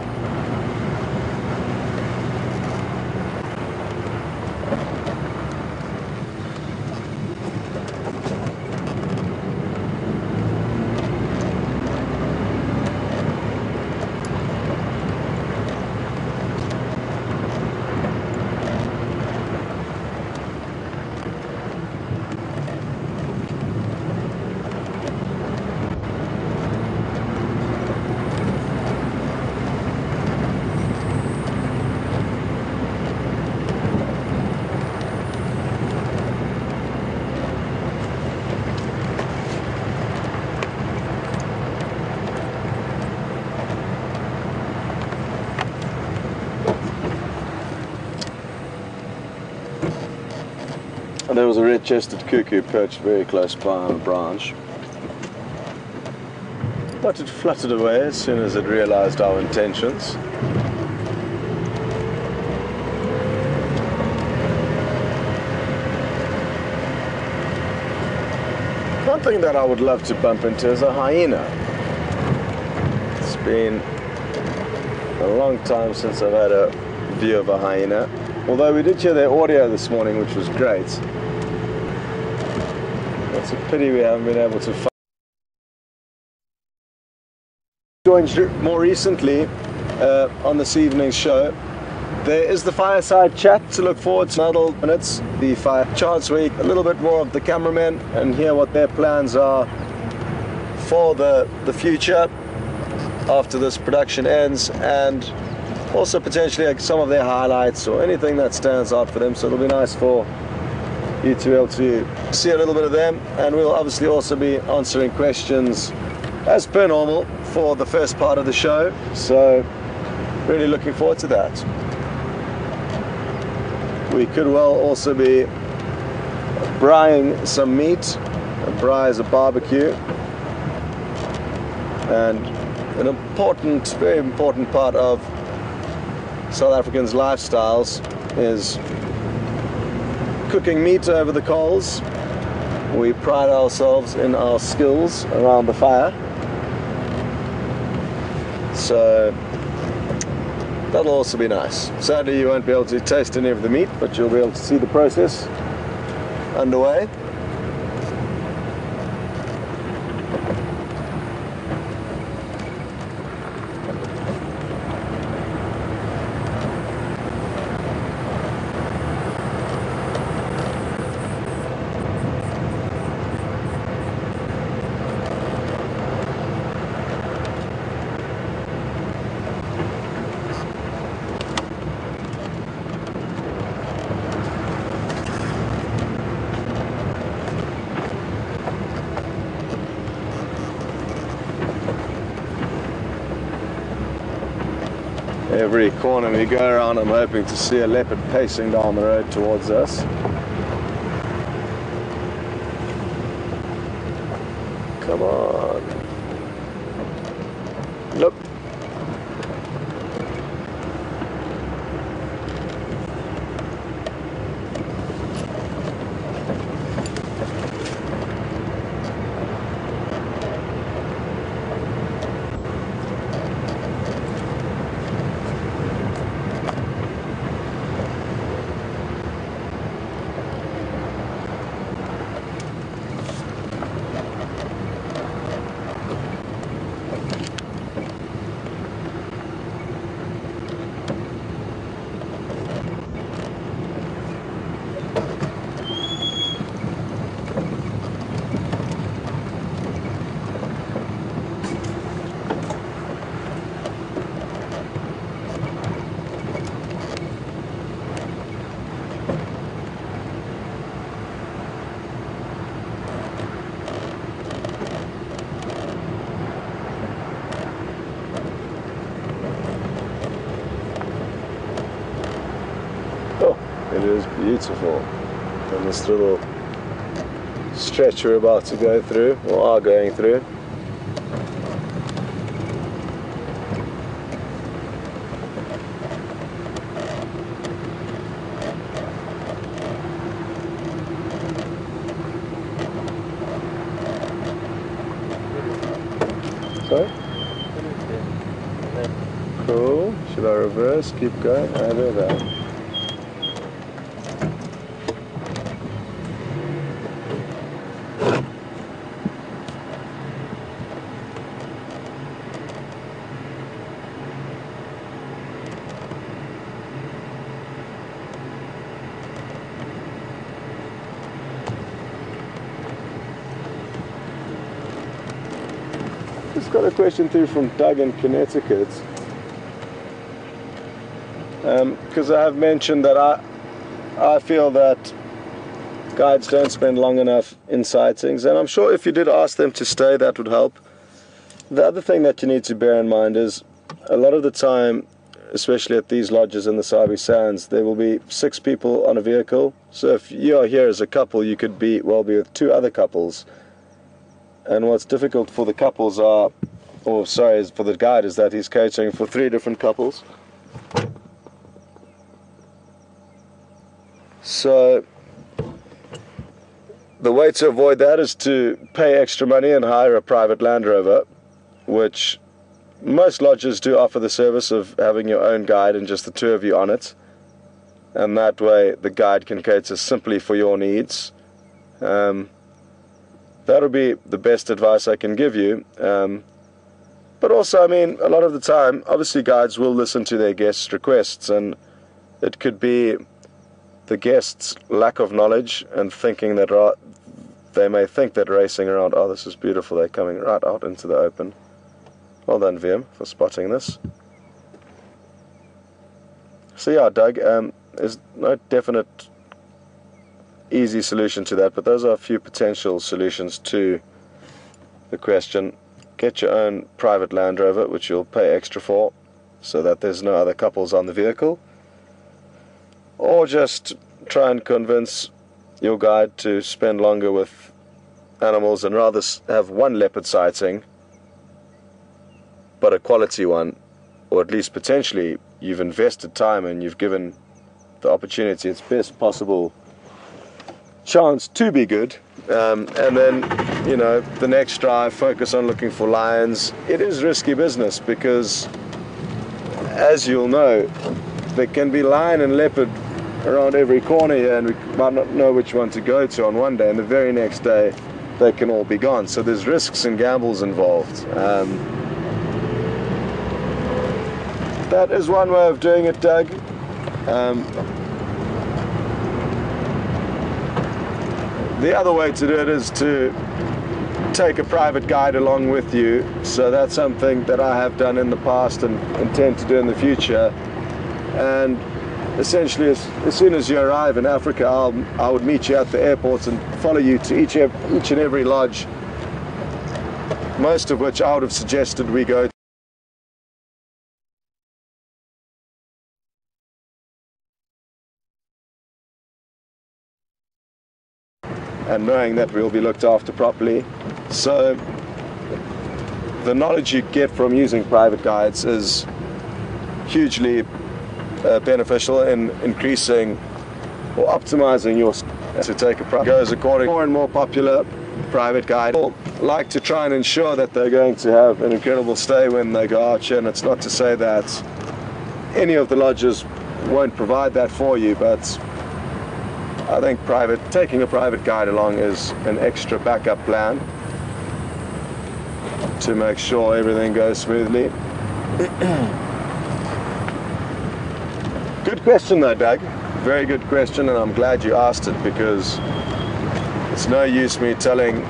And there was a red-chested cuckoo perched very close by on a branch. But it fluttered away as soon as it realized our intentions. One thing that I would love to bump into is a hyena. It's been a long time since I've had a view of a hyena. Although we did hear their audio this morning, which was great. It's a pity we haven't been able to find joined more recently on this evening's show, there is the fireside chat to look forward to in adult minutes. The fire chance week, a little bit more of the cameramen and hear what their plans are for the future after this production ends, and also potentially like some of their highlights or anything that stands out for them. So it'll be nice for you to be able to see a little bit of them, and we'll obviously also be answering questions as per normal for the first part of the show. So really looking forward to that. We could well also be braaiing some meat. A braai is a barbecue, and an important, very important part of South Africans' lifestyles is cooking meat over the coals. We pride ourselves in our skills around the fire, so that'll also be nice. Sadly, you won't be able to taste any of the meat, but you'll be able to see the process underway. Every corner we go around, I'm hoping to see a leopard pacing down the road towards us. Come on. Look. It is beautiful. And this little stretch we're about to go through, or are going through. Sorry? Cool. Should I reverse? Keep going? I do that. Just got a question through from Doug in Connecticut, because I have mentioned that I feel that guides don't spend long enough in sightings, and I'm sure if you did ask them to stay, that would help. The other thing that you need to bear in mind is a lot of the time, especially at these lodges in the Sabi Sands, there will be 6 people on a vehicle. So if you are here as a couple, you could be with 2 other couples. And what's difficult for the couples for the guide is that he's catering for 3 different couples. So the way to avoid that is to pay extra money and hire a private Land Rover, which most lodges do offer the service of having your own guide and just the 2 of you on it. And that way the guide can cater simply for your needs. That would be the best advice I can give you. But also, I mean, a lot of the time, obviously guides will listen to their guests' requests, and it could be the guests' lack of knowledge and thinking that they may think that racing around, oh, this is beautiful, they're coming right out into the open. Well done, VM, for spotting this. So yeah, Doug, there's no definite easy solution to that, but those are a few potential solutions to the question. Get your own private Land Rover, which you'll pay extra for, so that there's no other couples on the vehicle. Or just try and convince your guide to spend longer with animals and rather have one leopard sighting, but a quality one, or at least potentially you've invested time and you've given the opportunity its best possible chance to be good, and then, you know, the next drive focus on looking for lions. It is risky business because, as you'll know, there can be lion and leopard around every corner here, and we might not know which one to go to on one day, and the very next day they can all be gone. So there's risks and gambles involved. That is one way of doing it, Doug. The other way to do it is to take a private guide along with you. So that's something that I have done in the past and intend to do in the future. And essentially, as soon as you arrive in Africa, I would meet you at the airport and follow you to each and every lodge, most of which I would have suggested we go to. And knowing that we'll be looked after properly. So the knowledge you get from using private guides is hugely beneficial in increasing or optimizing your to take a private goes according more and more popular private guide like to try and ensure that they're going to have an incredible stay when they go out here, and it's not to say that any of the lodges won't provide that for you, but I think taking a private guide along is an extra backup plan to make sure everything goes smoothly. Good question though, Doug. Very good question, and I'm glad you asked it, because it's no use me telling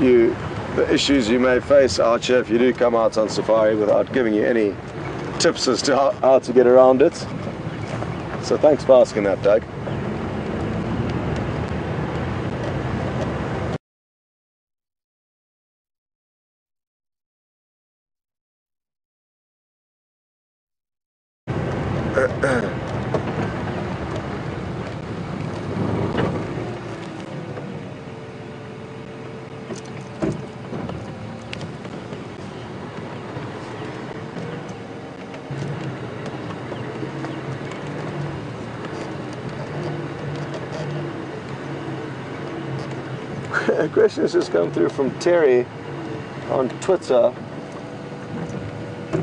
you the issues you may face out here if you do come out on safari without giving you any tips as to how to get around it. So thanks for asking that, Doug. A question has just come through from Terry on Twitter.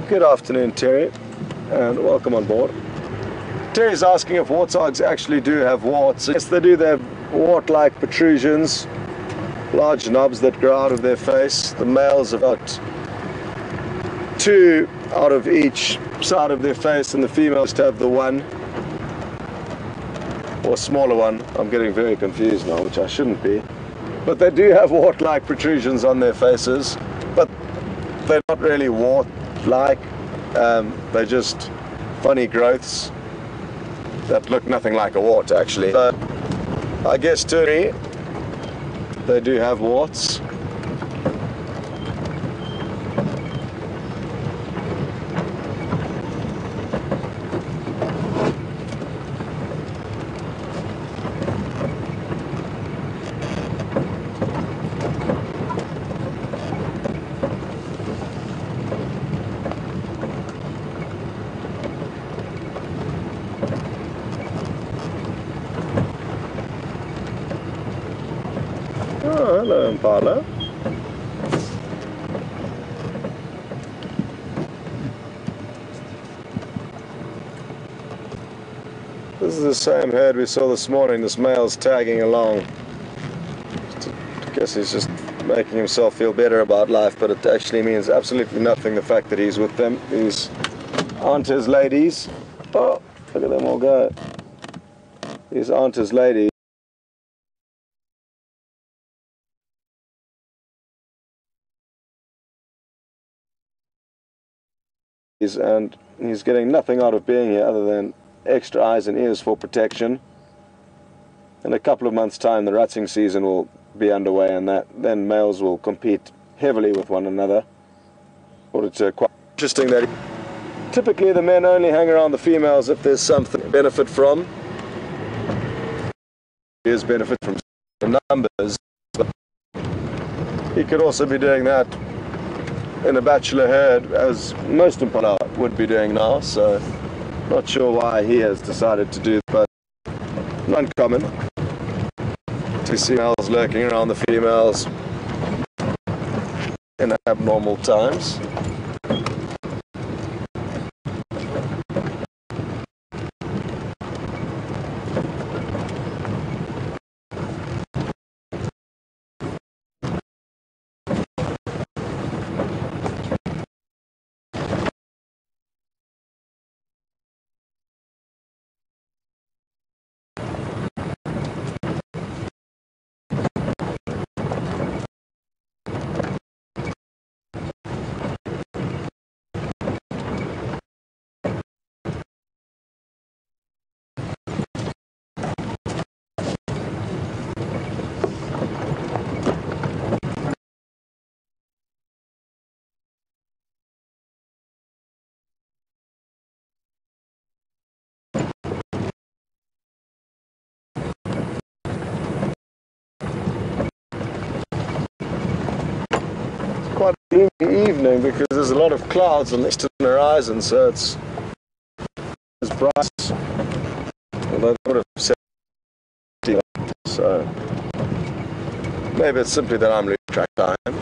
Good afternoon, Terry, and welcome on board. Terry's asking if warthogs actually do have warts. Yes, they do. They have wart-like protrusions, large knobs that grow out of their face. The males have got 2 out of each side of their face, and the females have the 1 or smaller one. I'm getting very confused now, which I shouldn't be. But they do have wart-like protrusions on their faces, but they're not really wart-like. They're just funny growths that look nothing like a wart, actually. So I guess Terry, they do have warts. Oh, hello, Impala. This is the same herd we saw this morning. This male's tagging along. I guess he's just making himself feel better about life, but it actually means absolutely nothing, the fact that he's with them. These aren't his ladies. Oh, look at them all go. These aren't his ladies. And he's getting nothing out of being here other than extra eyes and ears for protection. In a couple of months' time, the rutting season will be underway, and then males will compete heavily with one another. But it's quite interesting that typically the men only hang around the females if there's something to benefit from. There's benefit from the numbers, but he could also be doing that in a bachelor herd, as most impala would be doing now, so not sure why he has decided to do that, but not uncommon to see males lurking around the females in abnormal times. Quite a gloomy evening because there's a lot of clouds on the eastern horizon, so it's bright. Although they would have said so. Maybe it's simply that I'm losing track of time.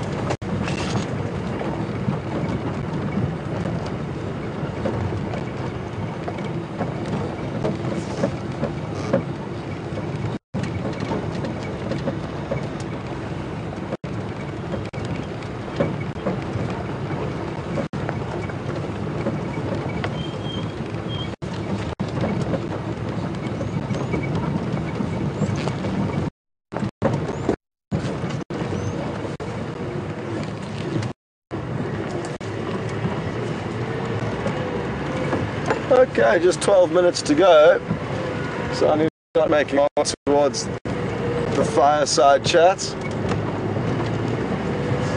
Okay, just 12 minutes to go, so I need to start making on towards the fireside chats,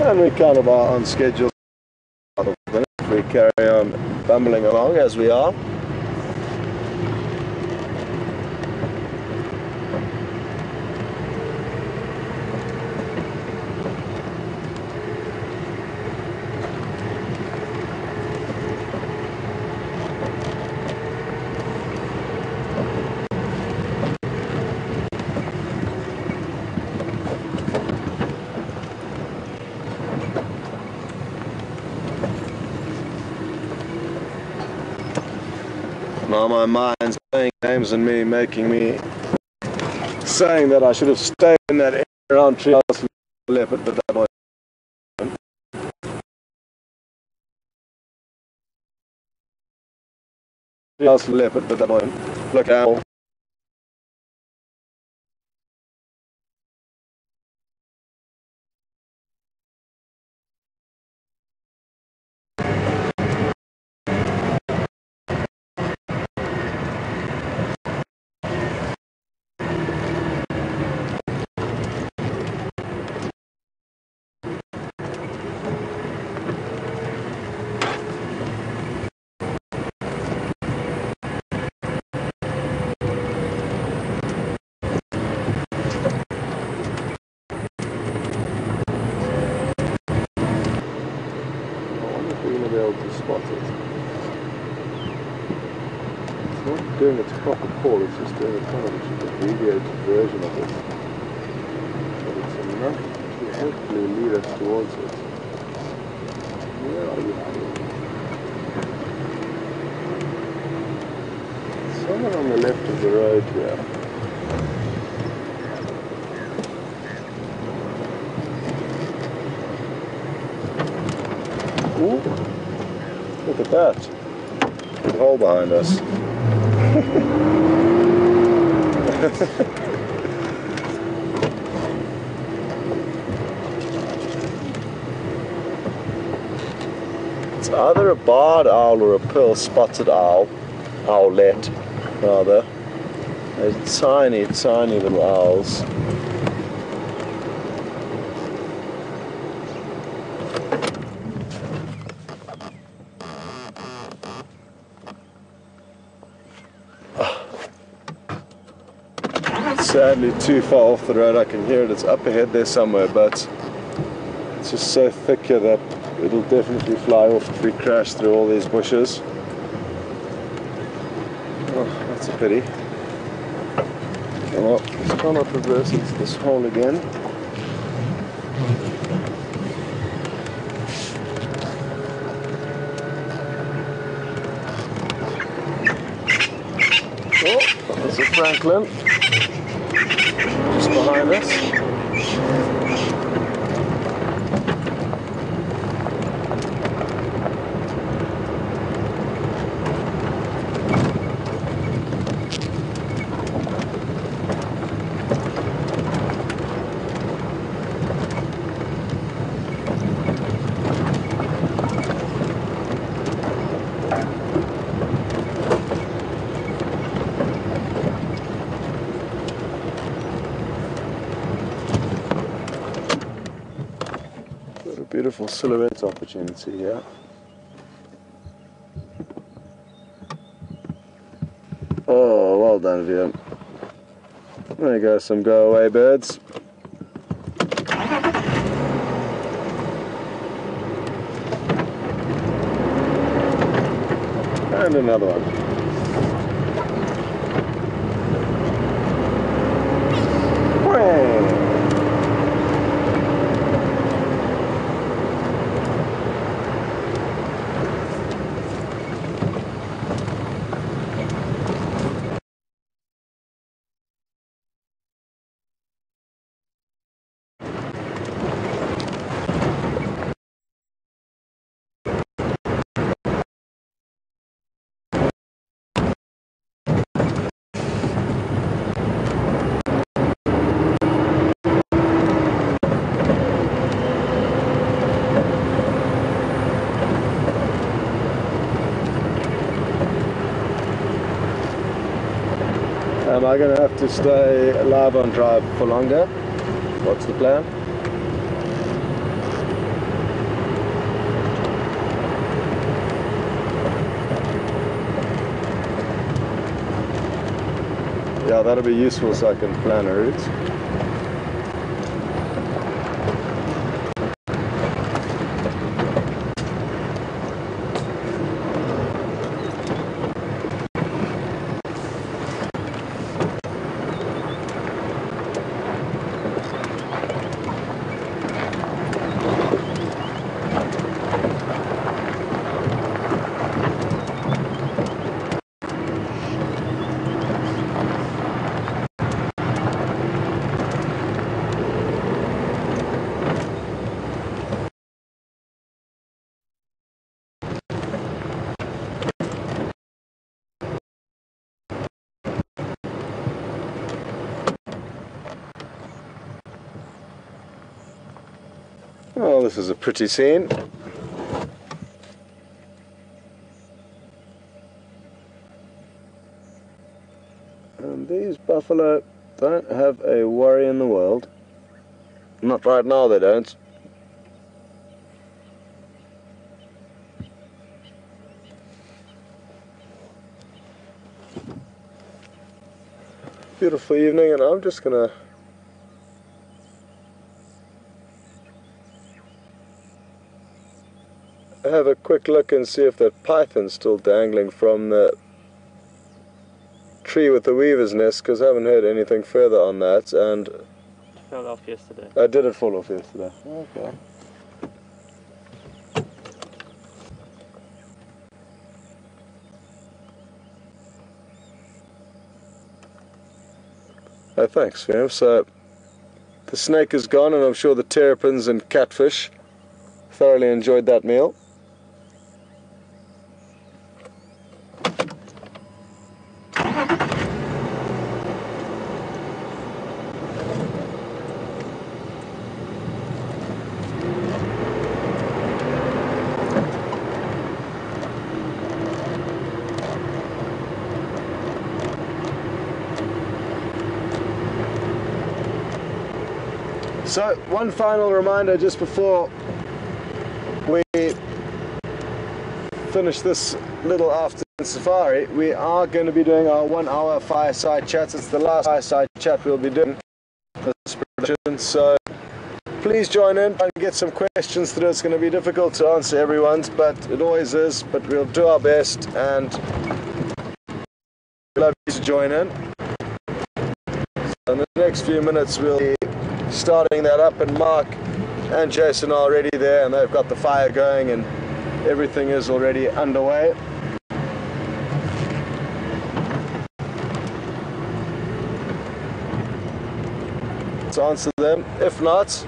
and we kind of are on schedule. We carry on bumbling along as we are. Now my mind's playing games and making me saying that I should have stayed in that area around treehouse leopard, but that was treehouse leopard, but that won't look out. Spot it. It's not doing its proper call, it's just doing a kind of abbreviated version of it. But it's enough to hopefully lead us towards it. Where are you? Somewhere on the left of the road here. Ooh, look at that. Big hole behind us. It's either a barred owl or a pearl-spotted owl. Owlet, rather. They're tiny, tiny little owls. Sadly too far off the road. I can hear it. It's up ahead there somewhere, but it's just so thick here that it'll definitely fly off if we crash through all these bushes. Oh, that's a pity. Well, let's try not to reverse into this hole again. Oh, there's a Franklin just behind us. Beautiful silhouette opportunity here. Oh, well done, Via. There you go, some go away birds. And another one. Whang! Am I going to have to stay alive on drive for longer? What's the plan? Yeah, that'll be useful so I can plan a route. Oh, this is a pretty scene. And these buffalo don't have a worry in the world. Not right now, they don't. Beautiful evening, and I'm just gonna have a quick look and see if that python's still dangling from the tree with the weaver's nest, because I haven't heard anything further on that. And it fell off yesterday. Did it fall off yesterday? Okay. Oh, thanks, Fam. So the snake is gone, and I'm sure the terrapins and catfish thoroughly enjoyed that meal. So one final reminder just before we finish this little afternoon safari, we are going to be doing our 1 hour fireside chats. It's the last fireside chat we'll be doing this production, so please join in and get some questions through. It's going to be difficult to answer everyone's, but it always is, but we'll do our best, and we'd love you to join in. So in the next few minutes we'll be starting that up, and Mark and Jason are already there, and they've got the fire going and everything is already underway. To answer them. If not,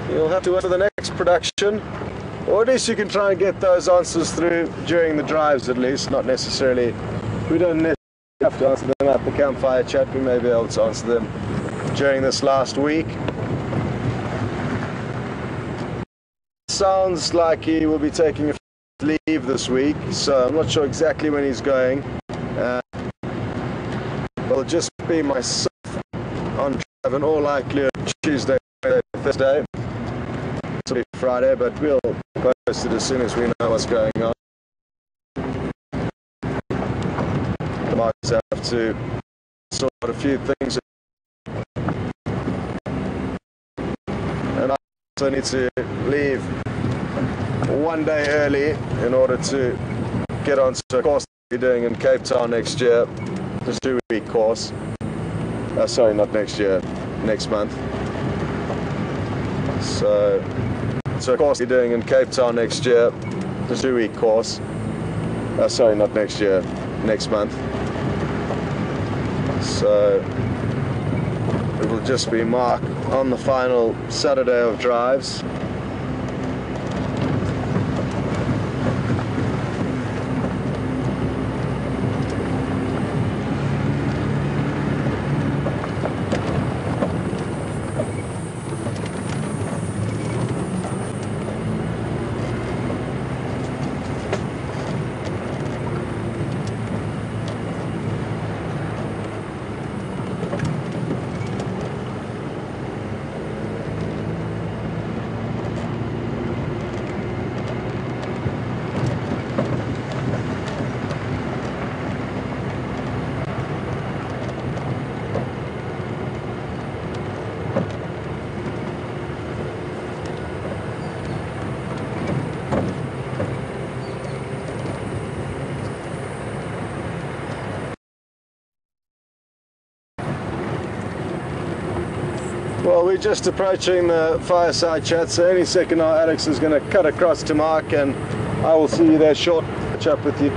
you'll have to wait for the next production, or at least you can try and get those answers through during the drives at least, not necessarily, we don't necessarily have to answer them at the campfire chat, we may be able to answer them during this last week. Sounds like he will be taking a leave this week, so I'm not sure exactly when he's going. It'll just be myself on drive, in all likelihood Tuesday, Thursday, it'll be Friday, but we'll post it as soon as we know what's going on. I might have to sort a few things, and I also need to leave one day early in order to get onto a course we're doing in Cape Town next year, a 2-week course. Sorry, not next year, next month. So a course we're doing in Cape Town next year, a 2-week course. Sorry, not next year, next month. So it will just be Mark on the final Saturday of drives. Well, we're just approaching the fireside chat, so any second now Alex is going to cut across to Mark, and I will see you there short. Catch up with you.